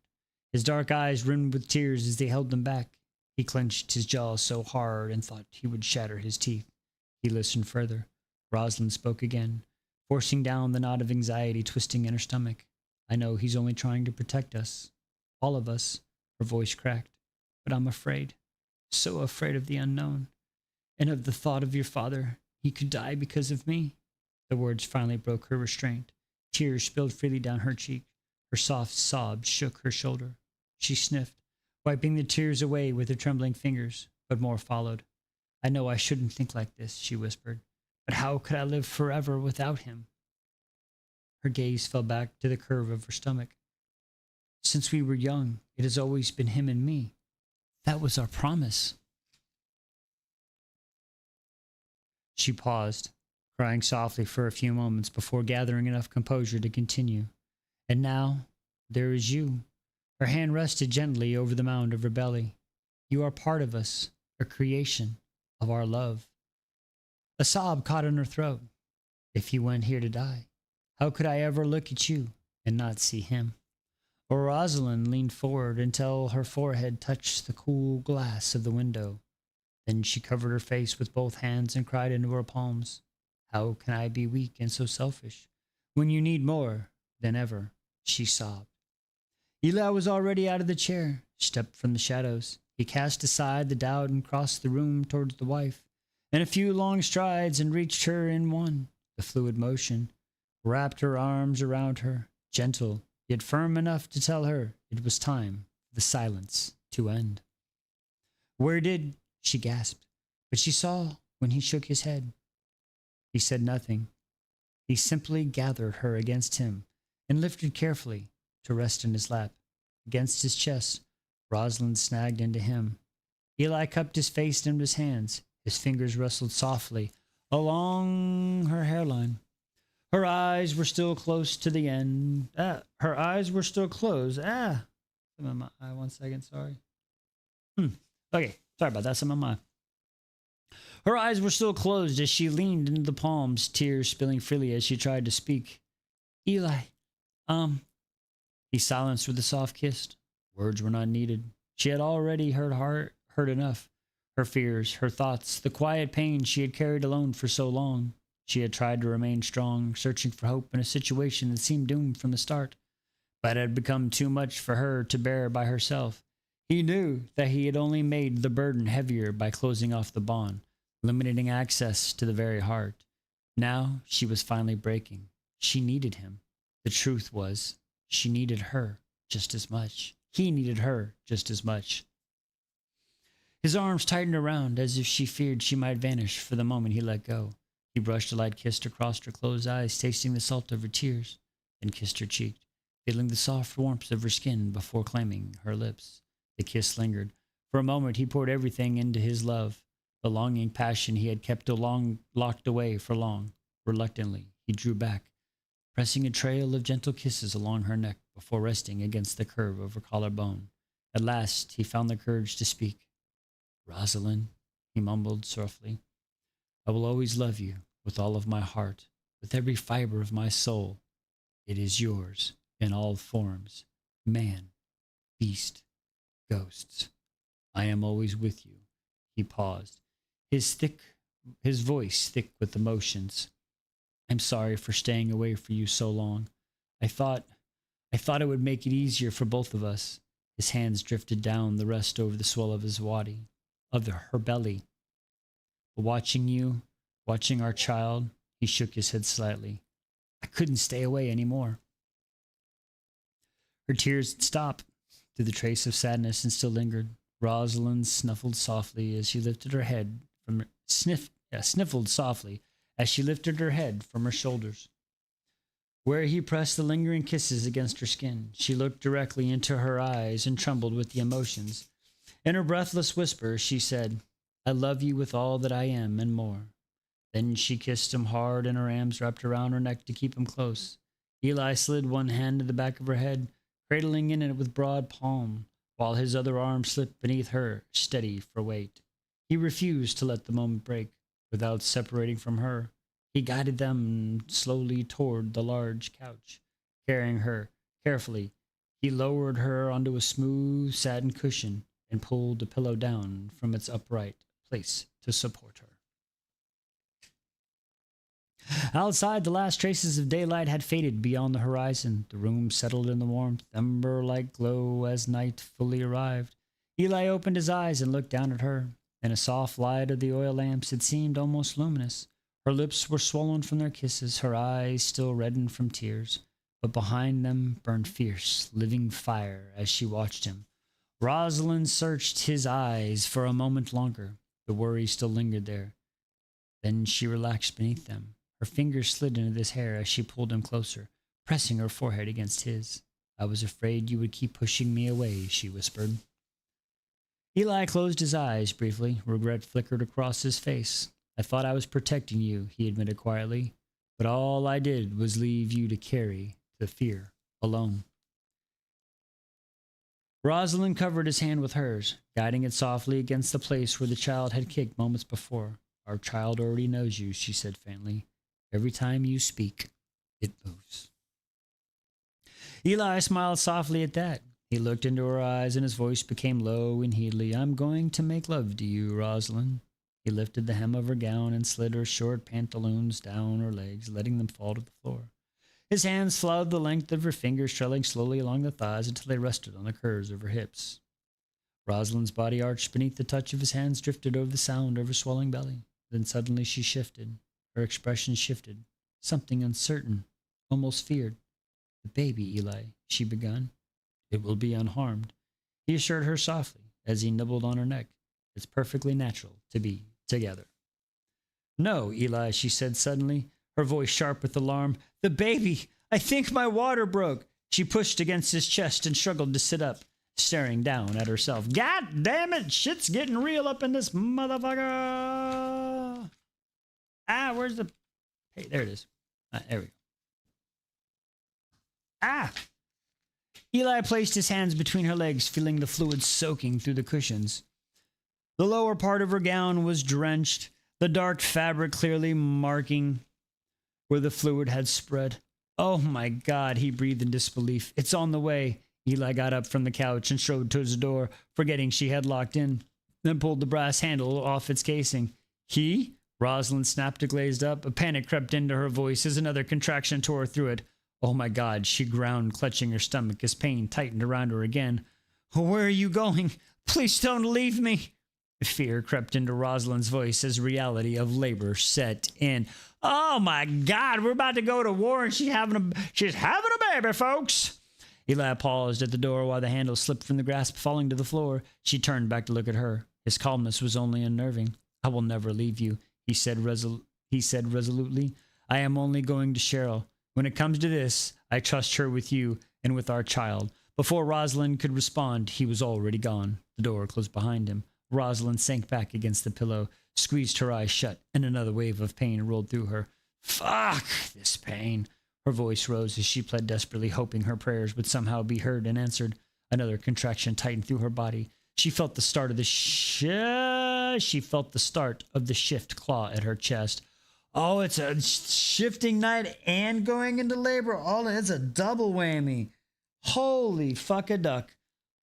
His dark eyes rimmed with tears as they held them back. He clenched his jaws so hard and thought he would shatter his teeth. He listened further. Rosalind spoke again, forcing down the knot of anxiety twisting in her stomach. I know he's only trying to protect us. All of us. Her voice cracked. But I'm afraid. So afraid of the unknown. And of the thought of your father. He could die because of me. The words finally broke her restraint. Tears spilled freely down her cheek. Her soft sobs shook her shoulder. She sniffed, wiping the tears away with her trembling fingers, but more followed. I know I shouldn't think like this, she whispered, but how could I live forever without him? Her gaze fell back to the curve of her stomach. Since we were young, it has always been him and me. That was our promise. She paused, crying softly for a few moments before gathering enough composure to continue. And now, there is you. Her hand rested gently over the mound of her belly. You are part of us, a creation of our love. A sob caught in her throat. If he went here to die, how could I ever look at you and not see him? Or Rosalind leaned forward until her forehead touched the cool glass of the window. Then she covered her face with both hands and cried into her palms. How can I be weak and so selfish when you need more than ever? She sobbed. Eli was already out of the chair, stepped from the shadows. He cast aside the doubt and crossed the room towards the wife, in a few long strides, and reached her in one. The fluid motion wrapped her arms around her, gentle, yet firm enough to tell her it was time for the silence to end. Where did, she gasped, but she saw when he shook his head. He said nothing. He simply gathered her against him and lifted carefully to rest in his lap. Against his chest, Rosalind snagged into him. Eli cupped his face into his hands. His fingers wrestled softly along her hairline. Her eyes were still close to the end. Her eyes were still closed. Some of my eye. 1 second, sorry. Okay, sorry about that. Some of my. Her eyes were still closed as she leaned into the palms, tears spilling freely as she tried to speak. Eli, He silenced with a soft kiss. Words were not needed. She had already heard enough. Her fears, her thoughts, the quiet pain she had carried alone for so long. She had tried to remain strong, searching for hope in a situation that seemed doomed from the start, but had become too much for her to bear by herself. He knew that he had only made the burden heavier by closing off the bond, limiting access to the very heart. Now she was finally breaking. She needed him. The truth was, she needed her just as much. He needed her just as much. His arms tightened around as if she feared she might vanish for the moment he let go. He brushed a light kiss across her closed eyes, tasting the salt of her tears, then kissed her cheek, feeling the soft warmth of her skin before claiming her lips. The kiss lingered. For a moment he poured everything into his love, the longing passion he had kept locked away for long. Reluctantly, he drew back, pressing a trail of gentle kisses along her neck before resting against the curve of her collarbone. At last he found the courage to speak. Rosalind, he mumbled softly, I will always love you with all of my heart, with every fiber of my soul. It is yours in all forms, man, beast, ghosts. I am always with you. He paused, his voice thick with emotions. I'm sorry for staying away from you so long. I thought it would make it easier for both of us. His hands drifted down the rest over the swell of his body, her belly. But watching our child, he shook his head slightly. I couldn't stay away anymore. Her tears had stopped. Through the trace of sadness and still lingered. Rosalind sniffled softly as she lifted her head from sniffled softly as she lifted her head from her shoulders, where he pressed the lingering kisses against her skin. She looked directly into her eyes and trembled with the emotions. In her breathless whisper, she said, I love you with all that I am and more. Then she kissed him hard and her arms wrapped around her neck to keep him close. Eli slid one hand to the back of her head, cradling in it with broad palm, while his other arm slipped beneath her, steady for weight. He refused to let the moment break. Without separating from her, he guided them slowly toward the large couch. Carrying her carefully, he lowered her onto a smooth satin cushion and pulled the pillow down from its upright place to support her. Outside, the last traces of daylight had faded beyond the horizon. The room settled in the warmth, ember-like glow as night fully arrived. Eli opened his eyes and looked down at her. In a soft light of the oil lamps, it seemed almost luminous. Her lips were swollen from their kisses, her eyes still reddened from tears, but behind them burned fierce, living fire as she watched him. Rosalind searched his eyes for a moment longer. The worry still lingered there. Then she relaxed beneath them. Her fingers slid into his hair as she pulled him closer, pressing her forehead against his. "I was afraid you would keep pushing me away," she whispered. Eli closed his eyes briefly. Regret flickered across his face. "I thought I was protecting you," he admitted quietly, "but all I did was leave you to carry the fear alone." Rosalind covered his hand with hers, guiding it softly against the place where the child had kicked moments before. "Our child already knows you," she said faintly. "Every time you speak, it moves." Eli smiled softly at that. He looked into her eyes and his voice became low and heedly. "I'm going to make love to you, Rosalind." He lifted the hem of her gown and slid her short pantaloons down her legs, letting them fall to the floor. His hands followed the length of her fingers, trailing slowly along the thighs until they rested on the curves of her hips. Rosalind's body arched beneath the touch of his hands, drifted over the sound of her swelling belly. Then suddenly she shifted. Her expression shifted. Something uncertain, almost feared. "The baby, Eli," she begun. "It will be unharmed," he assured her softly as he nibbled on her neck. "It's perfectly natural to be together." "No, Eli," she said suddenly, her voice sharp with alarm. "The baby! I think my water broke." She pushed against his chest and struggled to sit up, staring down at herself. "God damn it! Shit's getting real up in this motherfucker!" Where's the... Hey, there it is. There we go. Eli placed his hands between her legs, feeling the fluid soaking through the cushions. The lower part of her gown was drenched, the dark fabric clearly marking where the fluid had spread. "Oh my God," he breathed in disbelief. "It's on the way." Eli got up from the couch and strode towards the door, forgetting she had locked in, then pulled the brass handle off its casing. "He?" Rosalind snapped, glazed up. A panic crept into her voice as another contraction tore through it. "Oh my God," she groaned, clutching her stomach as pain tightened around her again. "Where are you going? Please don't leave me." Fear crept into Rosalind's voice as reality of labor set in. "Oh my God, we're about to go to war and she's having a baby, folks." Eli paused at the door while the handle slipped from the grasp, falling to the floor. She turned back to look at her. His calmness was only unnerving. "I will never leave you," he said resolutely. "I am only going to Cheryl. When it comes to this, I trust her with you and with our child." Before Rosalind could respond, he was already gone. The door closed behind him. Rosalind sank back against the pillow, squeezed her eyes shut, and another wave of pain rolled through her. "Fuck this pain." Her voice rose as she pled desperately, hoping her prayers would somehow be heard and answered. Another contraction tightened through her body. She felt the start of the shift claw at her chest. Oh, it's a shifting night and going into labor. It's a double whammy. Holy fuck a duck.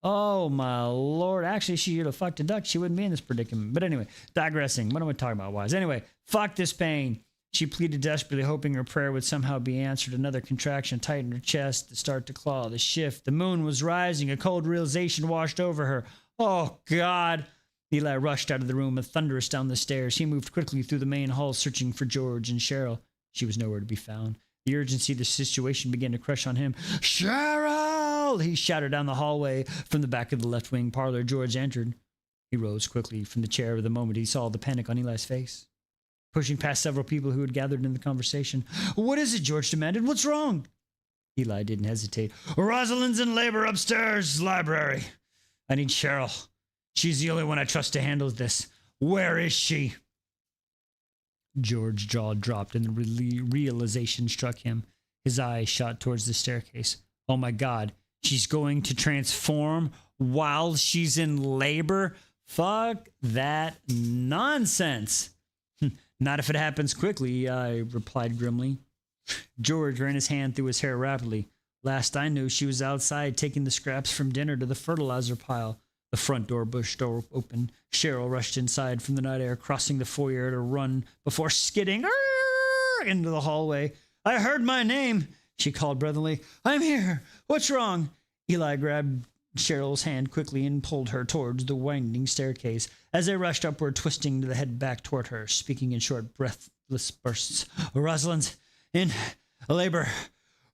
Oh my Lord. Actually, she would have fucked a duck. She wouldn't be in this predicament. But anyway, digressing. What am I talking about, wise? Anyway, fuck this pain. She pleaded desperately, hoping her prayer would somehow be answered. Another contraction tightened her chest, the start to claw, the shift. The moon was rising. A cold realization washed over her. Oh, God. Eli rushed out of the room and thunderous down the stairs. He moved quickly through the main hall, searching for George and Cheryl. She was nowhere to be found. The urgency of the situation began to crush on him. "Cheryl!" he shouted down the hallway. From the back of the left-wing parlor, George entered. He rose quickly from the chair the moment he saw the panic on Eli's face, pushing past several people who had gathered in the conversation. "What is it?" George demanded. "What's wrong?" Eli didn't hesitate. "Rosalind's in labor upstairs, library. I need Cheryl. She's the only one I trust to handle this. Where is she?" George's jaw dropped and the realization struck him. His eyes shot towards the staircase. Oh my God, she's going to transform while she's in labor? Fuck that nonsense. "Not if it happens quickly," I replied grimly. George ran his hand through his hair rapidly. "Last I knew, she was outside taking the scraps from dinner to the fertilizer pile." The front door pushed open. Cheryl rushed inside from the night air, crossing the foyer to run before skidding into the hallway. I heard my name, she called breathlessly. I'm here. What's wrong? Eli grabbed Cheryl's hand quickly and pulled her towards the winding staircase. As they rushed upward, twisting the head back toward her, speaking in short, breathless bursts. Rosalind's in labor.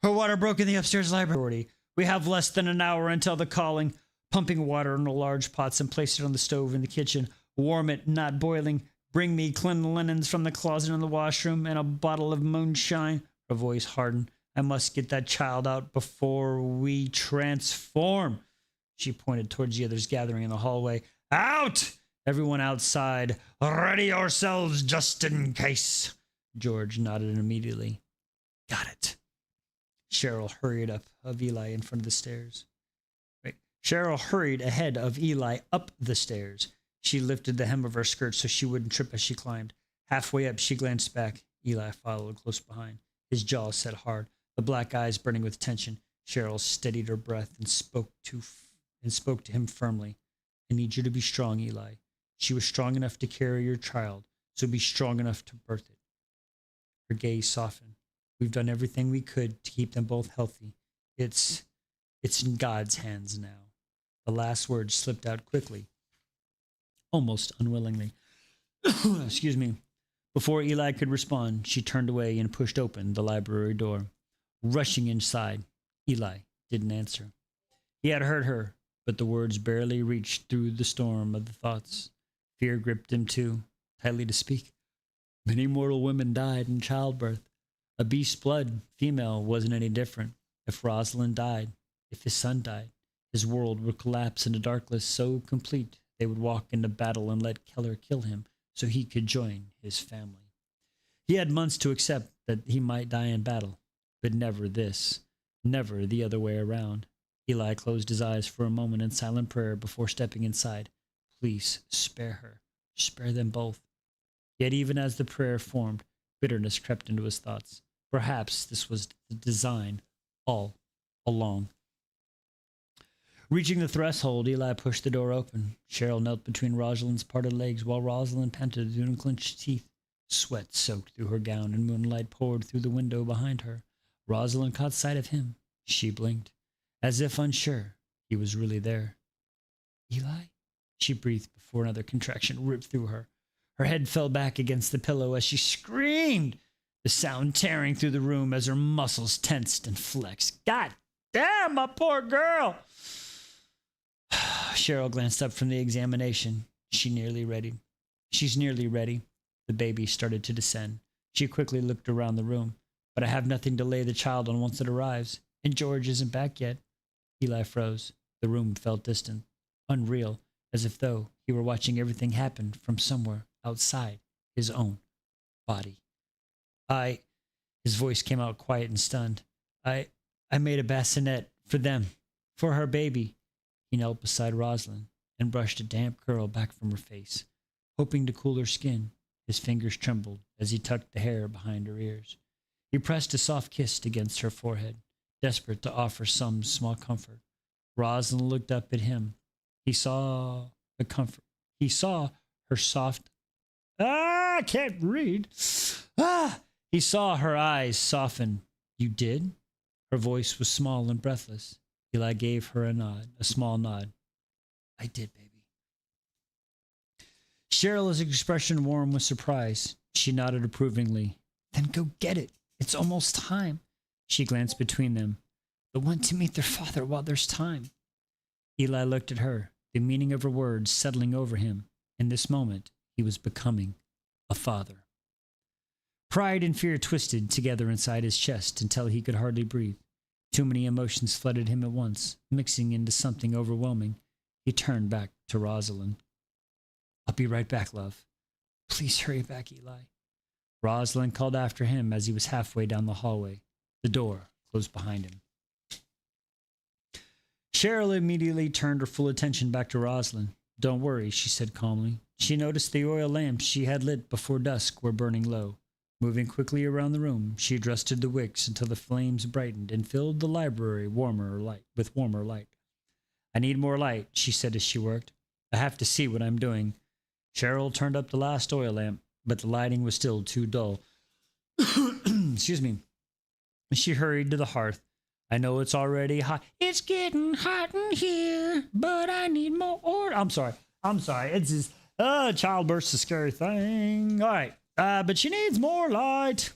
Her water broke in the upstairs library. We have less than an hour until the calling. Pumping water into large pots and place it on the stove in the kitchen. Warm it, not boiling. Bring me clean linens from the closet in the washroom and a bottle of moonshine. Her voice hardened. I must get that child out before we transform. She pointed towards the others gathering in the hallway. Out! Everyone outside. Ready yourselves just in case. George nodded immediately. Got it. Cheryl hurried up of Eli in front of the stairs. Cheryl hurried ahead of Eli up the stairs. She lifted the hem of her skirt so she wouldn't trip as she climbed. Halfway up, she glanced back. Eli followed close behind, his jaw set hard, the black eyes burning with tension. Cheryl steadied her breath and spoke to him firmly. I need you to be strong, Eli. She was strong enough to carry your child, so be strong enough to birth it. Her gaze softened. We've done everything we could to keep them both healthy. It's in God's hands now. The last word slipped out quickly, almost unwillingly. Excuse me. Before Eli could respond, she turned away and pushed open the library door. Rushing inside, Eli didn't answer. He had heard her, but the words barely reached through the storm of the thoughts. Fear gripped him too, tightly to speak. Many mortal women died in childbirth. A beast's blood female wasn't any different. If Rosalind died, if his son died, his world would collapse into darkness so complete they would walk into battle and let Keller kill him so he could join his family. He had months to accept that he might die in battle, but never this, never the other way around. Eli closed his eyes for a moment in silent prayer before stepping inside. Please spare her. Spare them both. Yet even as the prayer formed, bitterness crept into his thoughts. Perhaps this was the design all along. Reaching the threshold, Eli pushed the door open. Cheryl knelt between Rosalind's parted legs while Rosalind panted through unclenched teeth. Sweat soaked through her gown and moonlight poured through the window behind her. Rosalind caught sight of him. She blinked, as if unsure he was really there. Eli? She breathed before another contraction ripped through her. Her head fell back against the pillow as she screamed, the sound tearing through the room as her muscles tensed and flexed. God damn, my poor girl! Cheryl glanced up from the examination. She's nearly ready. The baby started to descend. She quickly looked around the room. But I have nothing to lay the child on once it arrives. And George isn't back yet. Eli froze. The room felt distant, unreal, as if though he were watching everything happen from somewhere outside his own body. His voice came out quiet and stunned. I made a bassinet for them, for her baby. He knelt beside Rosalind and brushed a damp curl back from her face. Hoping to cool her skin, his fingers trembled as he tucked the hair behind her ears. He pressed a soft kiss against her forehead, desperate to offer some small comfort. Rosalind looked up at him. He saw her soft... I can't read. He saw her eyes soften. You did? Her voice was small and breathless. Eli gave her a nod, a small nod. I did, baby. Cheryl's expression warm with surprise. She nodded approvingly. Then go get it. It's almost time. She glanced between them. But want to meet their father while there's time. Eli looked at her, the meaning of her words settling over him. In this moment, he was becoming a father. Pride and fear twisted together inside his chest until he could hardly breathe. Too many emotions flooded him at once, mixing into something overwhelming. He turned back to Rosalind. I'll be right back, love. Please hurry back, Eli. Rosalind called after him as he was halfway down the hallway. The door closed behind him. Cheryl immediately turned her full attention back to Rosalind. Don't worry, she said calmly. She noticed the oil lamps she had lit before dusk were burning low. Moving quickly around the room, she adjusted the wicks until the flames brightened and filled the library with warmer light. I need more light, she said as she worked. I have to see what I'm doing. Cheryl turned up the last oil lamp, but the lighting was still too dull. excuse me. She hurried to the hearth. I know it's already hot. It's getting hot in here, but I need more oil. I'm sorry. It's just, childbirth's a scary thing. All right. But she needs more light.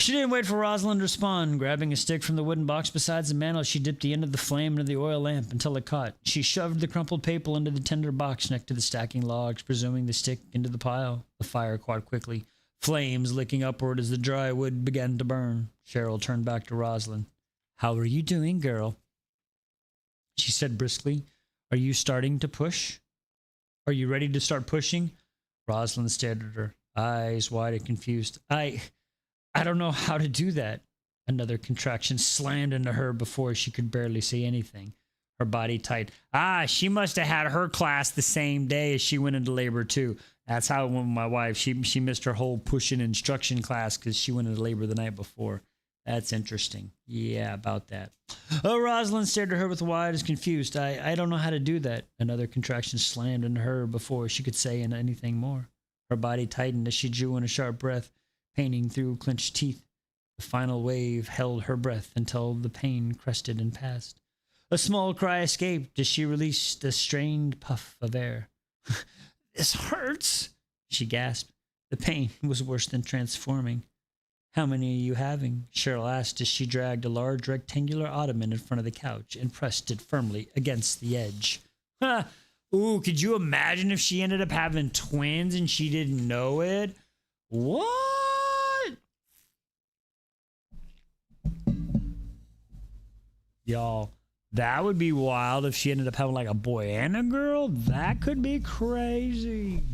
She didn't wait for Rosalind to respond. Grabbing a stick from the wooden box beside the mantel, she dipped the end of the flame into the oil lamp until it caught. She shoved the crumpled paper into the tinder box next to the stacking logs, presuming the stick into the pile. The fire caught quickly, flames licking upward as the dry wood began to burn. Cheryl turned back to Rosalind. How are you doing, girl? She said briskly. Are you starting to push? Are you ready to start pushing? Rosalind stared at her, eyes wide and confused. I don't know how to do that. Another contraction slammed into her before she could barely say anything. Her body tight. She must have had her class the same day as she went into labor too. That's how it went with my wife. She missed her whole push-in instruction class because she went into labor the night before. That's interesting. Yeah, about that. Oh, Rosalind stared at her with wide eyes, confused. I don't know how to do that. Another contraction slammed into her before she could say anything more. Her body tightened as she drew in a sharp breath, painting through clenched teeth. The final wave held her breath until the pain crested and passed. A small cry escaped as she released a strained puff of air. This hurts, she gasped. The pain was worse than transforming. How many are you having? Cheryl asked as she dragged a large rectangular ottoman in front of the couch and pressed it firmly against the edge. Ooh, could you imagine if she ended up having twins and she didn't know it? What? Y'all, that would be wild if she ended up having like a boy and a girl. That could be crazy.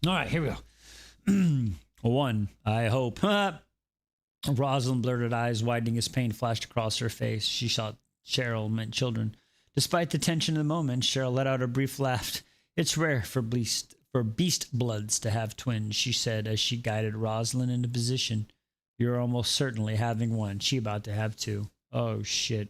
All right, here we go. One, I hope. Rosalind blurted, eyes widening as pain flashed across her face. She thought Cheryl meant children. Despite the tension of the moment, Cheryl let out a brief laugh. It's rare for beast bloods to have twins, she said as she guided Rosalind into position. You're almost certainly having one. She about to have two. Oh, shit.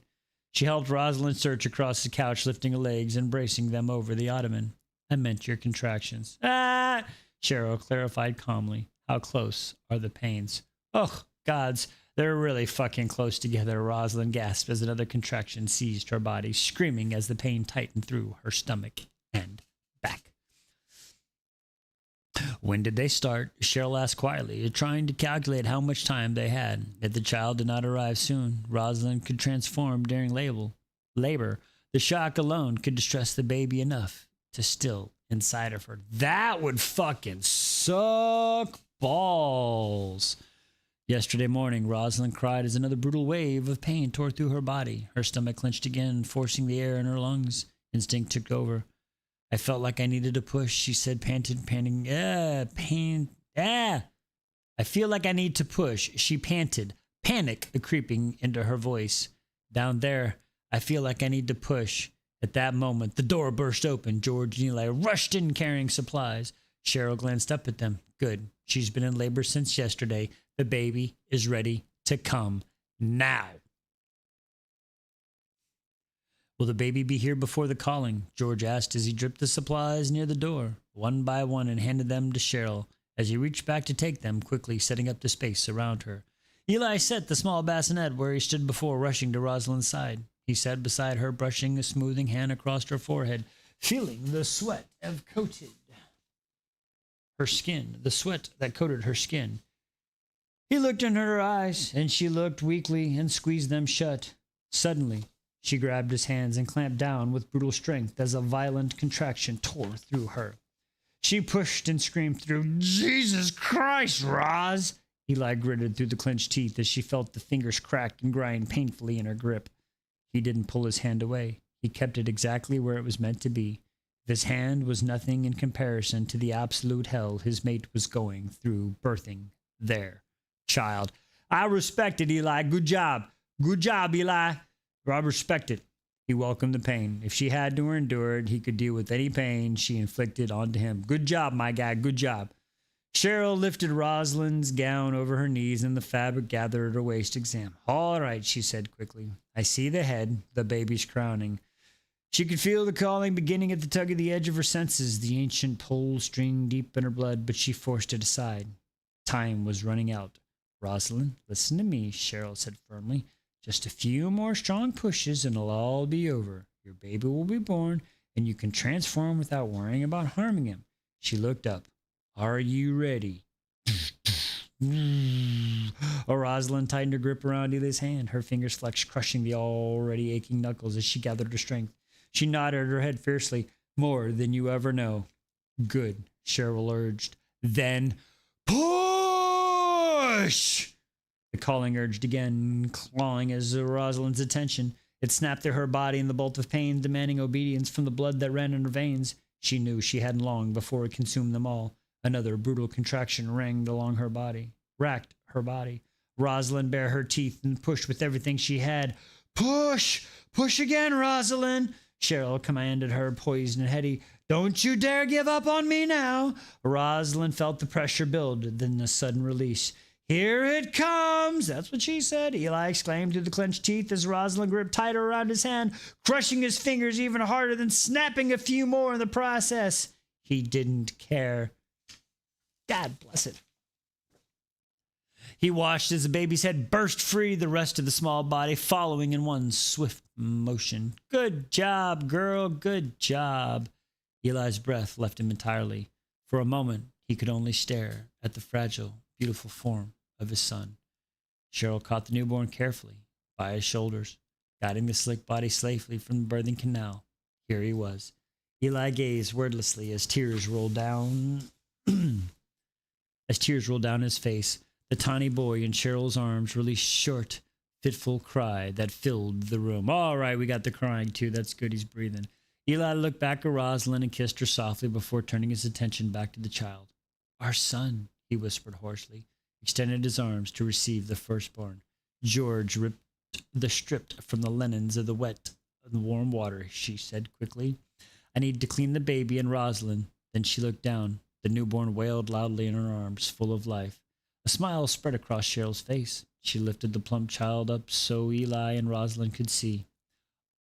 She helped Rosalind search across the couch, lifting her legs and bracing them over the ottoman. I meant your contractions. Cheryl clarified calmly. How close are the pains? Oh, gods, they're really fucking close together, Rosalind gasped as another contraction seized her body, screaming as the pain tightened through her stomach and back. When did they start? Cheryl asked quietly, trying to calculate how much time they had. If the child did not arrive soon, Rosalind could transform during labor. The shock alone could distress the baby enough to still inside of her. That would fucking suck balls. Yesterday morning, Rosalind cried as another brutal wave of pain tore through her body. Her stomach clenched again, forcing the air in her lungs. Instinct took over. I felt like I needed to push, she said, panting. I feel like I need to push, she panted, panic creeping into her voice. Down there, I feel like I need to push. At that moment, the door burst open. George and Eli rushed in carrying supplies. Cheryl glanced up at them. Good. She's been in labor since yesterday. The baby is ready to come now. Will the baby be here before the calling? George asked as he dripped the supplies near the door, one by one, and handed them to Cheryl as he reached back to take them, quickly setting up the space around her. Eli set the small bassinet where he stood before, rushing to Rosalind's side. He sat beside her, brushing a smoothing hand across her forehead, feeling the sweat that coated her skin. He looked into her eyes, and she looked weakly and squeezed them shut. Suddenly, she grabbed his hands and clamped down with brutal strength as a violent contraction tore through her. She pushed and screamed through, Jesus Christ, Roz! Eli gritted through the clenched teeth as she felt the fingers crack and grind painfully in her grip. He didn't pull his hand away. He kept it exactly where it was meant to be. His hand was nothing in comparison to the absolute hell his mate was going through birthing their child. I respect it, Eli. Good job. Good job, Eli. Rob respected. He welcomed the pain. If she had to endure it, he could deal with any pain she inflicted onto him. Good job, my guy. Good job. Cheryl lifted Rosalind's gown over her knees and the fabric gathered at her waist exam. All right, she said quickly. I see the head, the baby's crowning. She could feel the calling beginning at the tug of the edge of her senses, the ancient pull string deep in her blood, but she forced it aside. Time was running out. Rosalind, listen to me, Cheryl said firmly. Just a few more strong pushes and it'll all be over. Your baby will be born and you can transform without worrying about harming him. She looked up. Are you ready? Rosalind tightened her grip around Eli's hand. Her fingers flexed, crushing the already aching knuckles as she gathered her strength. She nodded her head fiercely. More than you ever know. Good, Cheryl urged. Then push! The calling urged again, clawing as Rosalind's attention. It snapped through her body in the bolt of pain, demanding obedience from the blood that ran in her veins. She knew she hadn't long before it consumed them all. Another brutal contraction rang along her body, racked her body. Rosalind bared her teeth and pushed with everything she had. Push! Push again, Rosalind! Cheryl commanded her, poised and heady. Don't you dare give up on me now! Rosalind felt the pressure build, then a sudden release. Here it comes! That's what she said. Eli exclaimed through the clenched teeth as Rosalind gripped tighter around his hand, crushing his fingers even harder, then snapping a few more in the process. He didn't care. God bless it. He watched as the baby's head burst free, the rest of the small body following in one swift motion. Good job, girl. Good job. Eli's breath left him entirely. For a moment, he could only stare at the fragile, beautiful form of his son. Cheryl caught the newborn carefully by his shoulders, guiding the slick body safely from the birthing canal. Here he was. Eli gazed wordlessly as tears rolled down his face. The tiny boy in Cheryl's arms released a short, fitful cry that filled the room. All right, we got the crying too. That's good. He's breathing. Eli looked back at Rosalind and kissed her softly before turning his attention back to the child. Our son, he whispered hoarsely, extended his arms to receive the firstborn. George ripped the strip from the linens of the wet and warm water, she said quickly. I need to clean the baby and Rosalind. Then she looked down. The newborn wailed loudly in her arms, full of life. A smile spread across Cheryl's face. She lifted the plump child up so Eli and Rosalind could see.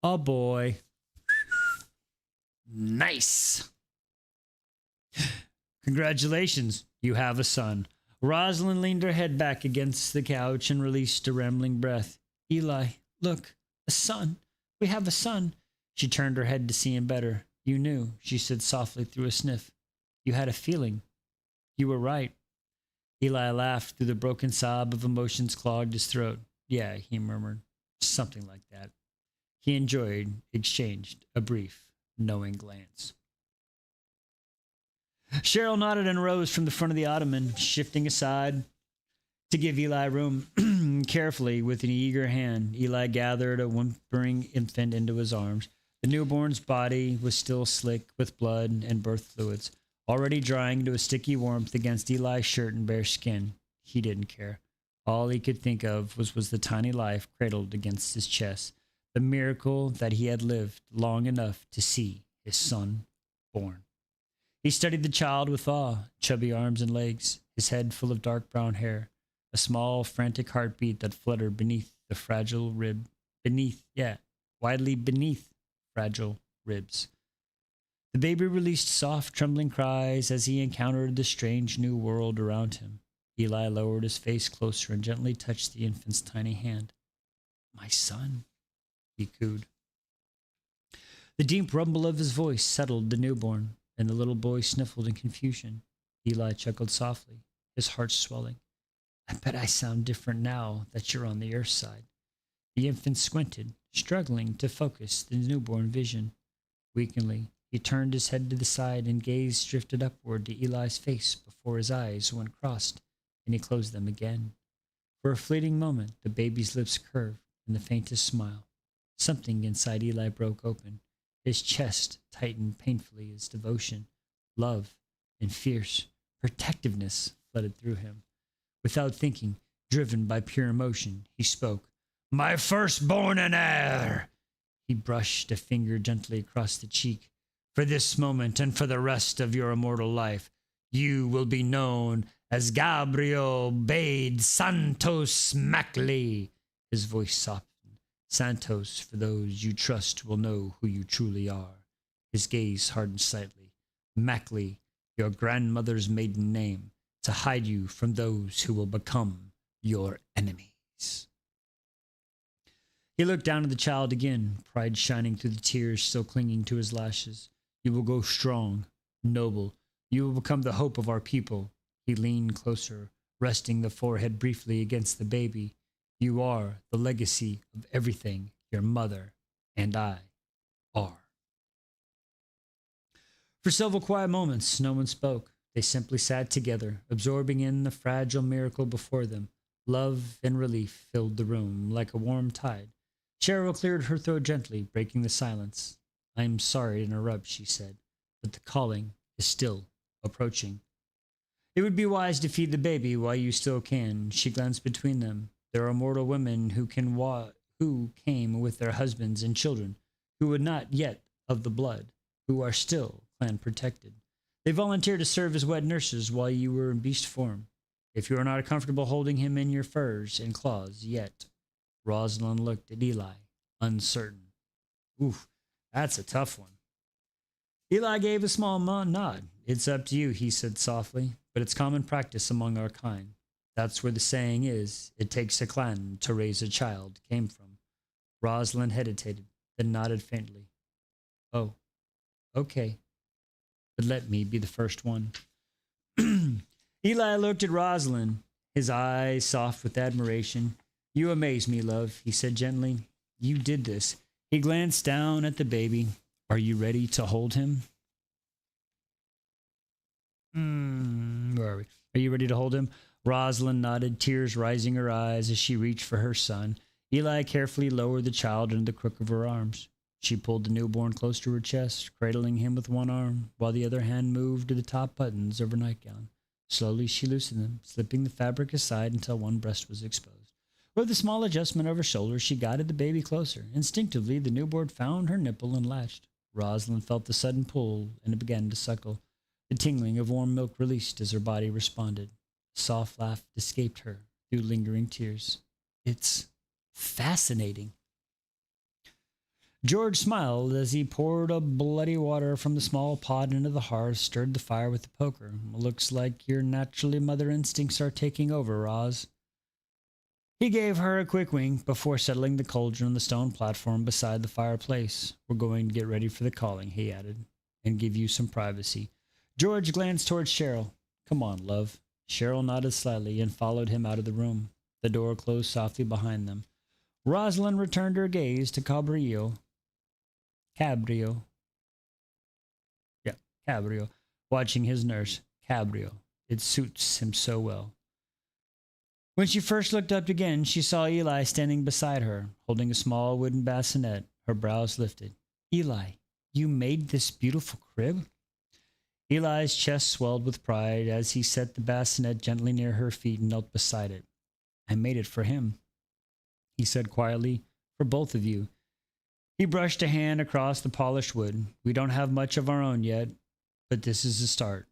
A boy. Nice. Congratulations, you have a son. Rosalind leaned her head back against the couch and released a rambling breath. Eli, look, a son. We have a son. She turned her head to see him better. You knew, she said softly through a sniff. You had a feeling. You were right. Eli laughed through the broken sob of emotions clogged his throat. Yeah, he murmured. Something like that. He exchanged a brief, knowing glance. Cheryl nodded and rose from the front of the ottoman, shifting aside to give Eli room. Carefully, with an eager hand, Eli gathered a whimpering infant into his arms. The newborn's body was still slick with blood and birth fluids, already drying to a sticky warmth against Eli's shirt and bare skin. He didn't care. All he could think of was the tiny life cradled against his chest, the miracle that he had lived long enough to see his son born. He studied the child with awe, chubby arms and legs, his head full of dark brown hair, a small, frantic heartbeat that fluttered beneath the fragile rib, widely beneath fragile ribs. The baby released soft, trembling cries as he encountered the strange new world around him. Eli lowered his face closer and gently touched the infant's tiny hand. My son, he cooed. The deep rumble of his voice settled the newborn, and the little boy sniffled in confusion. Eli chuckled softly, his heart swelling. I bet I sound different now that you're on the earth side. The infant squinted, struggling to focus the newborn vision. Weakly, he turned his head to the side and gaze drifted upward to Eli's face before his eyes went crossed, and he closed them again. For a fleeting moment, the baby's lips curved in the faintest smile. Something inside Eli broke open. His chest tightened painfully as devotion, love, and fierce protectiveness flooded through him. Without thinking, driven by pure emotion, he spoke. My firstborn and heir! He brushed a finger gently across the cheek. For this moment and for the rest of your immortal life, you will be known as Gabriel Bade Santos Mackley. His voice softened. Santos, for those you trust, will know who you truly are. His gaze hardened slightly. Mackley, your grandmother's maiden name, to hide you from those who will become your enemies. He looked down at the child again, pride shining through the tears still clinging to his lashes. You will go strong, noble. You will become the hope of our people. He leaned closer, resting the forehead briefly against the baby. You are the legacy of everything your mother and I are. For several quiet moments, no one spoke. They simply sat together, absorbing in the fragile miracle before them. Love and relief filled the room like a warm tide. Cheryl cleared her throat gently, breaking the silence. I am sorry to interrupt, she said, but the calling is still approaching. It would be wise to feed the baby while you still can. She glanced between them. There are mortal women who came with their husbands and children, who were not yet of the blood, who are still clan protected. They volunteered to serve as wet nurses while you were in beast form. If you are not comfortable holding him in your furs and claws yet. Rosalind looked at Eli, uncertain. Oof, that's a tough one. Eli gave a small nod. It's up to you, he said softly, but it's common practice among our kind. That's where the saying is, it takes a clan to raise a child, came from. Rosalind hesitated, then nodded faintly. Oh, okay. But let me be the first one. Eli looked at Rosalind, his eyes soft with admiration. You amaze me, love, he said gently. You did this. He glanced down at the baby. Are you ready to hold him? Where are we? Are you ready to hold him? Rosalind nodded, tears rising her eyes as she reached for her son. Eli carefully lowered the child into the crook of her arms. She pulled the newborn close to her chest, cradling him with one arm, while the other hand moved to the top buttons of her nightgown. Slowly she loosened them, slipping the fabric aside until one breast was exposed. With a small adjustment of her shoulders, she guided the baby closer. Instinctively, the newborn found her nipple and latched. Rosalind felt the sudden pull, and it began to suckle. The tingling of warm milk released as her body responded. A soft laugh escaped her through lingering tears. It's fascinating. George smiled as he poured a bloody water from the small pot into the hearth, stirred the fire with the poker. Looks like your naturally mother instincts are taking over, Roz. He gave her a quick wink before settling the cauldron on the stone platform beside the fireplace. We're going to get ready for the calling, he added, and give you some privacy. George glanced towards Cheryl. Come on, love. Cheryl nodded slightly and followed him out of the room. The door closed softly behind them. Rosalind returned her gaze to Cabrio, watching his nurse. Cabrio. It suits him so well. When she first looked up again, she saw Eli standing beside her, holding a small wooden bassinet, her brows lifted. Eli, you made this beautiful crib? Eli's chest swelled with pride as he set the bassinet gently near her feet and knelt beside it. I made it for him, he said quietly, for both of you. He brushed a hand across the polished wood. We don't have much of our own yet, but this is the start.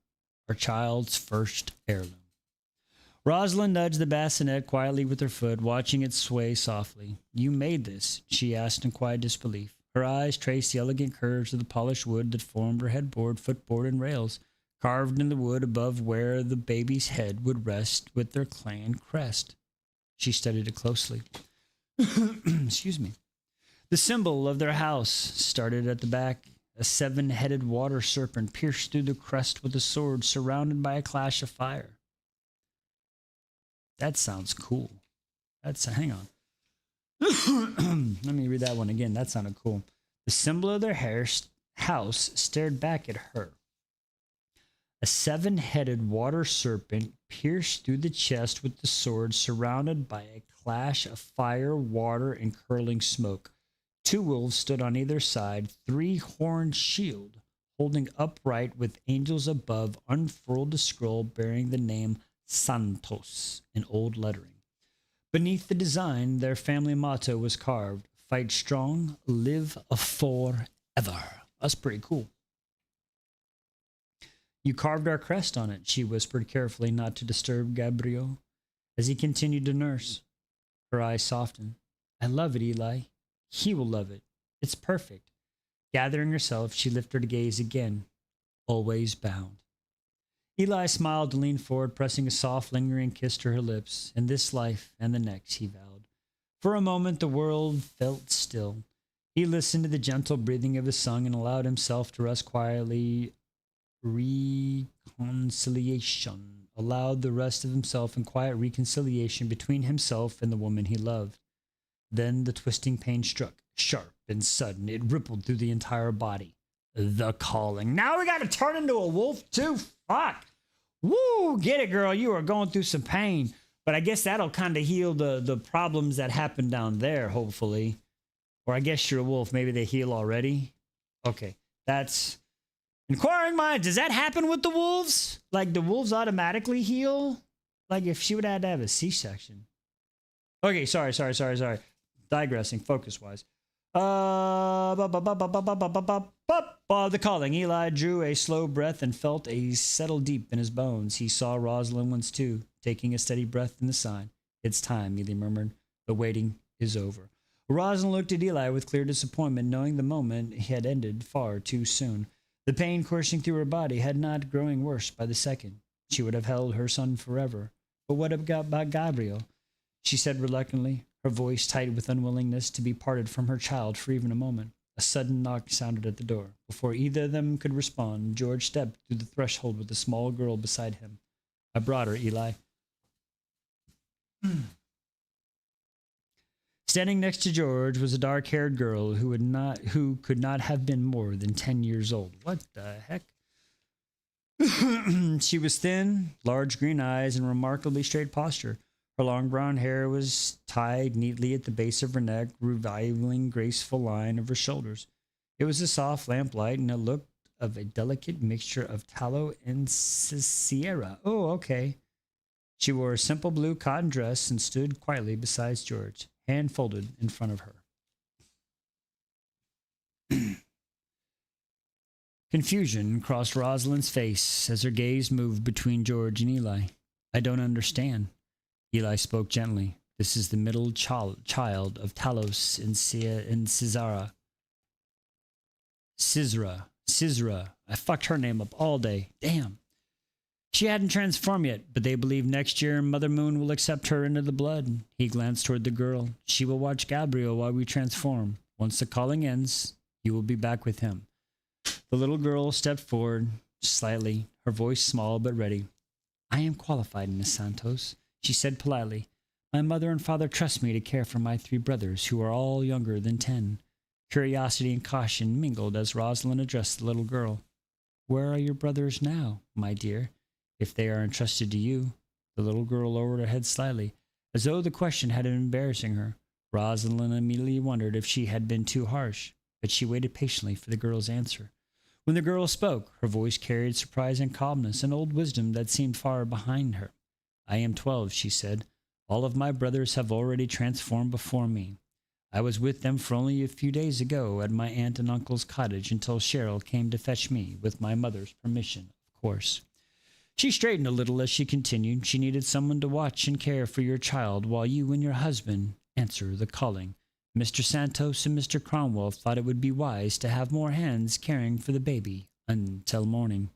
Our child's first heirloom. Rosalind nudged the bassinet quietly with her foot, watching it sway softly. You made this, she asked in quiet disbelief. Her eyes traced the elegant curves of the polished wood that formed her headboard, footboard, and rails, carved in the wood above where the baby's head would rest with their clan crest. She studied it closely. Excuse me. The symbol of their house started at the back. A 7-headed water serpent pierced through the crest with a sword, surrounded by a clash of fire. That sounds cool. Hang on. Let me read that one again. That sounded cool. The symbol of their house stared back at her. A 7-headed water serpent pierced through the chest with the sword, surrounded by a clash of fire, water, and curling smoke. 2 wolves stood on either side, 3-horned shield, holding upright with angels above, unfurled a scroll bearing the name Santos in old lettering. Beneath the design, their family motto was carved, fight strong, live forever. That's pretty cool. You carved our crest on it, she whispered carefully, not to disturb Gabriel. As he continued to nurse, her eyes softened. I love it, Eli. He will love it. It's perfect. Gathering herself, she lifted her gaze again. Always bound. Eli smiled and leaned forward, pressing a soft, lingering kiss to her lips. In this life and the next, he vowed. For a moment, the world felt still. He listened to the gentle breathing of his son and allowed himself to rest quietly. Reconciliation allowed the rest of himself in quiet reconciliation between himself and the woman he loved. Then the twisting pain struck, sharp and sudden. It rippled through the entire body. The calling. Now we got to turn into a wolf too. Fuck. Woo, get it, girl. You are going through some pain. But I guess that'll kind of heal the problems that happened down there, hopefully. Or I guess you're a wolf. Maybe they heal already. Okay, that's... Inquiring minds, does that happen with the wolves? Like, the wolves automatically heal? Like, if she would have to have a C-section. Okay, sorry. Digressing, focus-wise. The calling. Eli drew a slow breath and felt a settle deep in his bones. He saw Rosalind once too, taking a steady breath in the sign. It's time, Eli murmured. The waiting is over. Rosalind looked at Eli with clear disappointment, knowing the moment had ended far too soon. The pain coursing through her body had not growing worse by the second. She would have held her son forever. But what about Gabriel? She said reluctantly, her voice tight with unwillingness to be parted from her child for even a moment. A sudden knock sounded at the door. Before either of them could respond, George stepped through the threshold with a small girl beside him. I brought her, Eli. Standing next to George was a dark-haired girl who could not have been more than 10 years old. What the heck? She was thin, large green eyes, and remarkably straight posture. Her long brown hair was tied neatly at the base of her neck, revealing graceful line of her shoulders. It was a soft lamplight, and it looked of a delicate mixture of tallow and sierra. Oh, okay. She wore a simple blue cotton dress and stood quietly beside George, hand folded in front of her. Confusion crossed Rosalind's face as her gaze moved between George and Eli. I don't understand. Eli spoke gently. This is the middle child of Talos and Caesara. Caesara. I fucked her name up all day. Damn. She hadn't transformed yet, but they believe next year Mother Moon will accept her into the blood. He glanced toward the girl. She will watch Gabriel while we transform. Once the calling ends, you will be back with him. The little girl stepped forward slightly, her voice small but ready. I am qualified, Miss Santos, she said politely. My mother and father trust me to care for my 3 brothers, who are all younger than 10. Curiosity and caution mingled as Rosalind addressed the little girl. Where are your brothers now, my dear? If they are entrusted to you. The little girl lowered her head slightly, as though the question had been embarrassing her. Rosalind immediately wondered if she had been too harsh, but she waited patiently for the girl's answer. When the girl spoke, her voice carried surprise and calmness, an old wisdom that seemed far behind her. I am 12, she said. All of my brothers have already transformed before me. I was with them for only a few days ago at my aunt and uncle's cottage until Cheryl came to fetch me, with my mother's permission, of course. She straightened a little as she continued. She needed someone to watch and care for your child while you and your husband answer the calling. Mr. Santos and Mr. Cromwell thought it would be wise to have more hands caring for the baby until morning.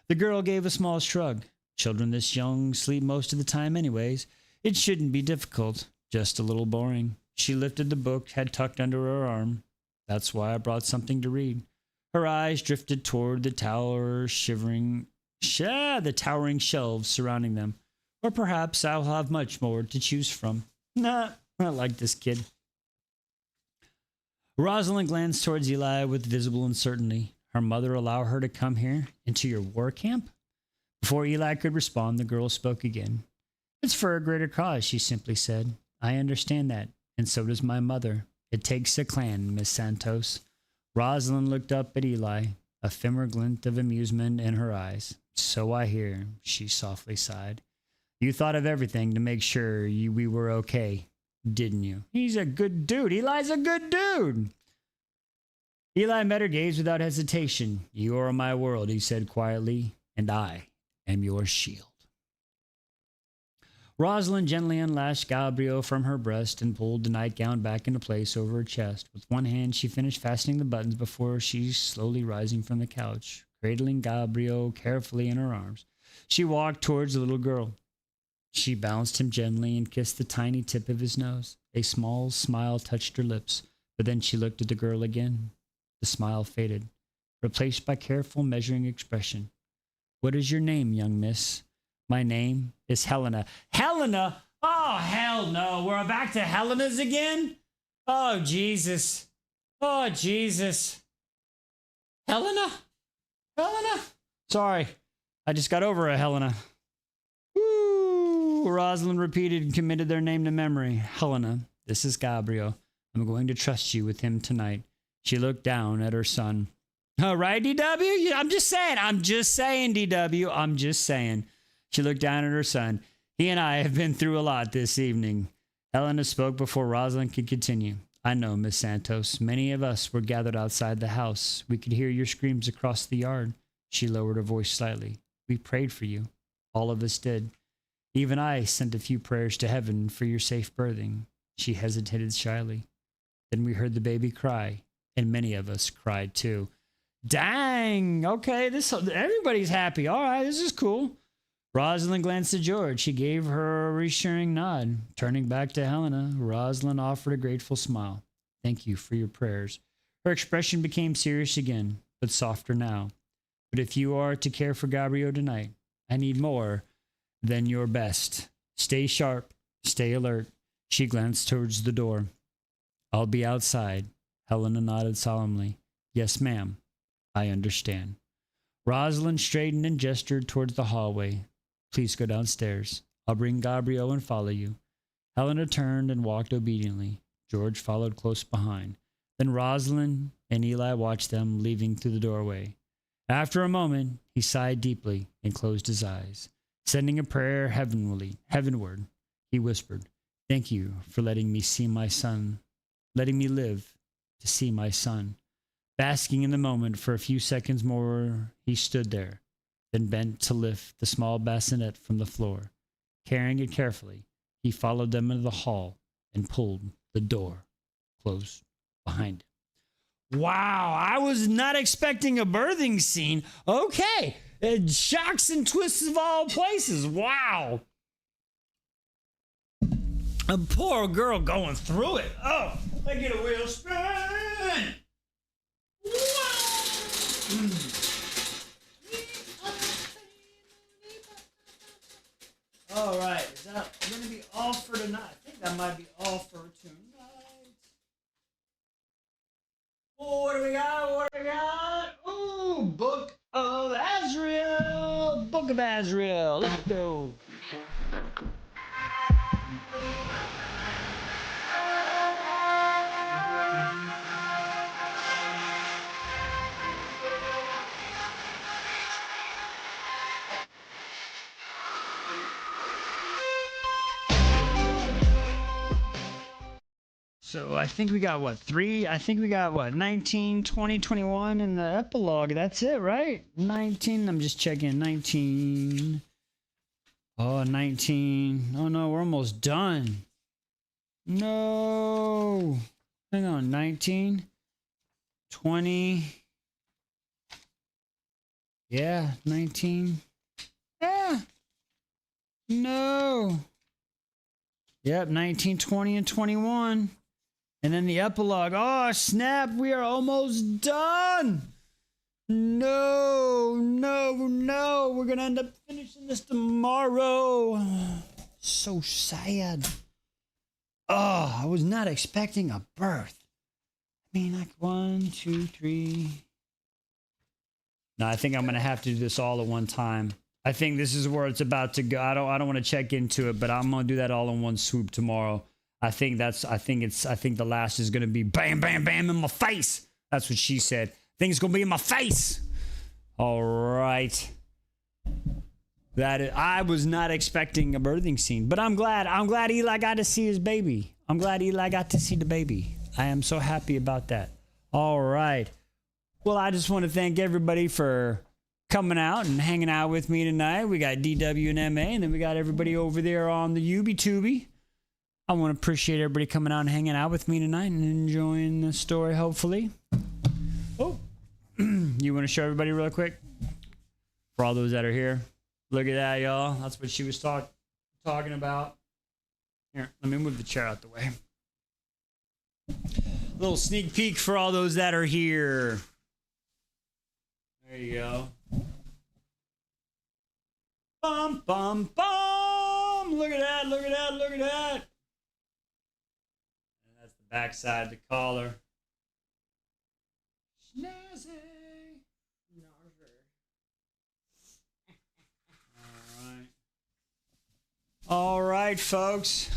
The girl gave a small shrug. Children this young sleep most of the time anyways. It shouldn't be difficult, just a little boring. She lifted the book had tucked under her arm. That's why I brought something to read. Her eyes drifted toward the towering shelves surrounding them. Or perhaps I'll have much more to choose from. Nah, I like this kid. Rosalind glanced towards Eli with visible uncertainty. Her mother allow her to come here, into your war camp? Before Eli could respond, the girl spoke again. It's for a greater cause, she simply said. I understand that, and so does my mother. It takes a clan, Miss Santos. Rosalind looked up at Eli, a flimmer glint of amusement in her eyes. So I hear, she softly sighed. You thought of everything to make sure we were okay, didn't you? He's a good dude. Eli's a good dude. Eli met her gaze without hesitation. You are my world, he said quietly, and I am your shield. Rosalind gently unlashed Gabriel from her breast and pulled the nightgown back into place over her chest. With one hand, she finished fastening the buttons before she slowly rising from the couch. cradling Gabriel carefully in her arms. She walked towards the little girl. She bounced him gently and kissed the tiny tip of his nose. A small smile touched her lips, but then she looked at the girl again. The smile faded, replaced by careful, measuring expression. What is your name, young miss? My name is Helena. Helena? Oh, hell no. We're back to Helenas again? Oh, Jesus. Oh, Jesus. Helena? Helena? Sorry. I just got over a Helena. Woo! Rosalind repeated and committed their name to memory. Helena, this is Gabriel. I'm going to trust you with him tonight. She looked down at her son. All right, DW? I'm just saying, DW. I'm just saying. She looked down at her son. He and I have been through a lot this evening. Helena spoke before Rosalind could continue. I know, Miss Santos. Many of us were gathered outside the house. We could hear your screams across the yard. She lowered her voice slightly. We prayed for you. All of us did. Even I sent a few prayers to heaven for your safe birthing. She hesitated shyly. Then we heard the baby cry, and many of us cried too. Dang! Okay, everybody's happy. All right, this is cool. Rosalind glanced at George. He gave her a reassuring nod. Turning back to Helena, Rosalind offered a grateful smile. Thank you for your prayers. Her expression became serious again, but softer now. But if you are to care for Gabriel tonight, I need more than your best. Stay sharp. Stay alert. She glanced towards the door. I'll be outside. Helena nodded solemnly. Yes, ma'am. I understand. Rosalind straightened and gestured towards the hallway. Please go downstairs. I'll bring Gabriel and follow you. Helena turned and walked obediently. George followed close behind. Then Rosalind and Eli watched them leaving through the doorway. After a moment, he sighed deeply and closed his eyes. Sending a prayer heavenward, he whispered, Thank you for letting me see my son, letting me live to see my son. Basking in the moment for a few seconds more, he stood there, then bent to lift the small bassinet from the floor. Carrying it carefully, he followed them into the hall and pulled the door closed behind him. Wow, I was not expecting a birthing scene. Okay, shocks and twists of all places. Wow. A poor girl going through it. Oh, I get a wheel spin. All right, is that going to be all for tonight? I think that might be all for tonight. Oh, what do we got? What do we got? Ooh, Book of Azrael. Book of Azrael. Let's go. So I think we got what, 3? I think we got what, 19, 20, 21 in the epilogue. That's it, right? 19. I'm just checking. 19. Oh, 19. Oh no, we're almost done. No. Hang on. 19. 20. Yeah, 19. Yeah. No. Yep, 19, 20, and 21. And then the epilogue. Oh, snap. We are almost done. No, no, no. We're going to end up finishing this tomorrow. So sad. Oh, I was not expecting a birth. I mean, like 1, 2, 3. No, I think I'm going to have to do this all at one time. I think this is where it's about to go. I don't want to check into it, but I'm going to do that all in one swoop tomorrow. I think the last is going to be bam, bam, bam in my face. That's what she said. I think it's going to be in my face. All right. I was not expecting a birthing scene, but I'm glad Eli got to see his baby. I'm glad Eli got to see the baby. I am so happy about that. All right. Well, I just want to thank everybody for coming out and hanging out with me tonight. We got DW and MA, and then we got everybody over there on the UbiTubi. I want to appreciate everybody coming out and hanging out with me tonight and enjoying the story, hopefully. Oh, you want to show everybody real quick? For all those that are here. Look at that, y'all. That's what she was talking about. Here, let me move the chair out the way. Little sneak peek for all those that are here. There you go. Bum, bum, bum. Look at that, look at that, look at that. And that's the back side of the collar. Snazzy. All right, folks.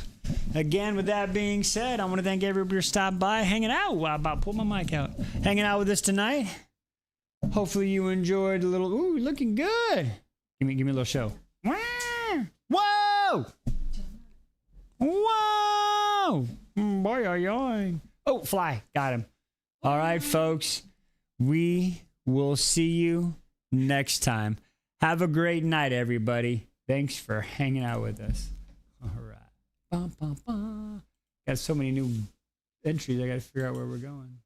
Again, with that being said, I want to thank everybody for stopping by, hanging out. Wow, about pull my mic out. Hanging out with us tonight. Hopefully you enjoyed a little. Ooh, looking good. Give me a little show. Whoa! Whoa! Boy, oh, fly. Got him. All right, folks. We will see you next time. Have a great night, everybody. Thanks for hanging out with us. All right. Bum, bum, bum. Got so many new entries. I got to figure out where we're going.